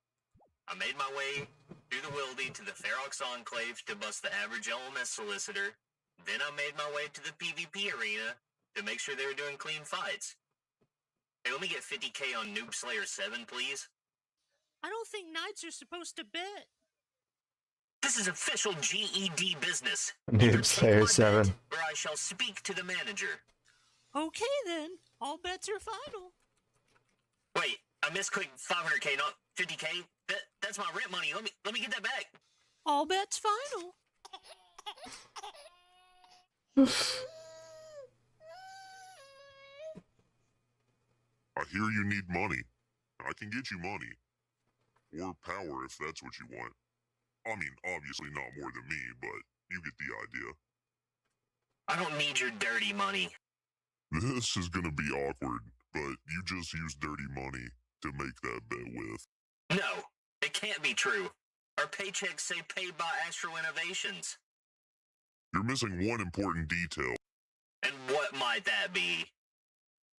I made my way through the Wildy to the Ferox Enclave to bust the average LMS solicitor. Then I made my way to the PvP arena to make sure they were doing clean fights. Hey, let me get 50k on Noob Slayer 7, please. I don't think knights are supposed to bet. This is official GED business. Noob Slayer 7. Or I shall speak to the manager. Okay then, all bets are final. Wait, I misclicked 500k, not 50k. That's my rent money. Let me get that back. All bets final. I hear you need money. I can get you money. Or power if that's what you want. I mean, obviously not more than me, but you get the idea. I don't need your dirty money. This is gonna be awkward, but you just use dirty money to make that bet with. No, it can't be true. Our paychecks say paid by Astro Innovations. You're missing one important detail. And what might that be?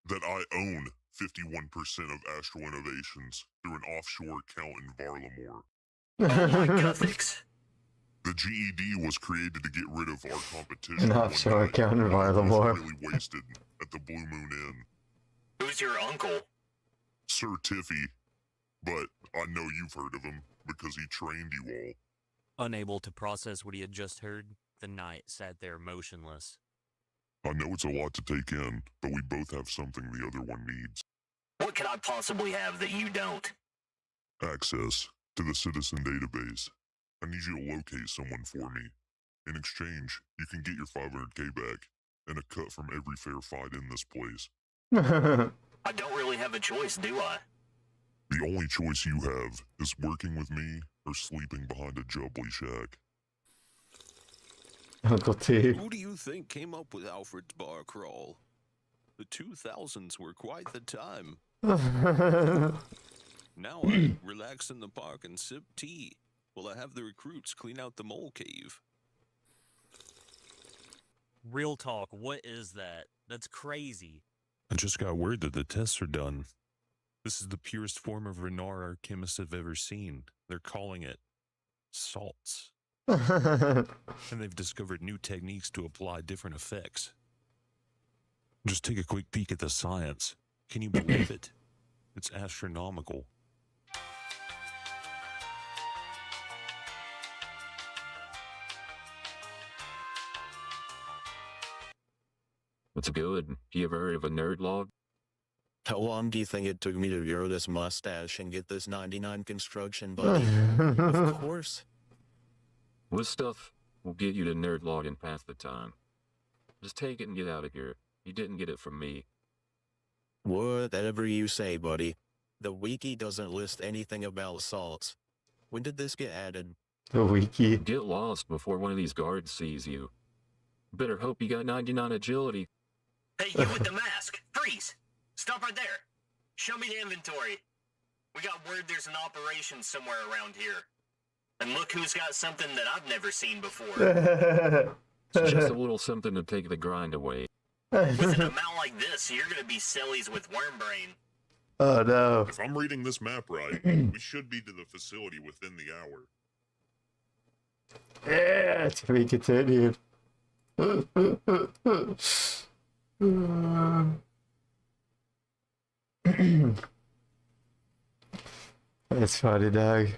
That I own 51% of Astro Innovations through an offshore account in Varlamore. Oh my Guthix. The GED was created to get rid of our competition. An offshore account in Varlamore. Really wasted at the Blue Moon Inn. Who's your uncle? Sir Tiffy. But I know you've heard of him because he trained you all. Unable to process what he had just heard, the knight sat there motionless. I know it's a lot to take in, but we both have something the other one needs. What could I possibly have that you don't? Access to the citizen database. I need you to locate someone for me. In exchange, you can get your 500k back, and a cut from every fair fight in this place. I don't really have a choice, do I? The only choice you have is working with me or sleeping behind a jubbly shack. Uncle T. Who do you think came up with Alfred's bar crawl? The 2000s were quite the time. Now I relax in the park and sip tea while I have the recruits clean out the mole cave. Real talk, what is that? That's crazy. I just got word that the tests are done. This is the purest form of Renar our chemists have ever seen. They're calling it salts. And they've discovered new techniques to apply different effects. Just take a quick peek at the science. Can you believe it? It's astronomical. What's good? You ever heard of a nerd log? How long do you think it took me to grow this mustache and get this 99 construction, buddy? Of course. This stuff will get you to nerd log in half the time. Just take it and get out of here. You didn't get it from me. Whatever you say, buddy. The wiki doesn't list anything about salts. When did this get added? The wiki. Get lost before one of these guards sees you. Better hope you got 99 agility. Hey, you with the mask! Freeze! Stop right there! Show me the inventory. We got word there's an operation somewhere around here. And look who's got something that I've never seen before. It's just a little something to take the grind away. With an amount like this, you're gonna be sillies with worm brain. Oh no. If I'm reading this map right, we should be to the facility within the hour. Yeah, to be continued. That's funny, dog.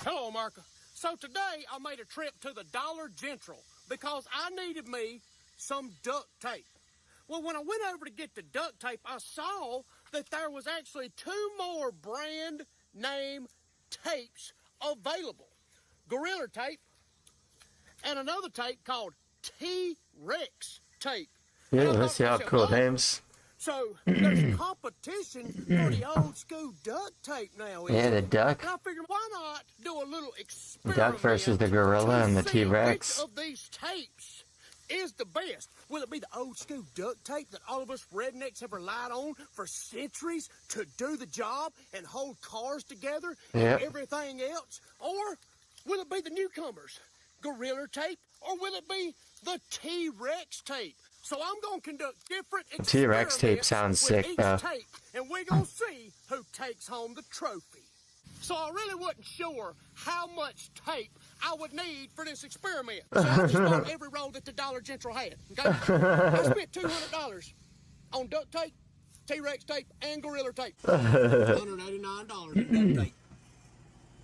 Hello, America. So today I made a trip to the Dollar General because I needed me some duct tape. Well, when I went over to get the duct tape, I saw that there was actually 2 more brand name tapes available. Gorilla tape and another tape called T-Rex tape. Yeah, let's see how cool names. So there's competition for the old school duct tape now. Yeah, the duck. And I figured, why not do a little experiment? Duck versus the gorilla and the to see T-Rex. Which of these tapes is the best? Will it be the old school duct tape that all of us rednecks have relied on for centuries to do the job and hold cars together Yep. and everything else? Or will it be the newcomers, gorilla tape? Or will it be the T-Rex tape? So I'm going to conduct different experiments T-Rex tape sounds with sick, each though. tape, and we're going to see who takes home the trophy. So I really wasn't sure how much tape I would need for this experiment. So I just bought every roll that the Dollar General had. Okay? I spent $200 on duct tape, T-Rex tape, and gorilla tape. $189 in duct tape.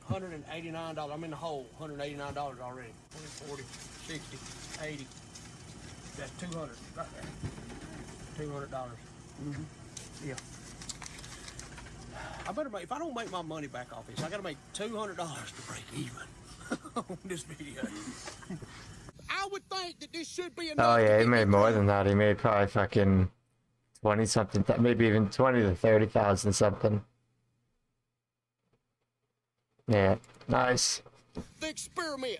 $189. I'm in the hole. $189 already. 20, 40, 60, 80. That's 200 right there. $200. Yeah. I better make, if I don't make my money back off this, I gotta make $200 to break even on this video. I would think that this should be enough. Oh yeah, he made more than that. He made probably fucking 20 something, maybe even 20 to 30,000 something. Yeah, nice. The experiment.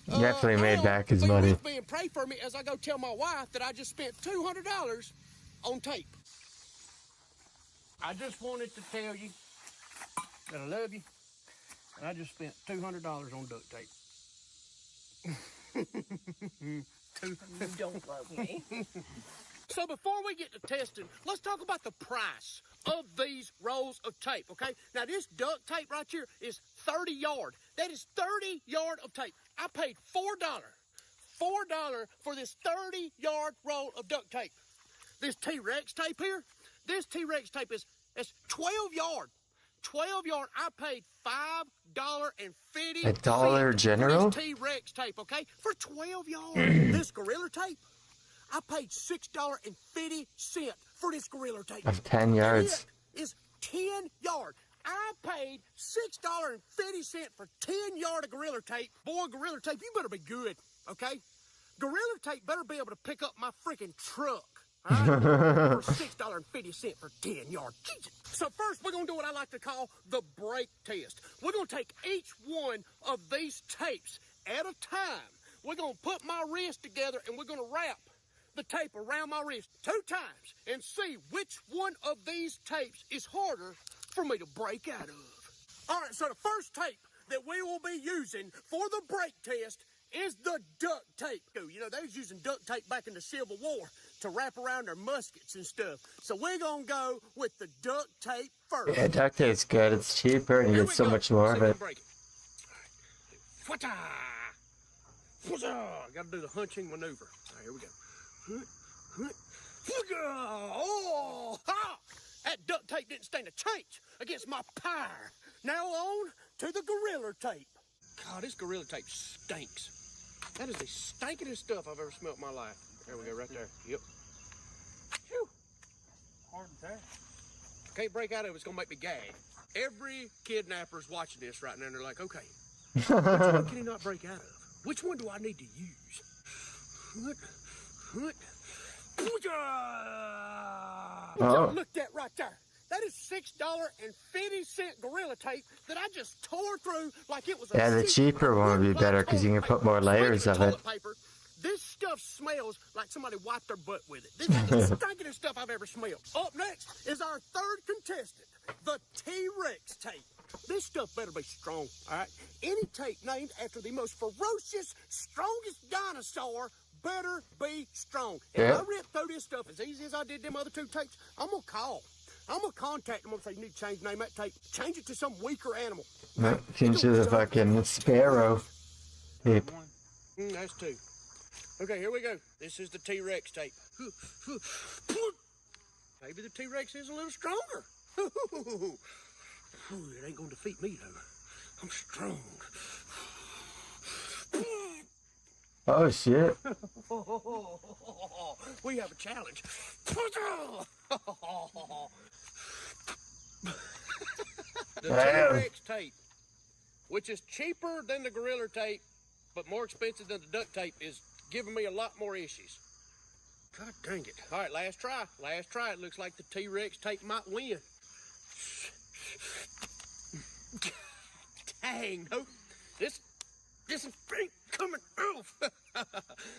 Definitely made back his be money. with me and pray for me as I go tell my wife that I just spent $200 on tape. I just wanted to tell you that I love you, and I just spent $200 on duct tape. Don't love me. So before we get to testing, let's talk about the price of these rolls of tape, okay? Now, this duct tape right here is 30 yard. That is 30 yard of tape. I paid $4 for this 30 yard roll of duct tape. This T-Rex tape here, this T-Rex tape is 12 yard. 12 yard, I paid $5.50 At Dollar General? for this T-Rex tape, okay? For 12 yard. This gorilla tape, I paid $6.50 for this gorilla tape. Of 10 yards. It is 10 yard. I paid $6.50 for 10 yard of gorilla tape. Boy, gorilla tape, you better be good, okay? Gorilla tape better be able to pick up my freaking truck. All right? For $6.50 for 10 yards. Jesus. So first, we're going to do what I like to call the break test. We're going to take each one of these tapes at a time. We're going to put my wrist together, and we're going to wrap the tape around my wrist 2 times and see which one of these tapes is harder for me to break out of. All right, so the first tape that we will be using for the break test is the duct tape. You know, they was using duct tape back in the Civil War to wrap around their muskets and stuff. So we're gonna go with the duct tape first. Yeah, duct tape's good. It's cheaper and you get so much more of it. Fwata! Fwata! Gotta do the hunching maneuver. All right, here we go. Oh! Ha! That duct tape didn't stand a chance against my power. Now on to the Gorilla Tape. God, this Gorilla Tape stinks. That is the stinkingest stuff I've ever smelled in my life. There we go, right there. Yep. Whew. Hard to tell. Can't break out of it, it's gonna make me gag. Every kidnapper's watching this right now and they're like, okay, which one can he not break out of? Which one do I need to use? Oh. Look at that right there. That is $6.50 Gorilla Tape that I just tore through like it was a Yeah, the cheaper one would be better because you can put more layers of it. Paper. This stuff smells like somebody wiped their butt with it. This is the stinkingest stuff I've ever smelled. Up next is our third contestant, the T-Rex tape. This stuff better be strong, all right? Any tape named after the most ferocious, strongest dinosaur better be strong. If Yeah. I rip through this stuff as easy as I did them other two tapes, I'm going to call. I'm going to contact them and say, you need to change the name of that tape. Change it to some weaker animal. No, change to the fucking sparrow tape. That's two. Okay, here we go. This is the T-Rex tape. Maybe the T-Rex is a little stronger. It ain't gonna defeat me, though. I'm strong. Oh shit. We have a challenge. The T-Rex tape, which is cheaper than the Gorilla Tape, but more expensive than the duct tape, is giving me a lot more issues. God dang it. All right, last try. Last try. It looks like the T-Rex tape might win. Dang, nope. This ain't coming off.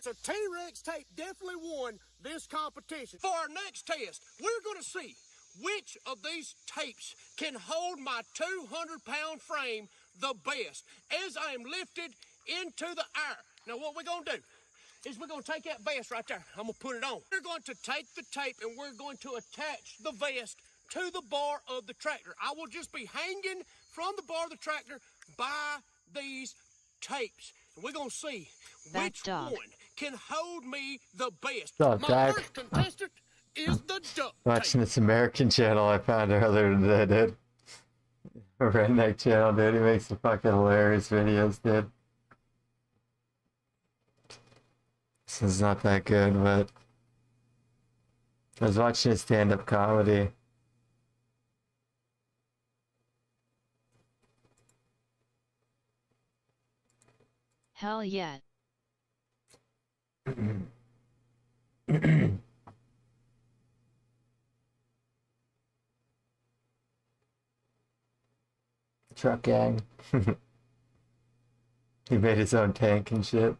So T-Rex tape definitely won this competition. For our next test, we're going to see which of these tapes can hold my 200-pound frame the best as I am lifted into the air. Now, what we're going to do is we're going to take that vest right there. I'm going to put it on. We're going to take the tape and we're going to attach the vest to the bar of the tractor. I will just be hanging from the bar of the tractor by these tapes. And we're going to see which one can hold me the best. Oh, My first contestant is the duck Watching this American channel I found earlier today, dude. A redneck channel, dude. He makes some fucking hilarious videos, dude. This is not that good, but I was watching his stand-up comedy. Hell yeah. Truck gang. He made his own tank and shit.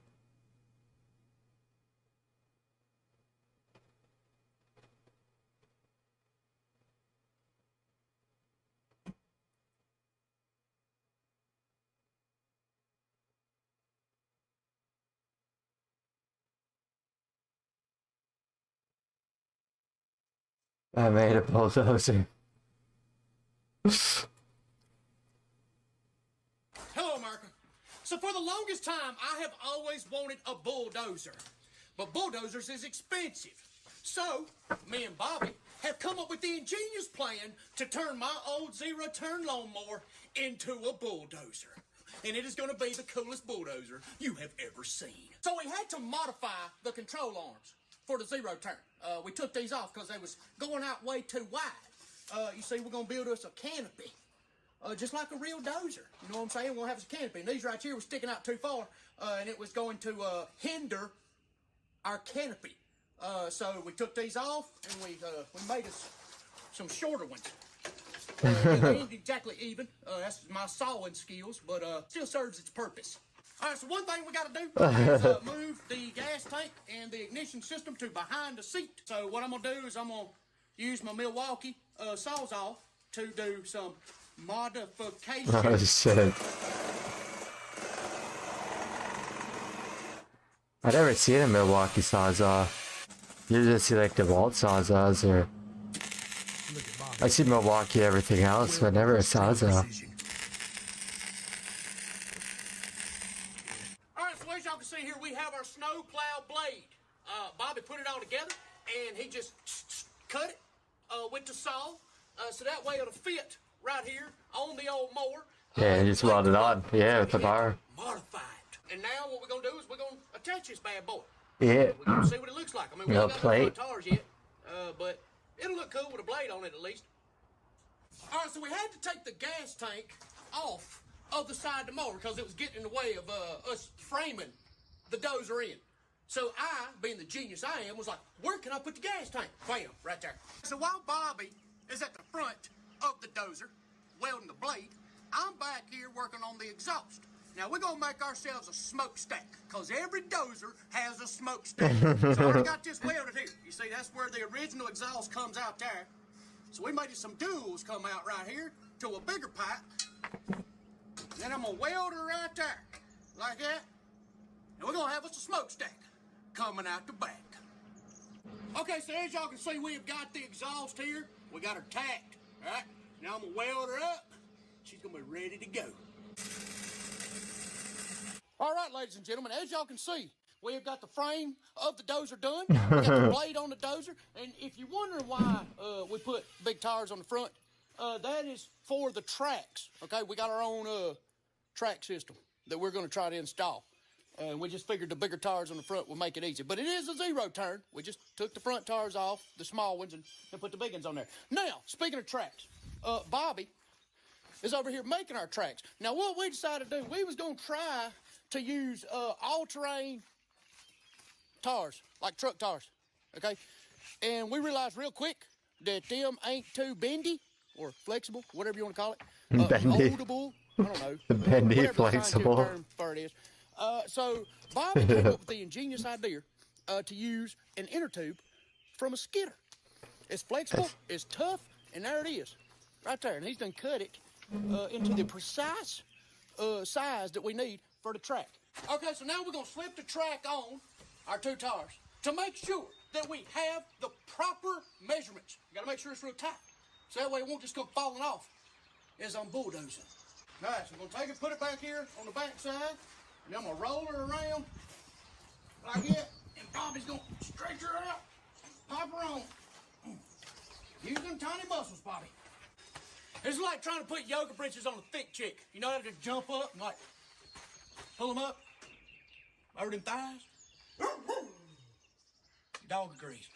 I made a bulldozer. Hello, America. So for the longest time, I have always wanted a bulldozer. But bulldozers is expensive. So, me and Bobby have come up with the ingenious plan to turn my old zero-turn lawnmower into a bulldozer. And it is going to be the coolest bulldozer you have ever seen. So we had to modify the control arms for the zero-turn. We took these off because they was going out way too wide. You see, we're going to build us a canopy. Just like a real dozer. You know what I'm saying? We're going to have a canopy. And these right here were sticking out too far, and it was going to hinder our canopy. So we took these off, and we made us some shorter ones. They ain't exactly even. That's my sawing skills, but still serves its purpose. All right, so one thing we got to do is move the gas tank and the ignition system to behind the seat. So what I'm going to do is I'm going to use my Milwaukee Sawzall to do some modification. Oh shit. I never seen a Milwaukee Sawzall. You just see like DeWalt Sawzalls, or I see Milwaukee everything else, but never a Sawzall. All right, so as y'all can see here, we have our snow plow blade. Bobby put it all together, and he just cut it with the saw, so that way it'll fit right here on the old mower. Yeah, and just weld it on. Yeah, with the bar. Modified. And now what we're gonna do is we're gonna attach this bad boy. Yeah. We're gonna see what it looks like. I mean, we No ain't got no plate. front tires yet, but it'll look cool with a blade on it at least. All right, so we had to take the gas tank off of the side of the mower because it was getting in the way of us framing the dozer in. So I, being the genius I am, was like, where can I put the gas tank? Bam, right there. So while Bobby is at the front of the dozer, welding the blade, I'm back here working on the exhaust. Now we're gonna make ourselves a smokestack, cause every dozer has a smokestack. So I already got this welded here. You see, that's where the original exhaust comes out there. So we made some duals come out right here to a bigger pipe. Then I'm gonna weld her right there, like that. And we're gonna have us a smokestack coming out the back. Okay, so as y'all can see, we have got the exhaust here. We got her tacked, all right? Now I'm gonna weld her up. She's gonna be ready to go. All right, ladies and gentlemen, as y'all can see, we have got the frame of the dozer done. We got the blade on the dozer. And if you're wondering why we put big tires on the front, that is for the tracks, okay? We got our own track system that we're going to try to install. And we just figured the bigger tires on the front will make it easy. But it is a zero turn. We just took the front tires off, the small ones, and put the big ones on there. Now, speaking of tracks, Bobby is over here making our tracks. Now, what we decided to do, we was going to try to use all-terrain tires, like truck tires, okay? And we realized real quick that them ain't too bendy or flexible, whatever you want to call it. Bendy. Moldable, I don't know. Bendy, whatever the flexible. scientific term for it is. So Bobby came up with the ingenious idea to use an inner tube from a skidder. It's flexible, it's tough, and there it is, right there. And he's done cut it into the precise size that we need for the track. Okay, so now we're gonna slip the track on our two tires to make sure that we have the proper measurements. You gotta make sure it's real tight, so that way it won't just come falling off as I'm bulldozing. All right, so we're gonna take it, put it back here on the back side, and then I'm gonna roll her around like that, and Bobby's gonna stretch her out, pop her on. Use them tiny muscles, Bobby. It's like trying to put yoga britches on a thick chick. You know how to jump up and like pull them up over them thighs? Dog agrees.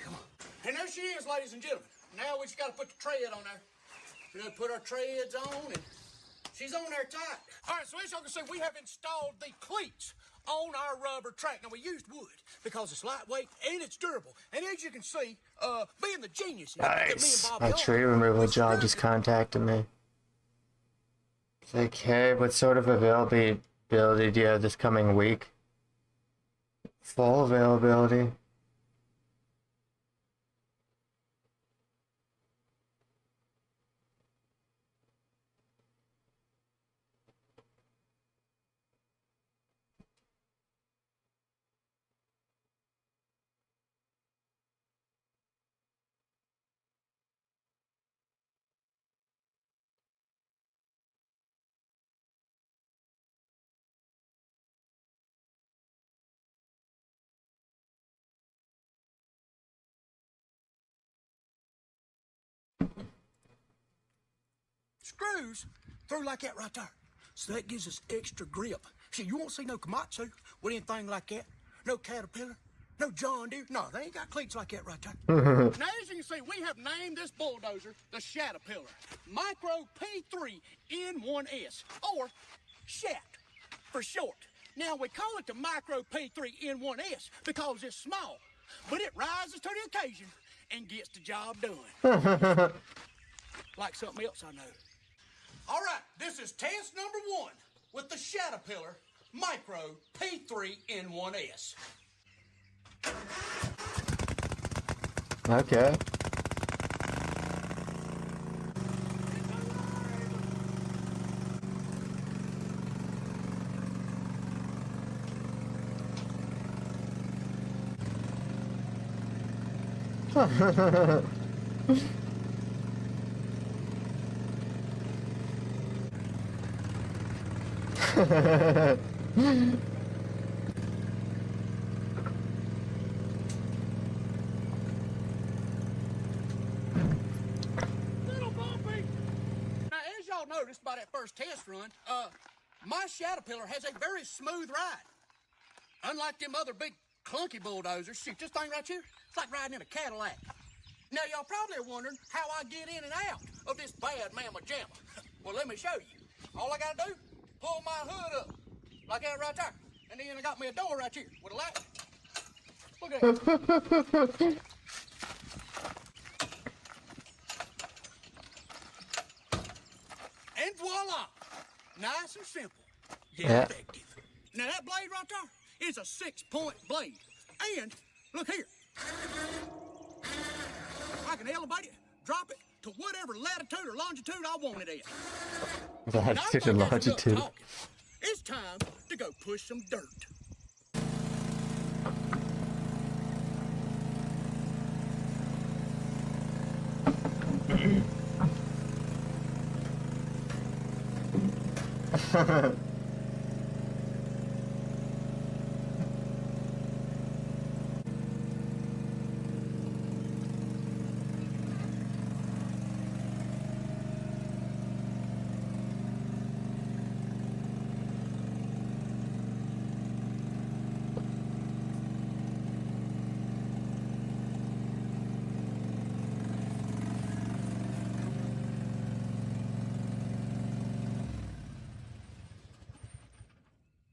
Come on. And there she is, ladies and gentlemen. Now we just got to put the tread on there. We're going to put our treads on, and she's on there tight. All right, so as y'all can see, we have installed the cleats on our rubber track. Now, we used wood because it's lightweight and it's durable. And as you can see, being the genius Nice. that me My and Bobby tree removal job just contacted me. It's like, hey, what sort of availability do you have this coming week? Full availability. screws through like that right there. So that gives us extra grip. See, you won't see no Komatsu with anything like that. No Caterpillar, no John Deere. No, they ain't got cleats like that right there. Now, as you can see, we have named this bulldozer the Shatapillar Micro P3 N1S, or SHAT for short. Now, we call it the Micro P3 N1S because it's small, but it rises to the occasion and gets the job done. Like something else I know. All right, this is test number 1 with the Shatapillar Micro P3 N1S. Okay. Little bumpy. Now, as y'all noticed by that first test run, my Caterpillar has a very smooth ride. Unlike them other big clunky bulldozers, shoot, this thing right here, it's like riding in a Cadillac. Now, y'all probably are wondering how I get in and out of this bad mamma jamma. Well, let me show you. All I gotta do, pull my hood up, like that right there. And then I got me a door right here with a latch. Look at that. And voila! Nice and simple, yet Yeah. effective. Now that blade right there is a 6-point blade. And look here. I can elevate it, drop it to whatever latitude or longitude I want it in. And I Latitude think and that's enough longitude. talking. It's time to go push some dirt.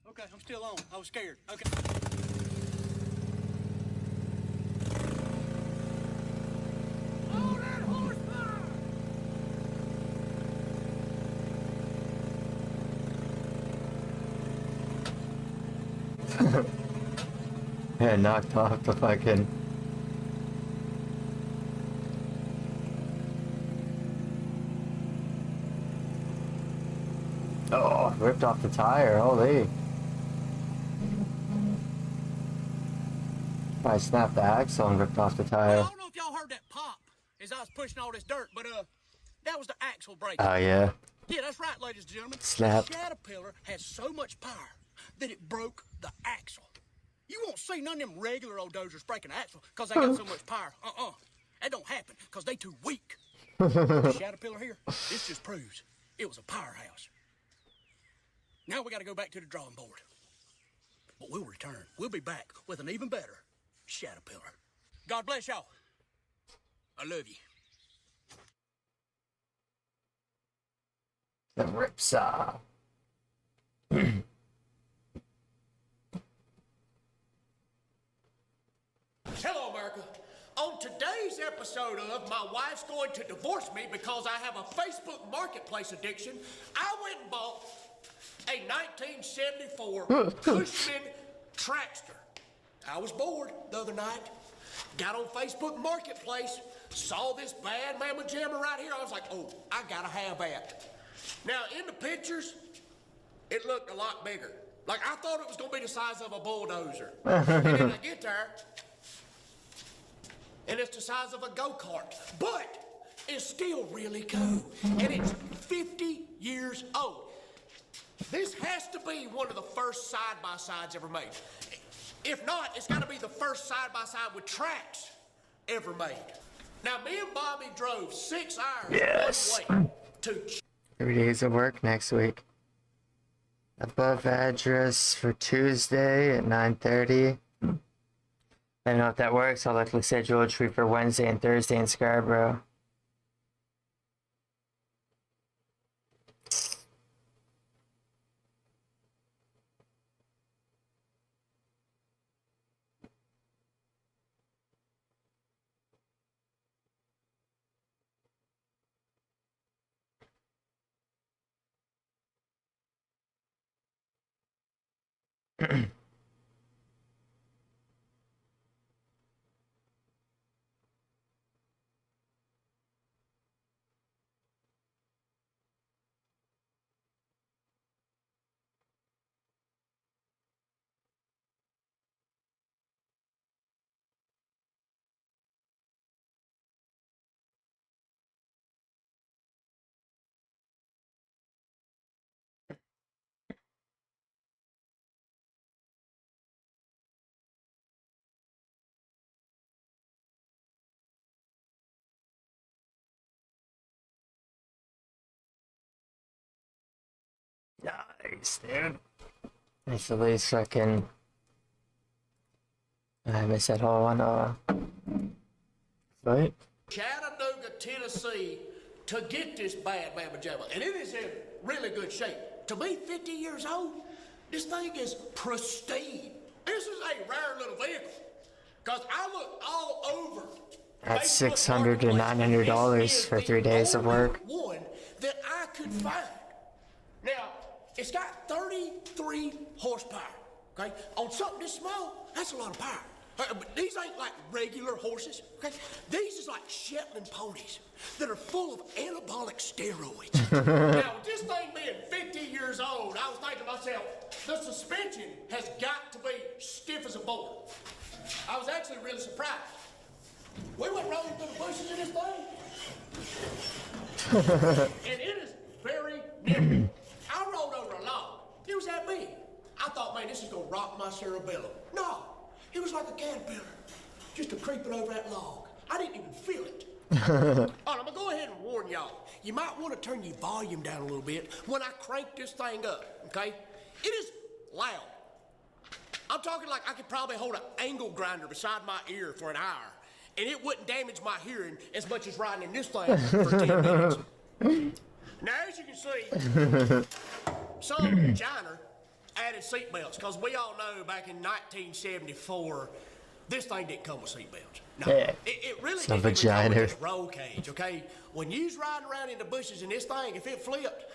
Okay, I'm still on. I was scared. Okay. Oh, that horsepower! Yeah, knocked off the fucking. Oh, ripped off the tire. Holy. I snapped the axle and ripped off the Well, I tire. don't know if y'all heard that pop as I was pushing all this dirt, but that was the axle breaking. Oh, yeah. Yeah, that's right, ladies and gentlemen. Snap. The Caterpillar has so much power that it broke the axle. You won't see none of them regular old dozers breaking an axle because they got so much power. That don't happen because they too weak. The Caterpillar here, this just proves it was a powerhouse. Now we got to go back to the drawing board. But we'll return. We'll be back with an even better Caterpillar. God bless y'all. I love you. The ripsaw. Hello, America. On today's episode of My Wife's Going to Divorce Me Because I Have a Facebook Marketplace Addiction, I went and bought a 1974 Cushman Traxxter. I was bored the other night, got on Facebook Marketplace, saw this bad mamma jamma right here. I was like, oh, I gotta have that. Now, in the pictures, it looked a lot bigger. Like, I thought it was gonna be the size of a bulldozer. And then I get there, and it's the size of a go-kart. But it's still really cool. And it's 50 years old. This has to be one of the first side-by-sides ever made. If not, it's gotta be the first side-by-side with tracks ever made. Now, me and Bobby drove 6 hours Yes. one way to 3 days of work next week. Above address for Tuesday at 9:30. I don't know if that works. I'll likely schedule a trip for Wednesday and Thursday in Scarborough. Nice, dude. Nice at least fucking... I missed that whole one, fight. Chattanooga, Tennessee, to get this bad mamma jamma, and it is in really good shape. To be 50 years old, this thing is pristine. This is a rare little vehicle, because I looked all over. That's $600 to $900 for 3 days of work. One that I could find. Now, it's got 33 horsepower, okay? On something this small, that's a lot of power. But these ain't like regular horses, okay? These is like Shetland ponies that are full of anabolic steroids. Now, with this thing being 50 years old, I was thinking to myself, the suspension has got to be stiff as a board. I was actually really surprised. We went rolling through the bushes in this thing. And it is very nimble. I rolled over a log. It was that big. I thought, man, this is gonna rock my cerebellum. No, it was like a caterpillar, just a creeping over that log. I didn't even feel it. Oh, I'm gonna go ahead and warn y'all. You might want to turn your volume down a little bit when I crank this thing up, okay? It is loud. I'm talking like I could probably hold an angle grinder beside my ear for an hour, and it wouldn't damage my hearing as much as riding in this thing for 10 minutes. Now, as you can see, some China added seatbelts, because we all know back in 1974, this thing didn't come with seatbelts. No, yeah. it really Some didn't even come vagina. with this roll cage, okay? When you's riding around in the bushes in this thing, if it flipped,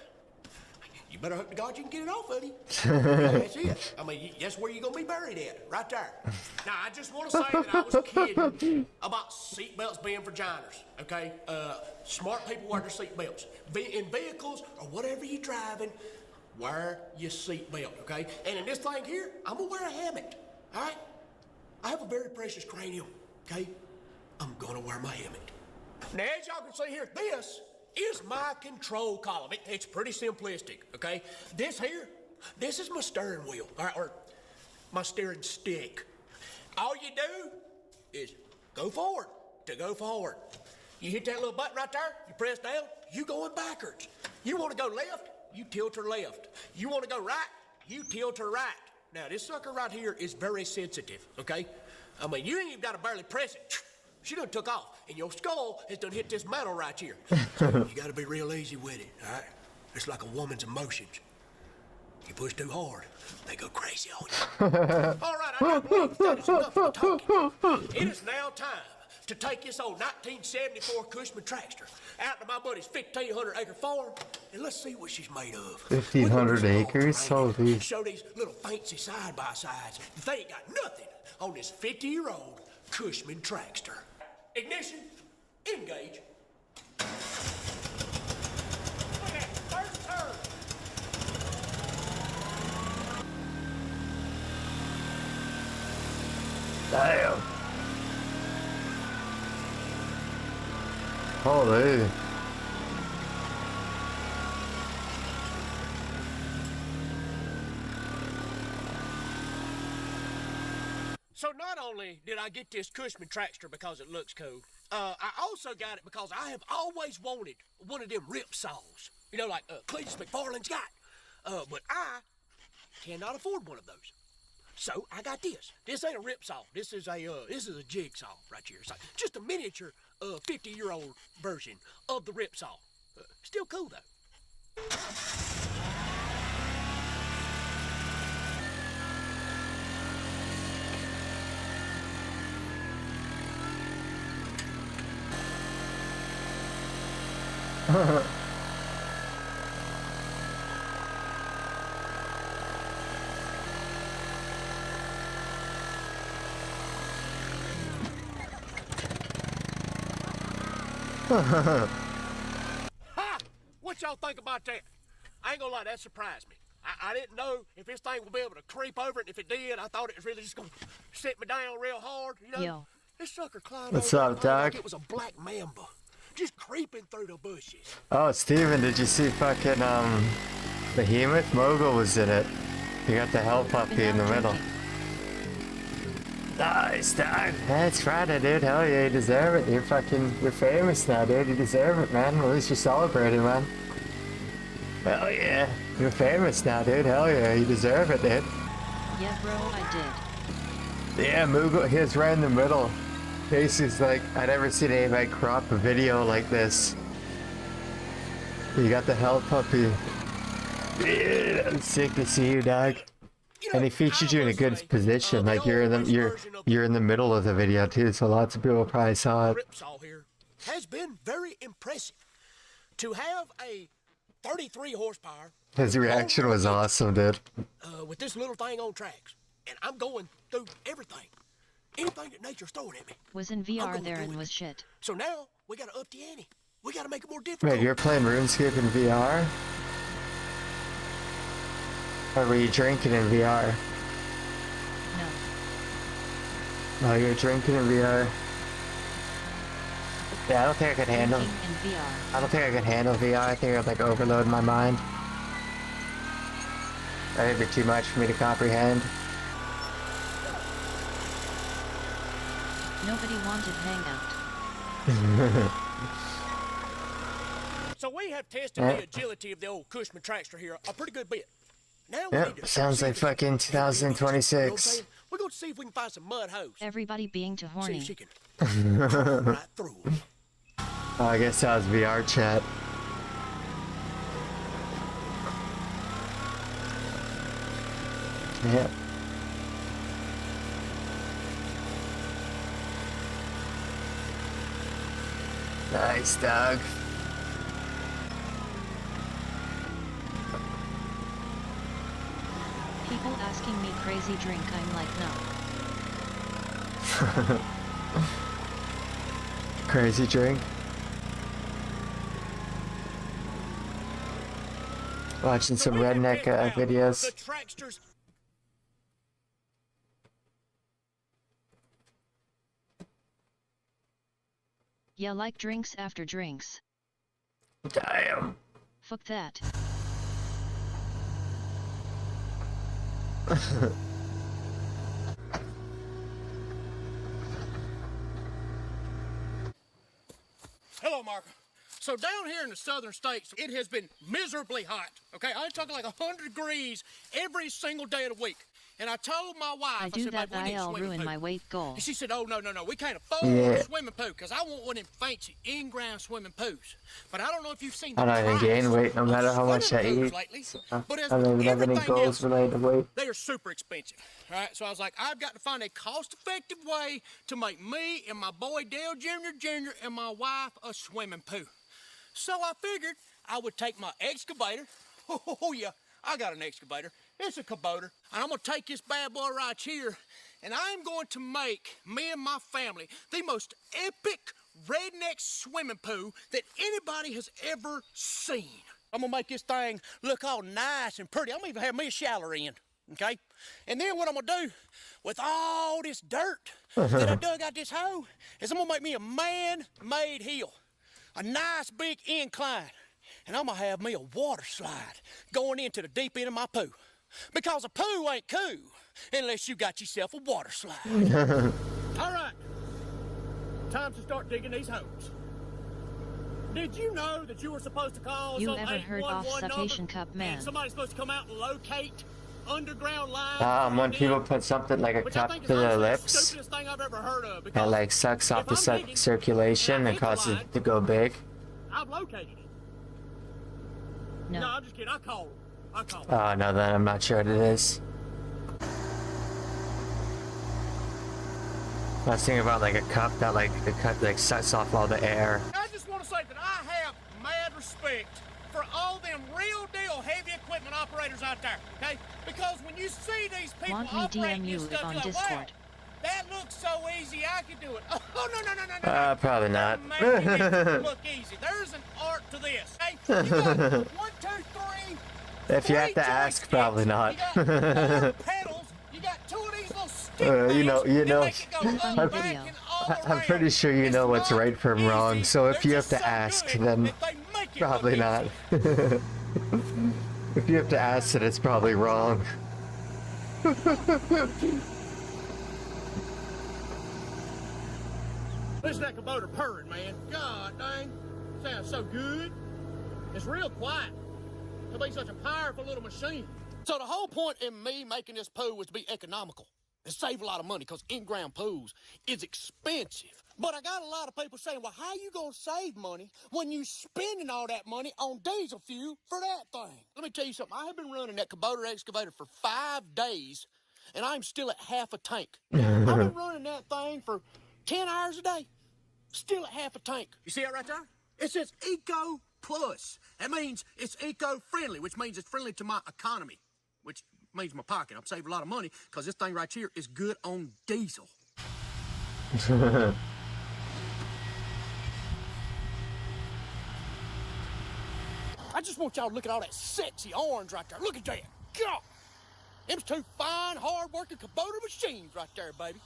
you better hope to God you can get it off, buddy. That's it. I mean, that's where you're going to be buried at, right there. Now, I just want to say that I was kidding about seatbelts being for giners, okay? Smart people wear their seatbelts. In vehicles or whatever you're driving, wear your seatbelt, okay? And in this thing here, I'm going to wear a helmet, all right? I have a very precious cranium, okay? I'm going to wear my helmet. Now, as y'all can see here, this is my control column. It's pretty simplistic, okay? This here, this is my steering wheel, or my steering stick. All you do is go forward to go forward. You hit that little button right there, you press down, you going backwards. You want to go left, you tilt her left. You want to go right, you tilt her right. Now, this sucker right here is very sensitive, okay? I mean, you ain't even got to barely press it. She done took off, and your skull has done hit this metal right here. So you gotta be real easy with it, all right? It's like a woman's emotions. You push too hard, they go crazy on you. All right, I believe that is enough of the talking. It is now time to take this old 1974 Cushman Traxxter out to my buddy's 1,500-acre farm, and let's see what she's made of. 1,500 acres? Holy. Show these little fancy side-by-sides. They ain't got nothing on this 50-year-old Cushman Traxxter. Ignition, engage. Look at it, first turn. Damn. Holy. So not only did I get this Cushman Traxxter because it looks cool, I also got it because I have always wanted one of them rip saws. You know, like Cletus McFarland's got. But I cannot afford one of those. So I got this. This ain't a rip saw. This is a jigsaw right here. It's like just a miniature 50-year-old version of the rip saw. Still cool though. Ha! What y'all think about that? I ain't gonna lie, that surprised me. I didn't know if this thing would be able to creep over it, and if it did, I thought it was really just gonna sit me down real hard, you know? Yo. This sucker climbed What's over up, the pole like Doc? it was a black mamba, just creeping through the bushes. Oh, Steven, did you see fucking, Behemoth? Mogul was in it. You got the hell puppy in the middle. Nice, Doc. That's Friday, dude. Hell yeah, you deserve it. You're famous now, dude. You deserve it, man. At least you're celebrating, man. Hell yeah. You're famous now, dude. Hell yeah, you deserve it, dude. Yeah, bro, I did. Yeah, Moogle, he was right in the middle. Casey's like, I'd never seen anybody crop a video like this. You got the hell puppy. Yeah, I'm sick to see you, dog. And he featured you in a good position, like you're in the middle of the video too, so lots of people probably saw it. Ripsaw here has been very impressive. To have a 33 horsepower. His reaction was awesome, dude. With this little thing on tracks, and I'm going through everything, anything that nature's throwing at me. Was in VR there and was shit. So now we gotta up the ante. We gotta make it more difficult. Wait, you're playing RuneScape in VR? Or were you drinking in VR? No. Oh, you're drinking in VR. Yeah, I don't think I could handle. In VR. I don't think I could handle VR. I think I'd like overload my mind. That'd be too much for me to comprehend. Nobody wanted hangout. So we have tested the agility of the old Cushman Traxxter here a pretty good bit. Now we need to Sounds like fucking 2026. We're going to see if we can find some mud hoes. Everybody being too horny. See if she can right through them. Oh, I guess that was VR chat. Yeah. Nice, dog. People asking me crazy drink, I'm like, no. Crazy drink. Watching some redneck videos. Yeah, like drinks after drinks. Damn. Fuck that. Hello, Mark. So down here in the southern states, it has been miserably hot. Okay, I'm talking like 100 degrees every single day of the week. And I told my wife, I do said, that, "Babe, we need a I'll swimming ruin pool." my weight goal. And she said, "Oh, no, we can't afford a swimming pool because I want one of them fancy in-ground swimming pools. But I don't know if you've seen the I don't even gain weight no matter how much I eat. I don't even have any goals related to weight. They are super expensive. All right, so I was like, I've got to find a cost-effective way to make me and my boy Dale Jr. and my wife a swimming pool. So I figured I would take my excavator. Oh yeah, I got an excavator. It's a Kubota. And I'm going to take this bad boy right here, and I'm going to make me and my family the most epic redneck swimming pool that anybody has ever seen. I'm going to make this thing look all nice and pretty. I'm going to even have me a shower in, okay? And then what I'm going to do with all this dirt that I dug out this hole is I'm going to make me a man-made hill, a nice big incline, and I'm going to have me a water slide going into the deep end of my pool. Because a pool ain't cool unless you got yourself a water slide. All right, time to start digging these holes. Did you know that you were supposed to call You some ever heard of 811 Suffocation number, Cup Man? and somebody's supposed to come out and locate underground lines? When people put something like a cup to their lips, the stupidest thing I've ever heard of. that like sucks off the circulation and causes it to go big. I've located it. No. No, I'm just kidding. I called him. Oh no, then I'm not sure what it is. I was thinking about like a cup that like the cup like sucks off all the air. I just want to say that I have mad respect for all them real deal heavy equipment operators out there, okay? Because when you see these people Want me operating DM you this stuff, on you're like, Discord? wow, that looks so easy, I could do it. Oh, no. Probably not. They're making it look easy. There's an art to this, okay? You got 1, 2, 3. If you have to ask, probably not. You got 4 pedals. You got 2 of these little stick you know, that make it go up, back, and all I'm pretty sure you know what's right from wrong. So if you have to ask, then probably not. If you have to ask it, it's probably wrong. Listen to that Kubota purring, man. God dang. Sounds so good. It's real quiet. to be such a powerful little machine. So the whole point in me making this pool was to be economical and save a lot of money, because in-ground pools is expensive. But I got a lot of people saying, well, how you gonna save money when you spending all that money on diesel fuel for that thing? Let me tell you something. I have been running that Kubota excavator for 5 days, and I'm still at half a tank. I've been running that thing for 10 hours a day, still at half a tank. You see that right there? It says Eco Plus. That means it's eco-friendly, which means it's friendly to my economy, which means my pocket. I'm saving a lot of money because this thing right here is good on diesel. I just want y'all to look at all that sexy orange right there. Look at that. God. Them's 2 fine, hard-working Kubota machines right there, baby.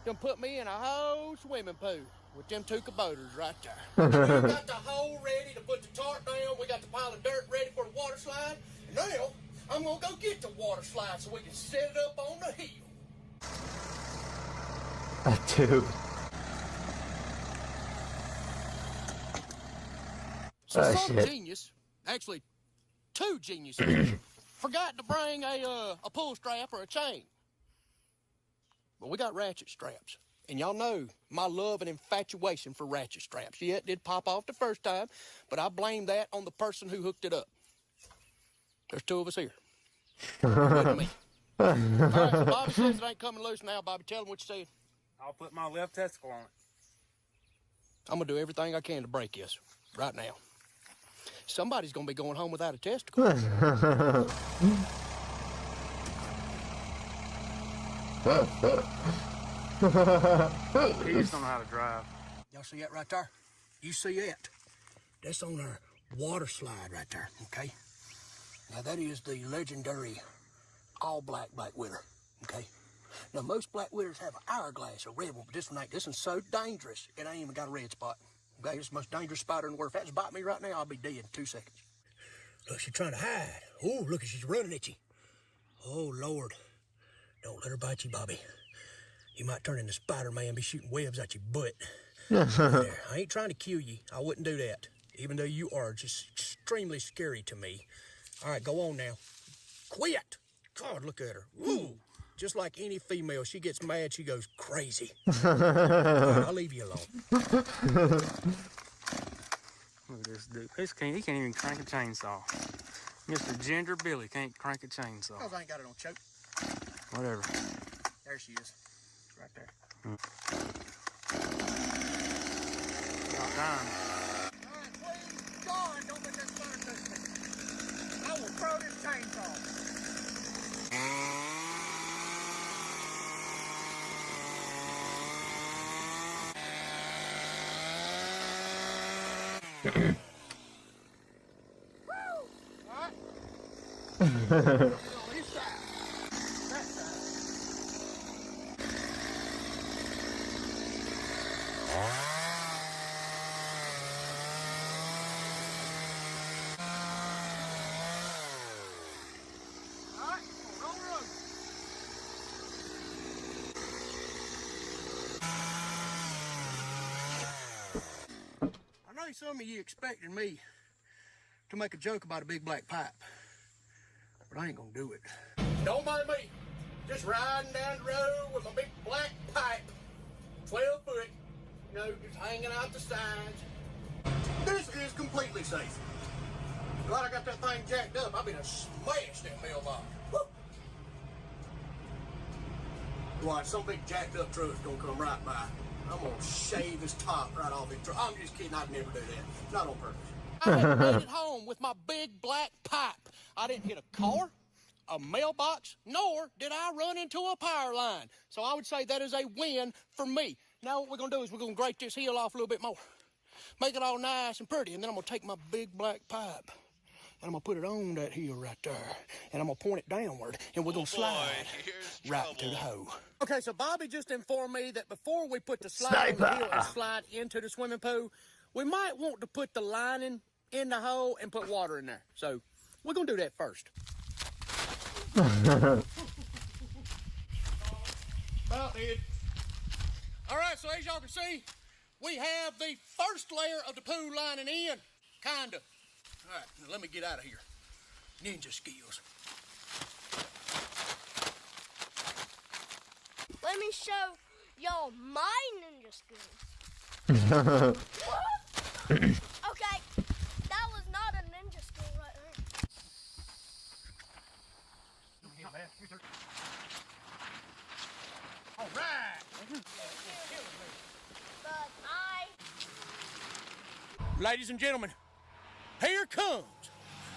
Gonna put me in a whole swimming pool with them 2 Kubotas right there. We got the hole ready to put the tarp down. We got the pile of dirt ready for the water slide. And now, I'm gonna go get the water slide so we can set it up on the hill. Dude. So Oh, some shit. genius, actually 2 geniuses, forgot to bring a pull strap or a chain. But we got ratchet straps. And y'all know my love and infatuation for ratchet straps. Yeah, it did pop off the first time, but I blame that on the person who hooked it up. There's 2 of us here. With me. All right, so Bobby says it ain't coming loose now. Bobby, tell him what you said. I'll put my left testicle on it. I'm going to do everything I can to break this right now. Somebody's going to be going home without a testicle. He just don't know how to drive. Y'all see that right there? You see that? That's on our water slide right there, okay? Now that is the legendary all-black black widow, okay? Now most black widows have an hourglass, a red one, but this one ain't. This one's so dangerous, it ain't even got a red spot. Okay, it's the most dangerous spider in the world. If that was bite me right now, I'll be dead in 2 seconds. Look, she's trying to hide. Oh, look, she's running at you. Oh, Lord. Don't let her bite you, Bobby. You might turn into Spider-Man and be shooting webs at your butt. There. I ain't trying to kill you. I wouldn't do that, even though you are just extremely scary to me. All right, go on now. Quit. God, look at her. Woo. Just like any female, she gets mad, she goes crazy. All right, I'll leave you alone. Look at this dude. He can't even crank a chainsaw. Mr. Ginger Billy can't crank a chainsaw. Because I ain't got it on choke. Whatever. There she is. Right there. About time. All right, please, God, don't let that spider touch me. I will throw this chainsaw. I know some of you expecting me to make a joke about a big black pipe, but I ain't gonna do it. Don't mind me. Just riding down the road with my big black pipe, 12 foot, you know, just hanging out the sides. This is completely safe. Glad I got that thing jacked up. I've been a smashed that mailbox. Woo! Why, some big jacked up truck's gonna come right by. I'm gonna shave his top right off his truck. I'm just kidding, I'd never do that. Not on purpose. I had made it home with my big black pipe. I didn't hit a car, a mailbox, nor did I run into a power line. So I would say that is a win for me. Now what we're gonna do is we're gonna grate this hill off a little bit more. Make it all nice and pretty, and then I'm gonna take my big black pipe and I'm gonna put it on that hill right there, and I'm gonna point it downward, and we're gonna slide right to the hole. Okay, so Bobby just informed me that before we put the slide on the hill and slide into the swimming pool, we might want to put the lining in the hole and put water in there. So we're gonna do that first. About it. All right, so as y'all can see, we have the first layer of the pool lining in, kinda. All right, now let me get out of here. Ninja skills. Let me show y'all my ninja skills. Okay, that was not a ninja skill right there. All right. But I... Ladies and gentlemen, here comes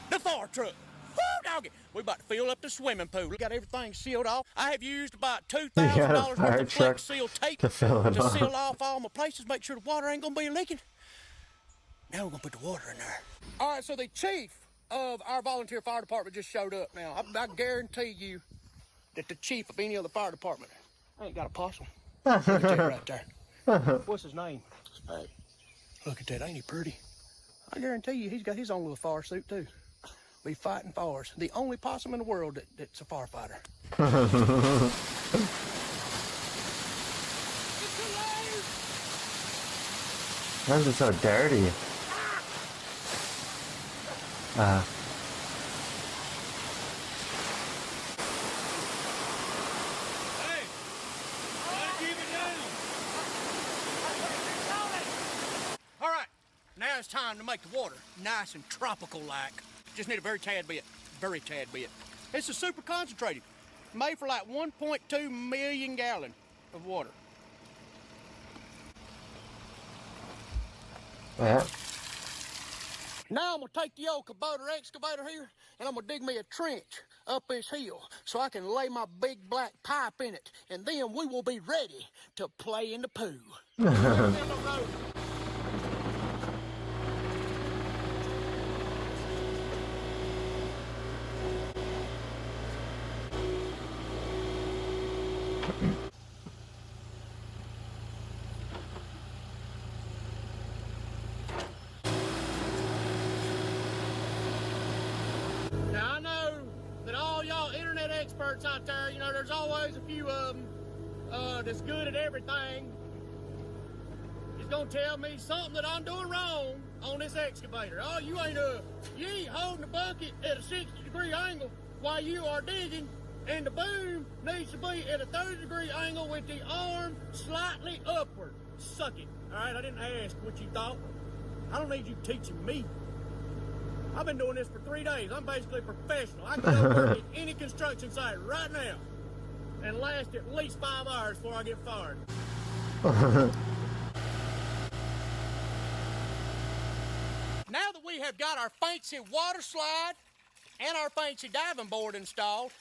the fire truck. Woo, doggy. We about to fill up the swimming pool. We got everything sealed off. I have used about $2,000 worth of Flex Seal tape to fill it to up. seal off all my places, make sure the water ain't gonna be leaking. Now we're gonna put the water in there. All right, so the chief of our volunteer fire department just showed up. Now, I guarantee you that the chief of any other fire department ain't got a possum. Look at that right there. What's his name? Hey, look at that, ain't he pretty? I guarantee you he's got his own little fire suit too. Be fighting fires. The only possum in the world that's a firefighter. Why is it so dirty? All right, now it's time to make the water nice and tropical-like. Just need a very tad bit. This is super concentrated. Made for like 1.2 million gallons of water. Yeah. Now I'm gonna take the old Kubota excavator here and I'm gonna dig me a trench up this hill so I can lay my big black pipe in it, and then we will be ready to play in the pool. Now I know that all y'all internet experts out there, you know, there's always a few of them that's good at everything. Is gonna tell me something that I'm doing wrong on this excavator. Oh, you ain't holding the bucket at a 60-degree angle while you are digging, and the boom needs to be at a 30-degree angle with the arm slightly upward. Suck it. All right, I didn't ask what you thought. I don't need you teaching me. I've been doing this for 3 days. I'm basically a professional. I can go work at any construction site right now and last at least 5 hours before I get fired. Now that we have got our fancy water slide and our fancy diving board installed,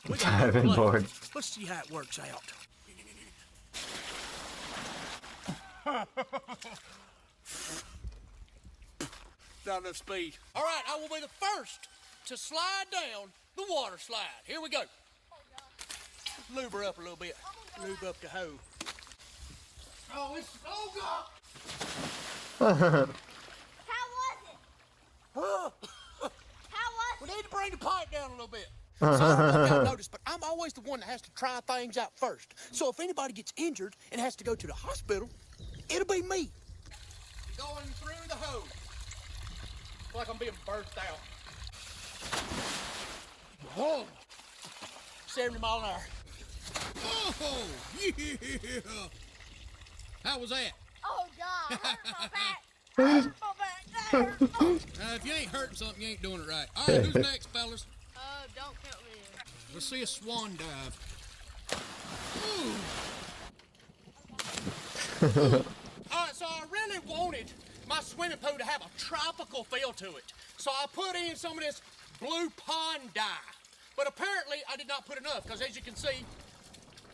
we got Diving board. Let's see how it works out. Not enough speed. All right, I will be the first to slide down the water slide. Here we go. Let's lube her up a little bit. Lube up the hose. Oh, it's God! How was it? Huh? How was We it? need to bring the pipe down a little bit. So I don't know if y'all noticed, but I'm always the one that has to try things out first. So if anybody gets injured and has to go to the hospital, it'll be me. Going through the hose. Like I'm being birthed out. Oh, 70 mile an hour. Oh, yeah. How was that? Oh, God. Hurt my back. That hurt. Oh. If you ain't hurting something, you ain't doing it right. All right, who's next, fellas? Don't count me in. Let's see a swan dive. All right, so I really wanted my swimming pool to have a tropical feel to it. So I put in some of this blue pond dye. But apparently I did not put enough, because as you can see,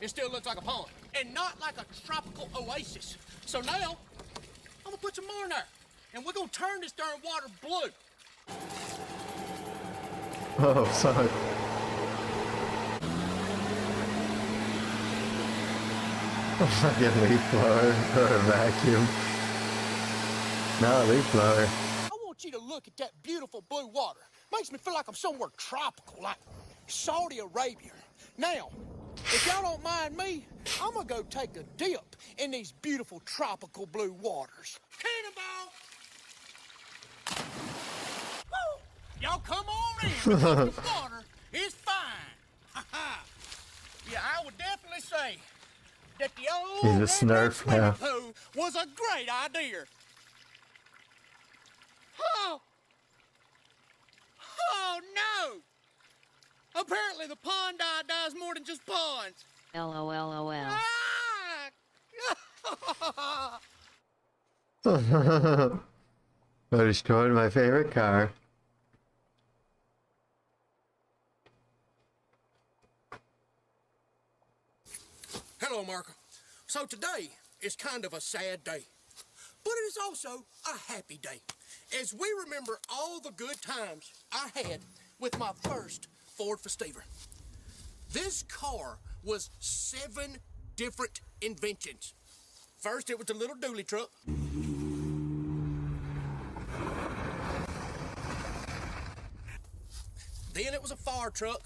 it still looks like a pond and not like a tropical oasis. So now I'm gonna put some more in there, and we're gonna turn this darn water blue. Oh, sorry. Fucking leaf blower or a vacuum. No, leaf blower. I want you to look at that beautiful blue water. Makes me feel like I'm somewhere tropical, like Saudi Arabia. Now, if y'all don't mind me, I'm gonna go take a dip in these beautiful tropical blue waters. Cannonball! Y'all come on in because the water is fine. Yeah, I would definitely say that the old He's a red Smurf swimming now. pool was a great idea. Oh! Oh no! Apparently the pond dies more than just ponds. LOLOL. I destroyed my favorite car. Hello, Marco. So today is kind of a sad day, but it is also a happy day, as we remember all the good times I had with my first Ford Festiva. This car was 7 different inventions. First, it was the little dually truck. Then it was a fire truck.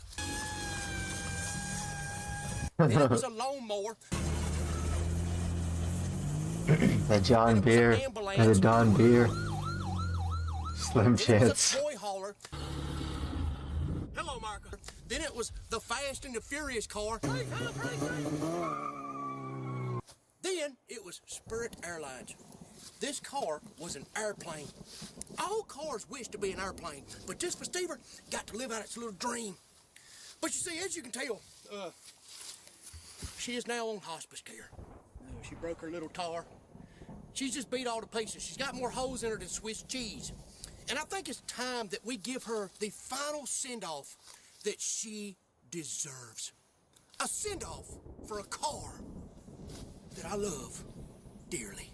Then it was a lawnmower. The John Deere and the Don Deere. Slim Then it was chance. a toy hauler. Hello, Marco. Then it was the Fast and the Furious car. Then it was Spirit Airlines. This car was an airplane. All cars wish to be an airplane, but this Festiva got to live out its little dream. But you see, as you can tell, she is now on hospice care. She broke her little tar. She's just beat all to pieces. She's got more holes in her than Swiss cheese. And I think it's time that we give her the final send-off that she deserves. A send-off for a car that I love dearly.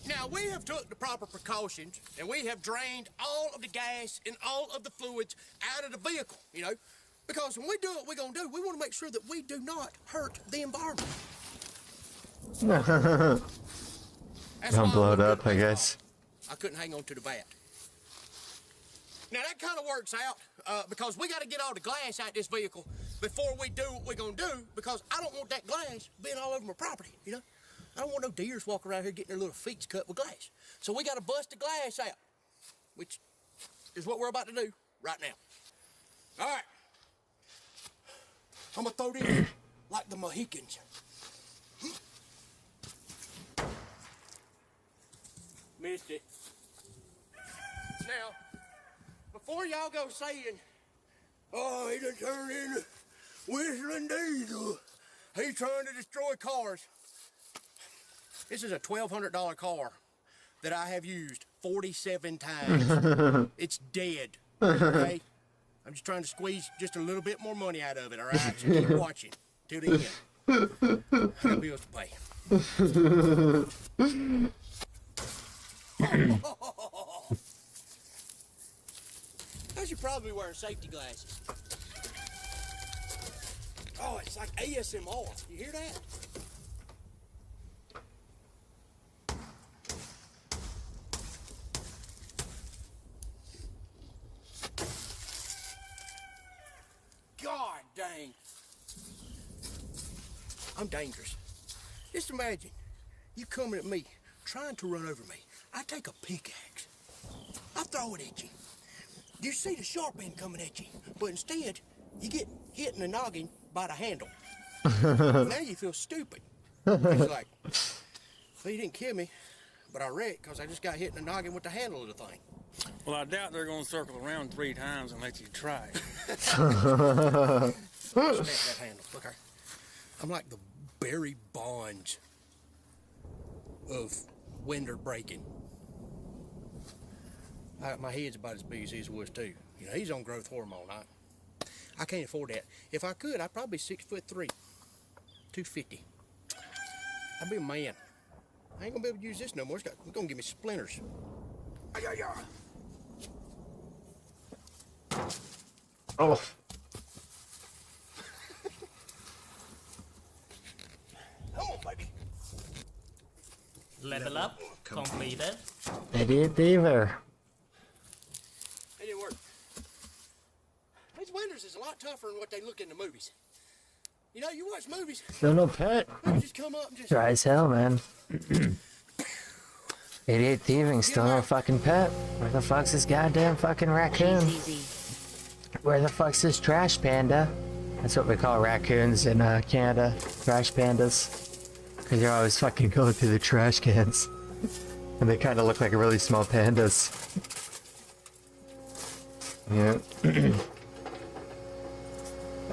Now, we have took the proper precautions, and we have drained all of the gas and all of the fluids out of the vehicle, you know, because when we do what we're going to do, we want to make sure that we do not hurt the environment. Don't blow it up, I guess. I couldn't hang on to the vat. Now, that kind of works out because we got to get all the glass out this vehicle before we do what we're going to do, because I don't want that glass being all over my property, you know? I don't want no deers walking around here getting their little feet cut with glass. So we got to bust the glass out, which is what we're about to do right now. All right. I'm going to throw this like the Mohicans. Missed it. Now, before y'all go saying, oh, he done turned into Whistling Diesel. He's trying to destroy cars. This is a $1,200 car that I have used 47 times. It's dead, okay? I'm just trying to squeeze just a little bit more money out of it, all right? So keep watching till the end. I got bills to pay. I should probably be wearing safety glasses. Oh, it's like ASMR. You hear that? God dang. I'm dangerous. Just imagine you coming at me, trying to run over me. I take a pickaxe. I throw it at you. You see the sharp end coming at you, but instead, you get hit in the noggin by the handle. Now you feel stupid. It's like, well, you didn't kill me, but I wrecked because I just got hit in the noggin with the handle of the thing. Well, I doubt they're going to circle around 3 times and let you try it. Snap that handle. Look, I'm like the Barry Bonds of window breaking. My head's about as big as his was too. You know, he's on growth hormone. I can't afford that. If I could, I'd probably be 6'3", 250. I'd be a man. I ain't gonna be able to use this no more. It's gonna give me splinters. Oh. Come on, baby. Level up completed. Idiot Beaver. It didn't work. These winters is a lot tougher than what they look in the movies. You know, you watch movies. Still no pet. They just come up and just Dry as hell, man. Idiot thieving, stealing a fucking pet. Where the fuck's this goddamn fucking raccoon? Where the fuck's this trash panda? That's what we call raccoons in Canada. Trash pandas. Because they're always fucking going through the trash cans. And they kind of look like really small pandas. Yeah.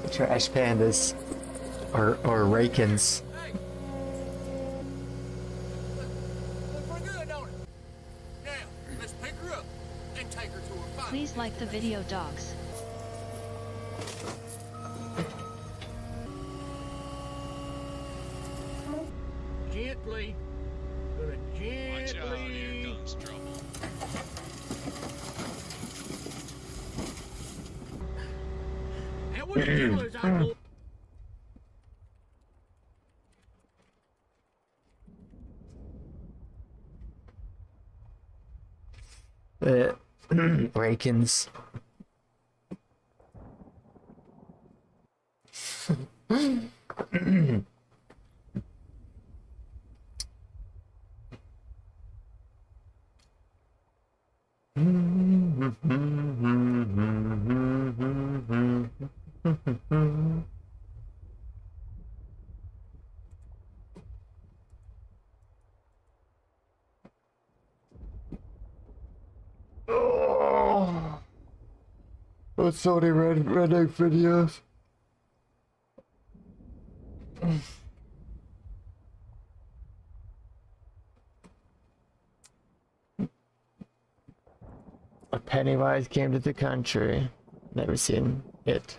Trash pandas. Or rakins. Please like the video, dogs. Gently. Gonna gently. Watch out, here comes trouble. And what you do is I go. Rakins. Oh, there's so many redneck videos. A Pennywise came to the country. Never seen it.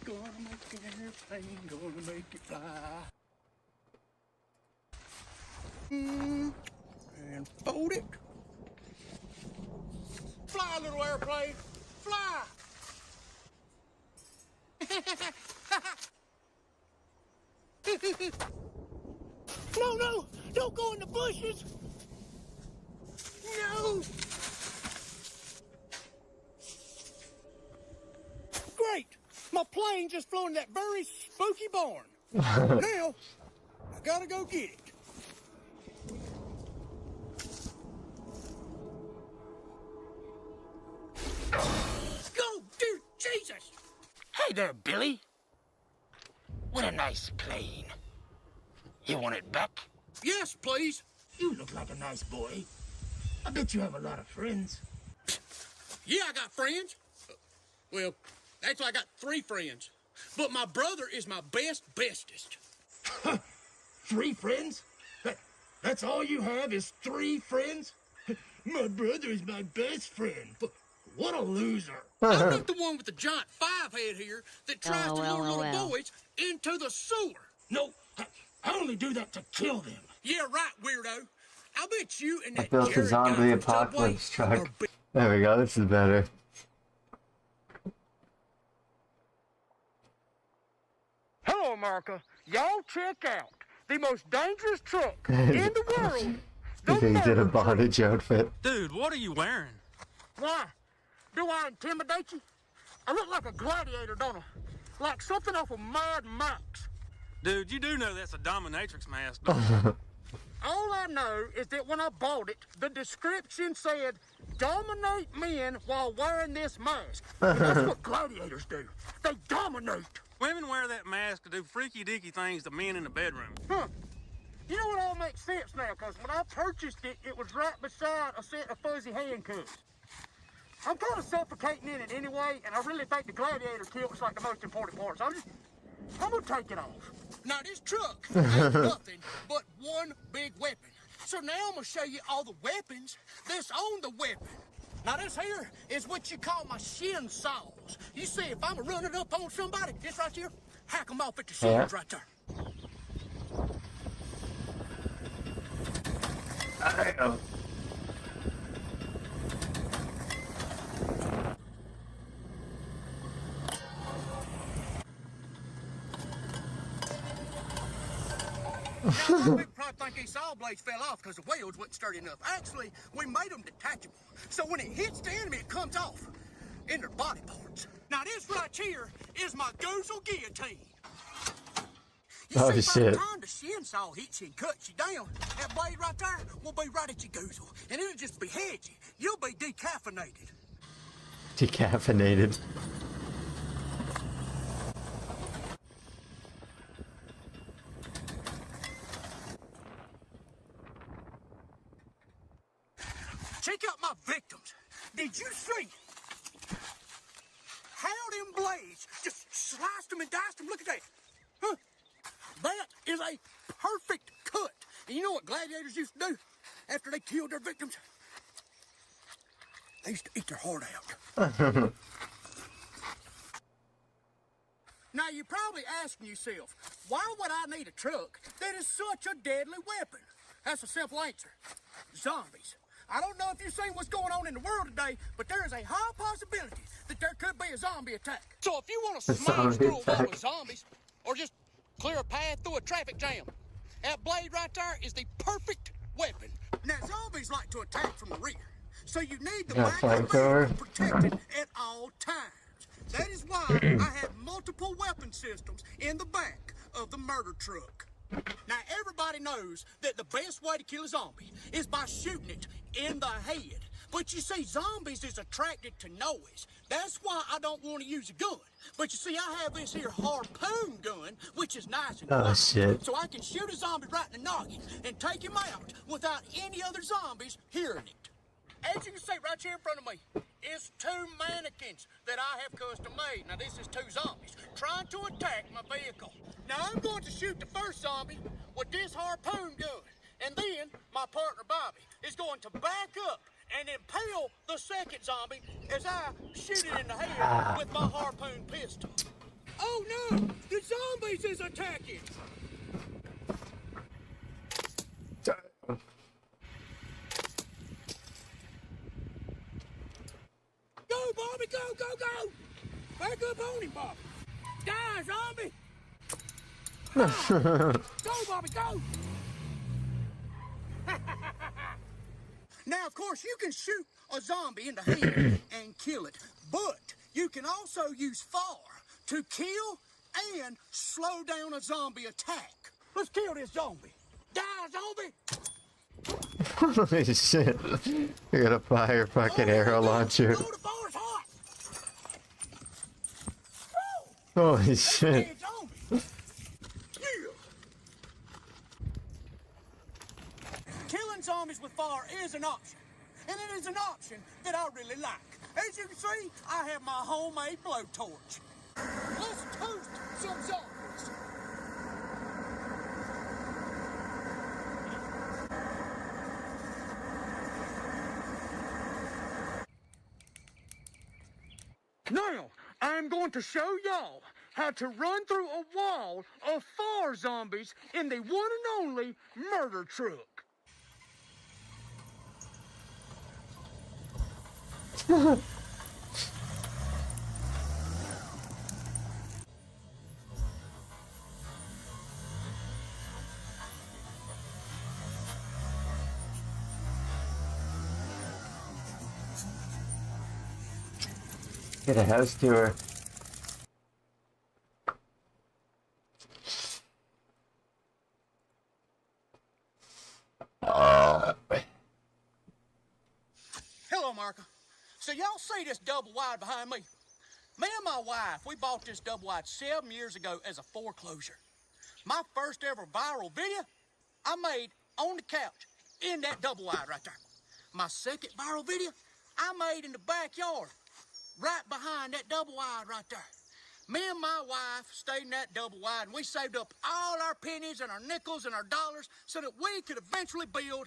Gonna make an airplane, gonna make it fly. And fold it. Fly, little airplane. Fly. No, don't go in the bushes. No. Great. My plane just flew in that very spooky barn. Now, I gotta go get it. Go, dear Jesus! Hey there, Billy. What a nice plane. You want it back? Yes, please. You look like a nice boy. I bet you have a lot of friends. Yeah, I got friends. Well, actually, I got 3 friends. But my brother is my bestest. 3 friends? That's all you have is 3 friends? My brother is my best friend. What a loser. I'm not the one with the giant 5-head here that tries to lure little boys into the sewer. No, I only do that to kill them. Yeah, right, weirdo. I bet you and I that built a Jared zombie guy from apocalypse Subway truck. There we go, this is better. Hello, America. Y'all check out the most dangerous truck in the world. I think he did a bondage outfit. Dude, what are you wearing? Why? Do I intimidate you? I look like a gladiator, don't I? Like something off of Mad Max. Dude, you do know that's a dominatrix mask, don't you? All I know is that when I bought it, the description said, dominate men while wearing this mask. And that's what gladiators do. They dominate. Women wear that mask to do freaky-deaky things to men in the bedroom. Huh. You know what all makes sense now, because when I purchased it, it was right beside a set of fuzzy handcuffs. I'm kind of suffocating in it anyway, and I really think the gladiator kilt's like the most important part, so I'm gonna take it off. Now, this truck ain't nothing but one big weapon. So now I'm gonna show you all the weapons that's on the weapon. Now, this here is what you call my shin saws. You see, if I'm running up on somebody, this right here, hack them off at the shins right there. People probably think these saw blades fell off because the wheels wasn't sturdy enough. Actually, we made them detachable. So when it hits the enemy, it comes off in their body parts. Now this right here is my Gozel guillotine. You Oh, see, by shit. the time the shin saw hits you and cuts you down, that blade right there will be right at your goozle, and it'll just behead you. You'll be decaffeinated. Decaffeinated. Check out my victims. Did you see how them blades just sliced them and diced them? Look at that. Huh? That is a perfect cut. And you know what gladiators used to do after they killed their victims? They used to eat their heart out. Now, you're probably asking yourself, why would I need a truck that is such a deadly weapon? That's a simple answer. Zombies. I don't know if you've seen what's going on in the world today, but there is a high possibility that there could be a zombie attack. So if you want to smash Zombie through a wall attack. with zombies, or just clear a path through a traffic jam, that blade right there is the perfect weapon. Now, zombies like to attack from the rear, so you need the Got back of the flamethrower. vehicle protected at all times. That is why I have multiple weapon systems in the back of the murder truck. Now, everybody knows that the best way to kill a zombie is by shooting it in the head. But you see, zombies is attracted to noise. That's why I don't want to use a gun. But you see, I have this here harpoon gun, which is nice and Oh, quiet. shit. So I can shoot a zombie right in the noggin and take him out without any other zombies hearing it. As you can see right here in front of me is two mannequins that I have custom made. Now this is two zombies trying to attack my vehicle. Now I'm going to shoot the first zombie with this harpoon gun. And then my partner Bobby is going to back up and impale the second zombie as I shoot it in the head with my harpoon pistol. Oh no! The zombies is attacking! Go, Bobby, go, go, go! Back up on him, Bobby. Die, zombie! Go, Bobby, go! Now, of course, you can shoot a zombie in the head and kill it, but you can also use fire to kill and slow down a zombie attack. Let's kill this zombie. Die, zombie! Holy shit. You're gonna fire fucking arrow launcher. Oh, the fire's hot! Holy shit. Dead zombie. Killing zombies with fire is an option, and it is an option that I really like. As you can see, I have my homemade blowtorch. Let's toast some zombies. Now, I'm going to show y'all how to run through a wall of fire zombies in the one and only murder truck. Get a house tour. Hello, Marka. So y'all see this double wide behind me? Me and my wife, we bought this double wide 7 years ago as a foreclosure. My first ever viral video, I made on the couch in that double wide right there. My second viral video, I made in the backyard, right behind that double wide right there. Me and my wife stayed in that double wide, and we saved up all our pennies and our nickels and our dollars so that we could eventually build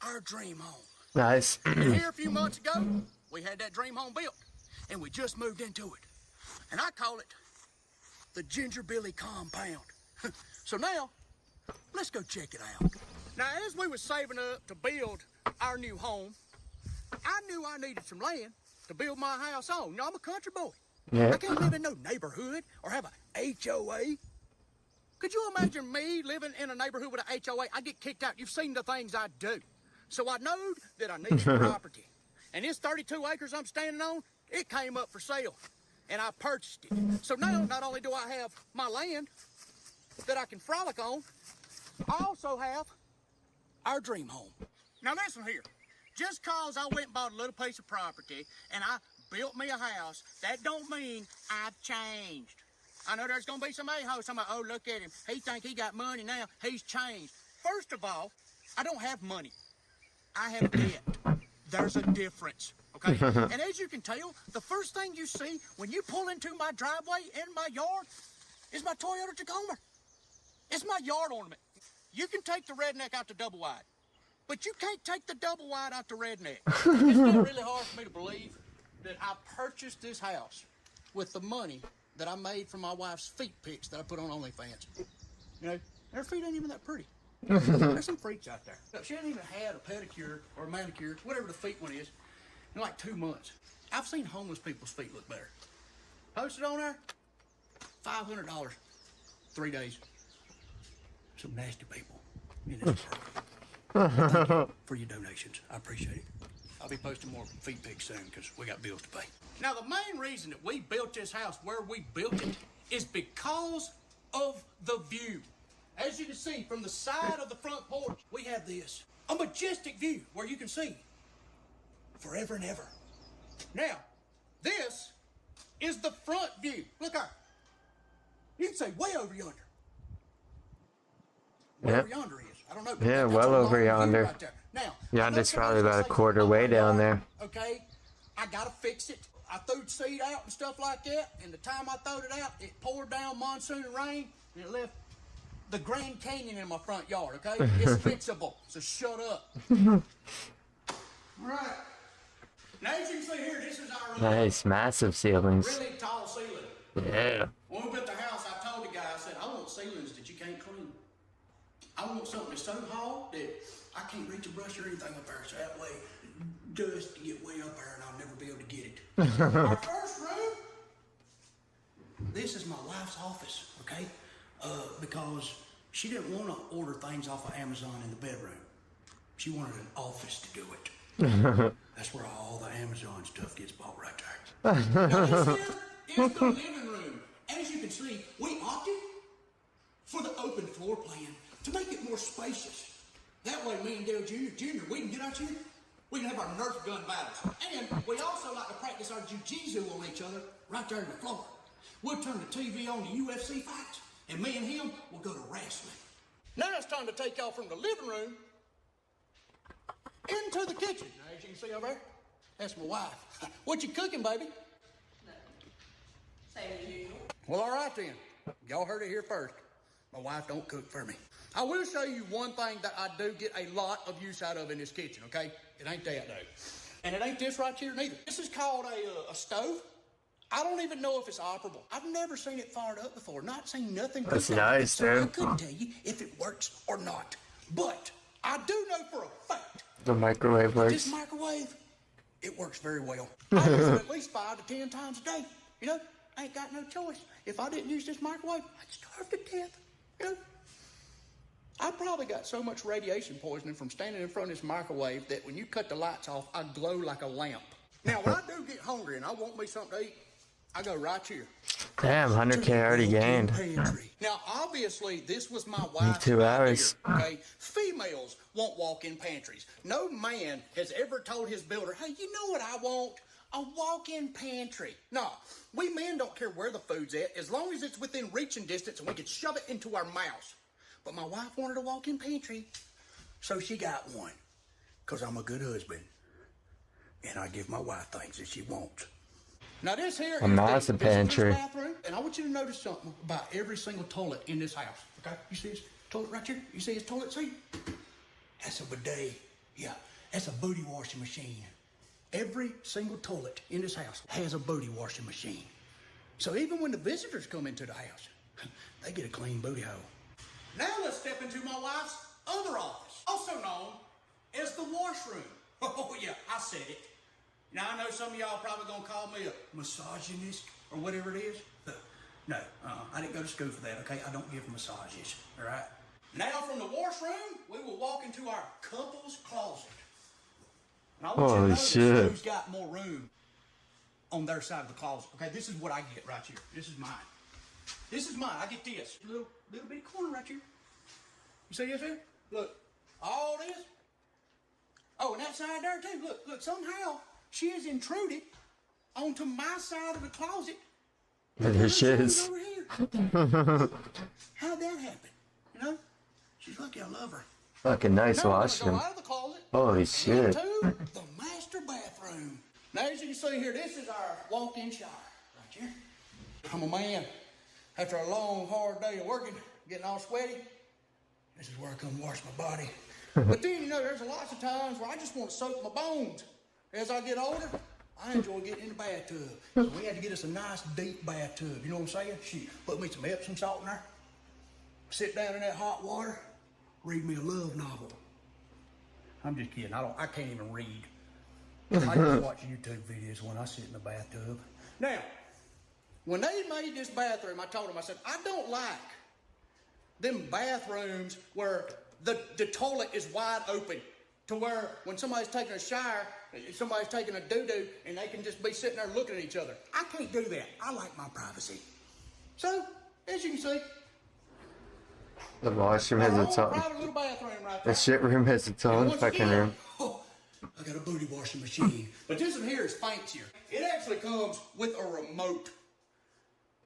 our dream home. Nice. And here a few months ago, we had that dream home built, and we just moved into it. And I call it the Ginger Billy Compound. So now, let's go check it out. Now, as we were saving up to build our new home, I knew I needed some land to build my house on. You know, I'm a country boy. Yeah. I can't live in no neighborhood or have a HOA. Could you imagine me living in a neighborhood with a HOA? I'd get kicked out. You've seen the things I do. So I knowed that I needed property. And this 32 acres I'm standing on, it came up for sale. And I purchased it. So now, not only do I have my land, that I can frolic on. I also have our dream home. Now listen here. Just cause I went and bought a little piece of property and I built me a house, that don't mean I've changed. I know there's gonna be some a-hoes talking about, oh, look at him. He think he got money now. He's changed. First of all, I don't have money. I have debt. There's a difference, okay? And as you can tell, the first thing you see when you pull into my driveway in my yard is my Toyota Tacoma. It's my yard ornament. You can take the redneck out the double wide, but you can't take the double wide out the redneck. It's been really hard for me to believe that I purchased this house with the money that I made from my wife's feet pics that I put on OnlyFans. You know, her feet ain't even that pretty. There's some freaks out there. She hasn't even had a pedicure or a manicure, whatever the feet one is, in like 2 months. I've seen homeless people's feet look better. Posted on there, $500, 3 days. Some nasty people in this world. Thank you for your donations. I appreciate it. I'll be posting more feet pics soon because we got bills to pay. Now, the main reason that we built this house where we built it is because of the view. As you can see from the side of the front porch, we have this, a majestic view where you can see forever and ever. Now, this is the front view. Look out. You can say way over yonder. Wherever yonder is. I don't know. Yeah, well over yonder. Right there. Now, Yonder's probably about a quarter way down there. Okay, I gotta fix it. I threw seed out and stuff like that, and the time I throwed it out, it poured down monsoon rain, and it left the Grand Canyon in my front yard, okay? It's fixable, so shut up. All right. Now, as you can see here, this is our room. Nice, massive ceilings. Really tall ceiling. Yeah. When we built the house, I told the guy, I said, I want ceilings that you can't clean. I want something that's so tall that I can't reach a brush or anything up there, so that way dust can get way up there and I'll never be able to get it. Our first room, this is my wife's office, okay? Because she didn't want to order things off of Amazon in the bedroom. She wanted an office to do it. That's where all the Amazon stuff gets bought right there. Now this here is the living room. As you can see, we opted for the open floor plan to make it more spacious. That way me and Dale Jr., we can get out here, we can have our Nerf gun battles. And we also like to practice our jiu-jitsu on each other right there on the floor. We'll turn the TV on to UFC fights, and me and him will go to wrestling. Now it's time to take y'all from the living room into the kitchen. Now, as you can see over there, that's my wife. What you cooking, baby? Same as usual. Well, all right then. Y'all heard it here first. My wife don't cook for me. I will show you one thing that I do get a lot of use out of in this kitchen, okay? It ain't that, though. And it ain't this right here, neither. This is called a stove. I don't even know if it's operable. I've never seen it fired up before. Not seen nothing. That's nice, so I dude. couldn't tell you if it works or not. But I do know for a fact The microwave that this works. microwave, it works very well. I use it at least 5 to 10 times a day. You know, I ain't got no choice. If I didn't use this microwave, I'd starve to death. You know, I probably got so much radiation poisoning from standing in front of this microwave that when you cut the lights off, I glow like a lamp. Now, when I do get hungry and I want me something to eat, I go right here. Damn, 100K already gained. Now, obviously, this was my wife's 2 hours. idea, okay? Females won't walk in pantries. No man has ever told his builder, hey, you know what I want? A walk-in pantry. No, we men don't care where the food's at, as long as it's within reaching distance and we can shove it into our mouths. But my wife wanted a walk-in pantry, so she got one. Because I'm a good husband, and I give my wife things that she wants. Now this here A is massive the visitor's pantry. bathroom, and I want you to notice something about every single toilet in this house. Okay, you see this toilet right here? You see this toilet seat? That's a bidet. Yeah, that's a booty washing machine. Every single toilet in this house has a booty washing machine. So even when the visitors come into the house, they get a clean booty hole. Now let's step into my wife's other office, also known as the washroom. Oh yeah, I said it. Now I know some of y'all probably gonna call me a misogynist or whatever it is. No, I didn't go to school for that, okay? I don't give massages, all right? Now from the washroom, we will walk into our couple's closet. And I want you to Holy notice shit. who's got more room on their side of the closet. Okay, this is what I get right here. This is mine. This is mine. I get this little bitty corner right here. You see this here? Look, all this. Oh, and that side there too. Look. Somehow she has intruded onto my side of the closet. There she is. Over here. How'd that happen? You know? She's lucky I love her. Fucking nice Now washroom. I'm gonna go out of the closet. Holy shit. Into the master bathroom. Now, as you can see here, this is our walk-in shower right here. I'm a man. After a long, hard day of working, getting all sweaty, this is where I come wash my body. But then, you know, there's lots of times where I just want to soak my bones. As I get older, I enjoy getting in the bathtub. So we had to get us a nice, deep bathtub. You know what I'm saying? Shoot, put me some Epsom salt in there. Sit down in that hot water, read me a love novel. I'm just kidding. I can't even read. I just watch YouTube videos when I sit in the bathtub. Now, when they made this bathroom, I told them, I said, I don't like them bathrooms where the toilet is wide open to where when somebody's taking a shower, somebody's taking a doo-doo, and they can just be sitting there looking at each other. I can't do that. I like my privacy. So, as you can see, The washroom has its own. private little bathroom right The there. shit room has its own Once fucking again, room. I got a booty washing machine. But this one here is fancier. It actually comes with a remote.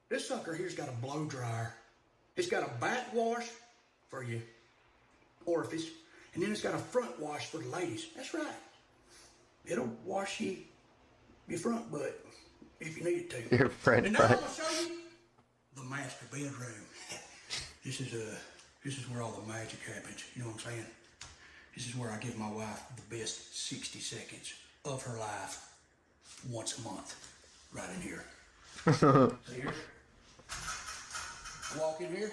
This sucker here's got a blow dryer. It's got a backwash for your orifice, and then it's got a front wash for the ladies. That's right. It'll wash your front butt if you need it to. Your front and now I'm butt. gonna show you the master bedroom. This is where all the magic happens. You know what I'm saying? This is where I give my wife the best 60 seconds of her life once a month, right in here. See here? Walk in here,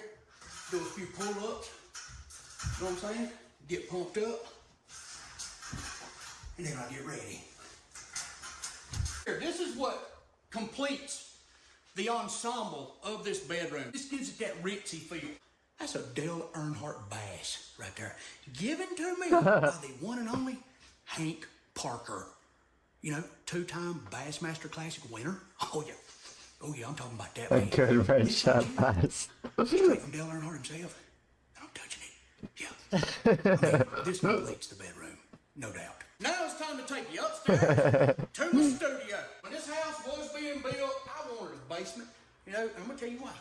do a few pull-ups. You know what I'm saying? Get pumped up, and then I get ready. Here, this is what completes the ensemble of this bedroom. This gives it that ritzy feel. That's a Dale Earnhardt bass right there. Given to me by the one and only Hank Parker. You know, 2-time Bassmaster Classic winner. Oh yeah, I'm talking about that. A man. good red shot pass. Straight from Dale Earnhardt himself. I'm touching it. Yeah. I mean, this completes the bedroom, no doubt. Now it's time to take you upstairs to the studio. When this house was being built, I wanted a basement. You know, and I'm gonna tell you why.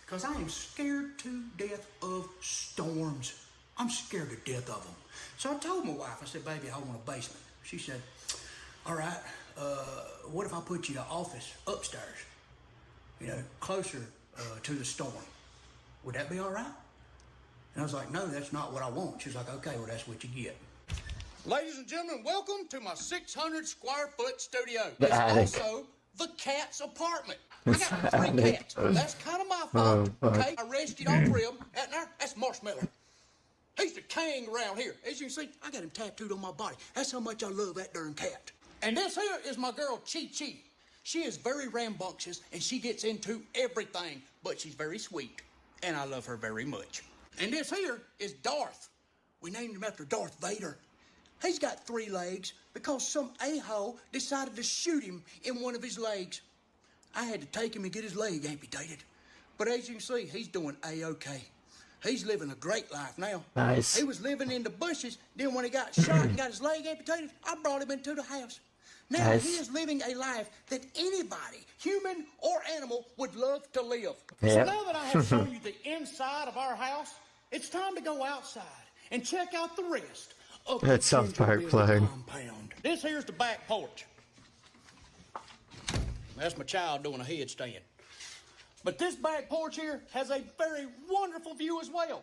Because I am scared to death of storms. I'm scared to death of them. So I told my wife, I said, baby, I want a basement. She said, all right, what if I put you an office upstairs? You know, closer to the storm. Would that be all right? And I was like, no, that's not what I want. She was like, okay, well, that's what you get. Ladies and gentlemen, welcome to my 600 square foot studio. The It's attic. also the cat's apartment. It's I got 3 attic. cats. That's kind of my fault. Oh, fuck. Okay, I rescued all 3 of them. That there, that's Marshmallow. He's the king around here. As you can see, I got him tattooed on my body. That's how much I love that darn cat. And this here is my girl, Chi Chi. She is very rambunctious, and she gets into everything, but she's very sweet, and I love her very much. And this here is Darth. We named him after Darth Vader. He's got 3 legs because some a-hole decided to shoot him in one of his legs. I had to take him and get his leg amputated. But as you can see, he's doing a-okay. He's living a great life now. Nice. He was living in the bushes. Then when he got shot and got his leg amputated, I brought him into the house. Now Nice. he is living a life that anybody, human or animal, would love to live. Yep. So now that I have shown you the inside of our house, it's time to go outside and check out the rest of That South Park plug. compound. This here's the back porch. That's my child doing a headstand. But this back porch here has a very wonderful view as well.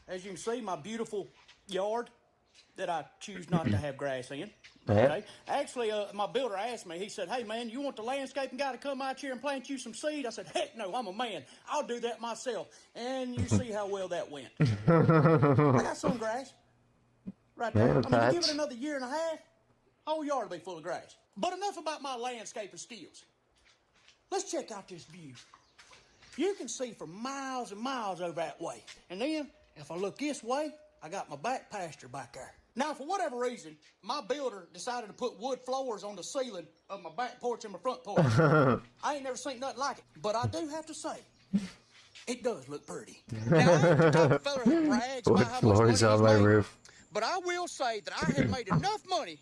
As you can see, my beautiful yard that I choose not to have grass in. Yeah. Okay. Actually, my builder asked me, he said, hey, man, you want the landscaping guy to come out here and plant you some seed? I said, heck no, I'm a man. I'll do that myself. And you see how well that went. I got some grass right there. Yeah, I mean, patch. give it another year and a half, whole yard will be full of grass. But enough about my landscaping skills. Let's check out this view. You can see for miles and miles over that way. And then, if I look this way, I got my back pasture back there. Now, for whatever reason, my builder decided to put wood floors on the ceiling of my back porch and my front porch. I ain't never seen nothing like it. But I do have to say, It does look pretty. Now, I ain't the type of fella who brags about Wood how much floors money on he's my made, roof. but I will say that I have made enough money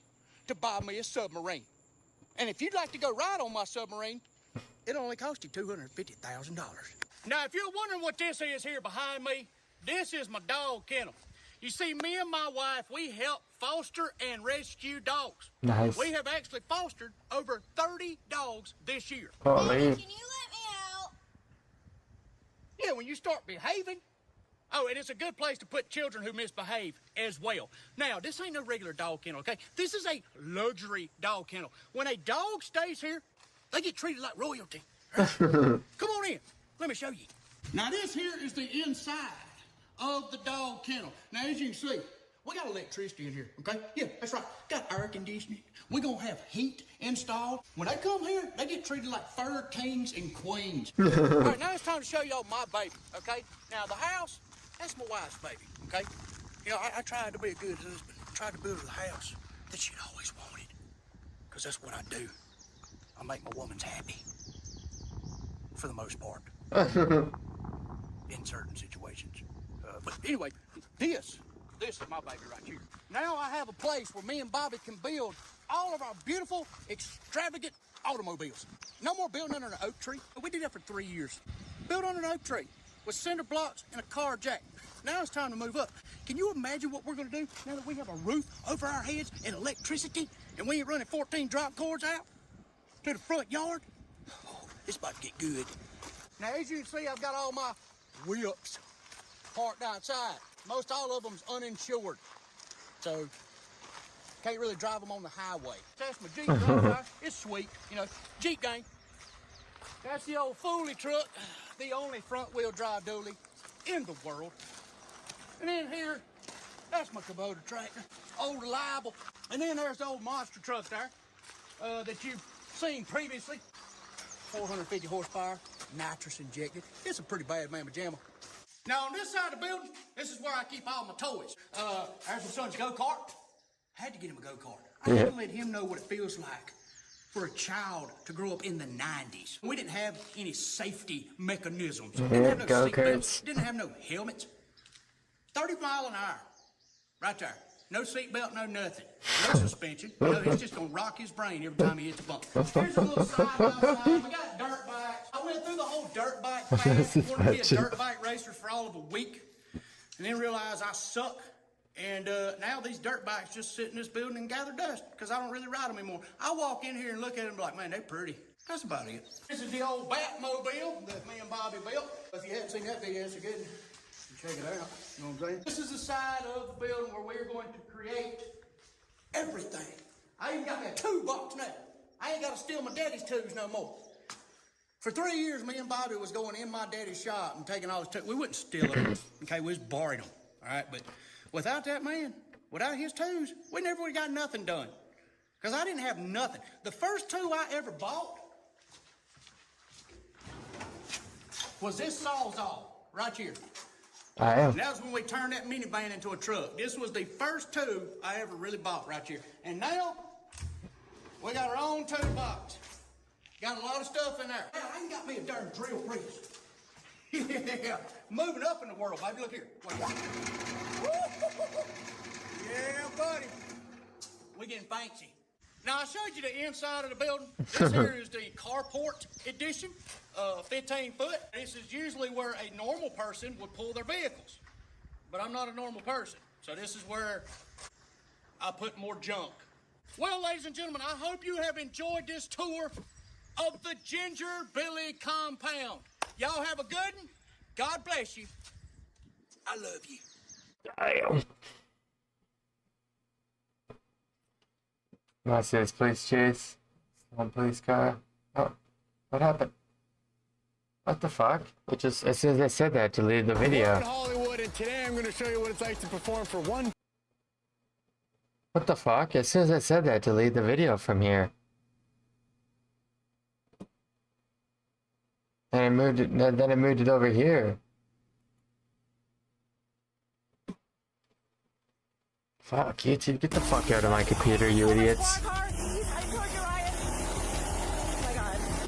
to buy me a submarine. And if you'd like to go ride on my submarine, it'll only cost you $250,000. Now, if you're wondering what this is here behind me, this is my dog kennel. You see, me and my wife, we help foster and rescue dogs. Nice. We have actually fostered over 30 dogs this year. Holy. Can you let me out? Yeah, when you start behaving. Oh, and it's a good place to put children who misbehave as well. Now, this ain't no regular dog kennel, okay? This is a luxury dog kennel. When a dog stays here, they get treated like royalty. Come on in. Let me show you. Now, this here is the inside of the dog kennel. Now, as you can see, we got electricity in here, okay? Yeah, that's right. Got air conditioning. We're going to have heat installed. When they come here, they get treated like fur kings and queens. All right, now it's time to show y'all my baby, okay? Now, the house, that's my wife's baby, okay? You know, I tried to be a good husband. I tried to build her the house that she'd always wanted. Because that's what I do. I make my woman's happy. For the most part. In certain situations. But anyway, this is my baby right here. Now I have a place where me and Bobby can build all of our beautiful, extravagant automobiles. No more building under an oak tree. We did that for 3 years. Build under an oak tree with cinder blocks and a car jack. Now it's time to move up. Can you imagine what we're going to do now that we have a roof over our heads and electricity and we ain't running 14 drop cords out to the front yard? Oh, it's about to get good. Now, as you can see, I've got all my whips parked outside. Most all of them's uninsured, so can't really drive them on the highway. That's my Jeep driver. It's sweet, you know, Jeep gang. That's the old Foley truck, the only front-wheel drive dually in the world. And then here, that's my Kubota tractor, old reliable. And then there's the old monster truck there that you've seen previously. 450 horsepower, nitrous injected. It's a pretty bad mamma jamma. Now on this side of the building, this is where I keep all my toys. There's my son's go-kart. Had to get him a go-kart. I had to let him know what it feels like for a child to grow up in the 90s. We didn't have any safety mechanisms. Didn't have no seatbelts. Didn't have no helmets. 30 miles an hour, right there. No seatbelt, no nothing. No suspension. You know, he's just gonna rock his brain every time he hits a bump. Here's a little side by side. We got dirt bikes. I went through the whole dirt bike thing. Wanted to be a dirt bike racer for all of a week, and then realized I suck. And now these dirt bikes just sit in this building and gather dust because I don't really ride them anymore. I walk in here and look at them and be like, man, they're pretty. That's about it. This is the old Batmobile that me and Bobby built. If you haven't seen that video, it's a good one. Check it out. You know what I'm saying? This is the side of the building where we're going to create everything. I even got me a toolbox now. I ain't got to steal my daddy's tools no more. For 3 years, me and Bobby was going in my daddy's shop and taking all his tools. We wouldn't steal them, okay? We just borrowed them, all right? But without that man, without his tools, we never would have got nothing done. Because I didn't have nothing. The first tool I ever bought was this Sawzall right here. I am. And that was when we turned that minivan into a truck. This was the first tool I ever really bought right here. And now, we got our own toolbox. Got a lot of stuff in there. Man, I ain't got me a darn drill press. Yeah, moving up in the world, baby. Look here. Yeah, buddy. We getting fancy. Now, I showed you the inside of the building. This here is the carport edition, 15 foot. This is usually where a normal person would pull their vehicles. But I'm not a normal person, so this is where I put more junk. Well, ladies and gentlemen, I hope you have enjoyed this tour of the Ginger Billy compound. Y'all have a good one. God bless you. I love you. Damn. I see this police chase. One police car. Oh, what happened? What the fuck? It just, as soon as I said that, deleted the video. We're in Hollywood, and today I'm going to show you what it's like to perform for one. What the fuck? As soon as I said that, delete the video from here. And I moved it, then I moved it over here. Fuck, YouTube, get the fuck out of my computer, you idiots.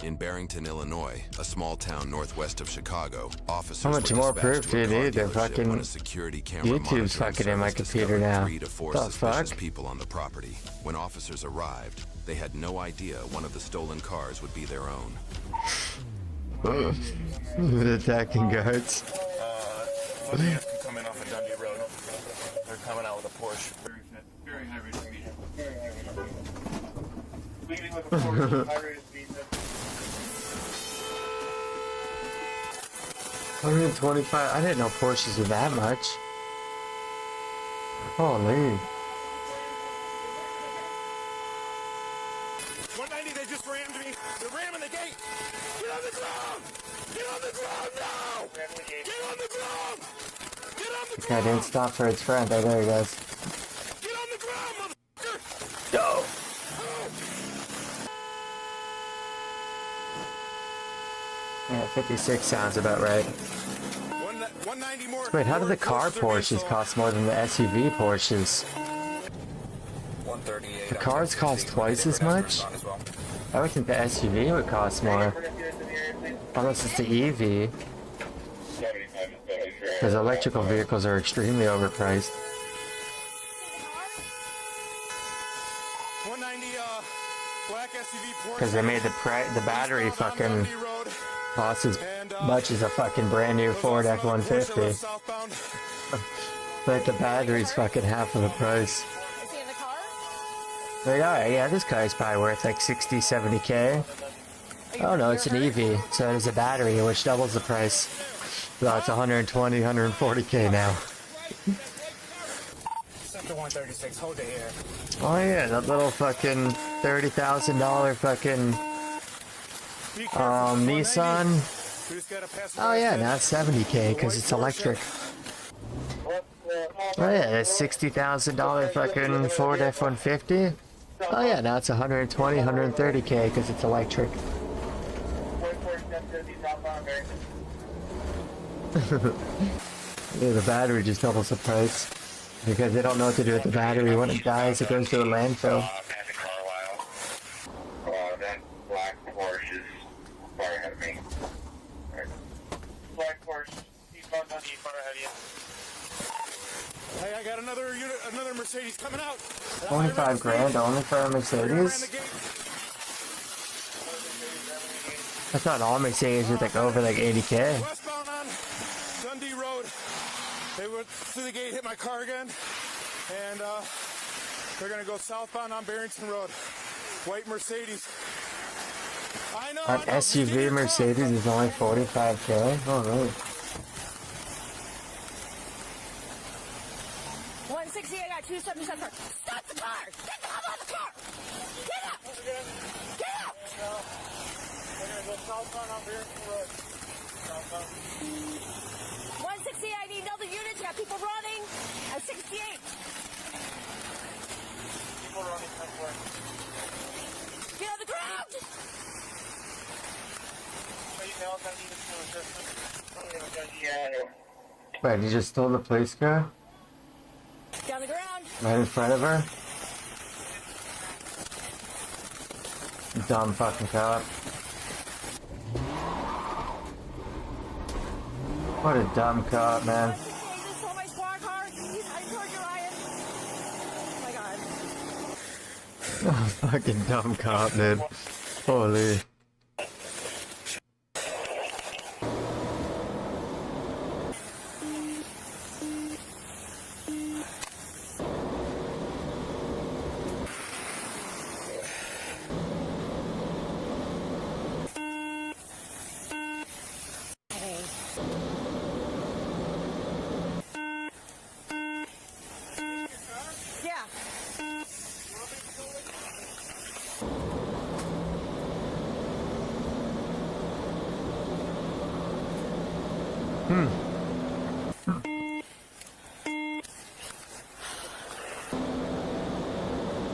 In Barrington, Illinois, a small town northwest of Chicago, officers How much were more dispatched proof to a do you car need? They're dealership fucking when a security camera YouTube's monitoring fucking in my service computer discovered now. 3 to 4 The suspicious fuck? people on the property. When officers arrived, they had no idea one of the stolen cars would be their own. The attacking guards. Somebody else can come in off of Dundee Road. They're coming out with a Porsche. Very high rate of speed. Leading with a Porsche, high rate of speed. 125. I didn't know Porsches were that much. Holy. 190, they just rammed me. They're ramming the gate. Get on the ground! Get on the ground now! Get on the ground! Get on the Okay, I didn't stop for its friend. Oh, there he goes. Get on the ground, motherfucker! Go! Yeah, 56 sounds about right. 190 more. Wait, how do the car Porsches cost more than the SUV Porsches? 138. The cars cost twice as much? I would think the SUV would cost more. Unless it's the EV. Because electrical vehicles are extremely overpriced. 190 black SUV Porsche. Because they made the battery fucking cost as much as a fucking brand new Ford F-150. But the battery's fucking half of the price. Like, alright, yeah, this car's probably worth like 60, 70k. Oh no, it's an EV, so it is a battery, which doubles the price. So it's 120, 140k now. Sector 136, hold it here. Oh yeah, that little fucking $30,000 fucking Nissan. Oh yeah, now it's 70k because it's electric. Oh yeah, that's $60,000 fucking Ford F-150. Oh yeah, now it's 120, 130k because it's electric. Yeah, the battery just doubles the price because they don't know what to do with the battery. When it dies, it goes to a landfill. That black Porsche is far ahead of me. Black Porsche, eastbound Dundee, far ahead of you. Hey, I got another Mercedes coming out. 25 grand only for a Mercedes? I thought all Mercedes were like over like 80k. Westbound on Dundee Road. They went through the gate, hit my car again, and they're gonna go southbound on Barrington Road. White Mercedes. I know. An SUV Mercedes is only 45k? Oh, really? 160, I got 277. Stop the car! Get the hell out of the car! Get out! Get out! They're gonna go southbound on Barrington Road. Southbound. 160, I need another unit. Got people running. At 68. People running somewhere. Get on the ground! Wait, he just stole the police car? Get on the ground! Right in front of her? Dumb fucking cop. What a dumb cop, man. Oh, fucking dumb cop, dude. Holy. Yeah.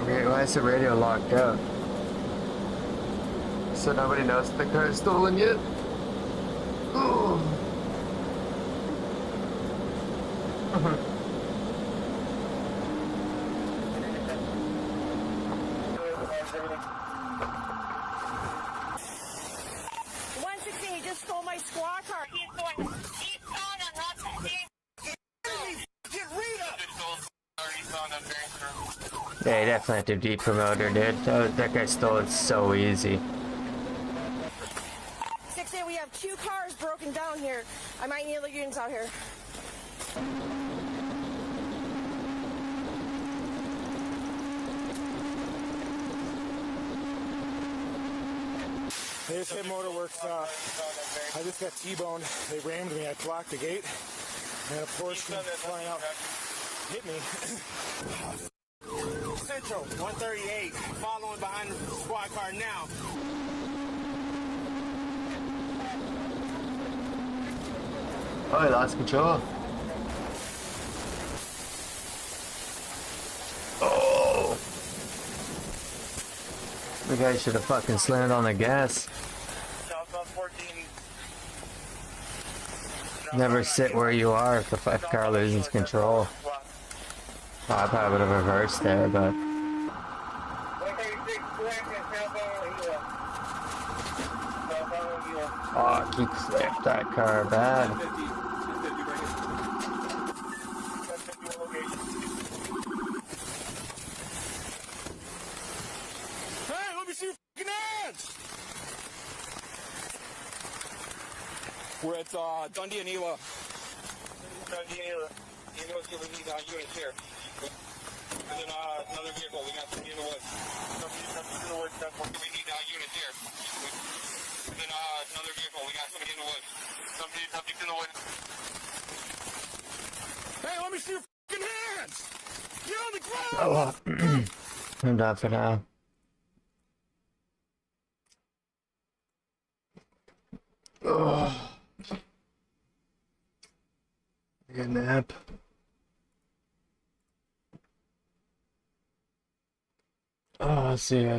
Okay, why is the radio locked out? So nobody knows the car is stolen yet? Ooh. Yeah, you definitely have to depromote her, dude. That guy stole it so easy. 6A, we have 2 cars broken down here. I might need other units out here. They just hit Motorworks. I just got T-boned. They rammed me. I blocked the gate. And a Porsche came flying out. Hit me. Central, 138, following behind the squad car now. Oh, he lost control. Oh. The guy should have fucking slammed on the gas. Never sit where you are if the car loses control. Oh, I probably would have reversed there, but... Oh, he flipped that car bad. Hey, let me see your fucking hands! We're at Dundee and Ela. Dundee and Ela. Ela's giving me units here. And then another vehicle. We got somebody in the woods. Somebody's in the woods. That's what we need units here. And then another vehicle. We got somebody in the woods. Somebody's in the woods. Hey, let me see your fucking hands! You're on the ground! Oh, well. I'm done for now. Oh. Good nap. Oh, see ya.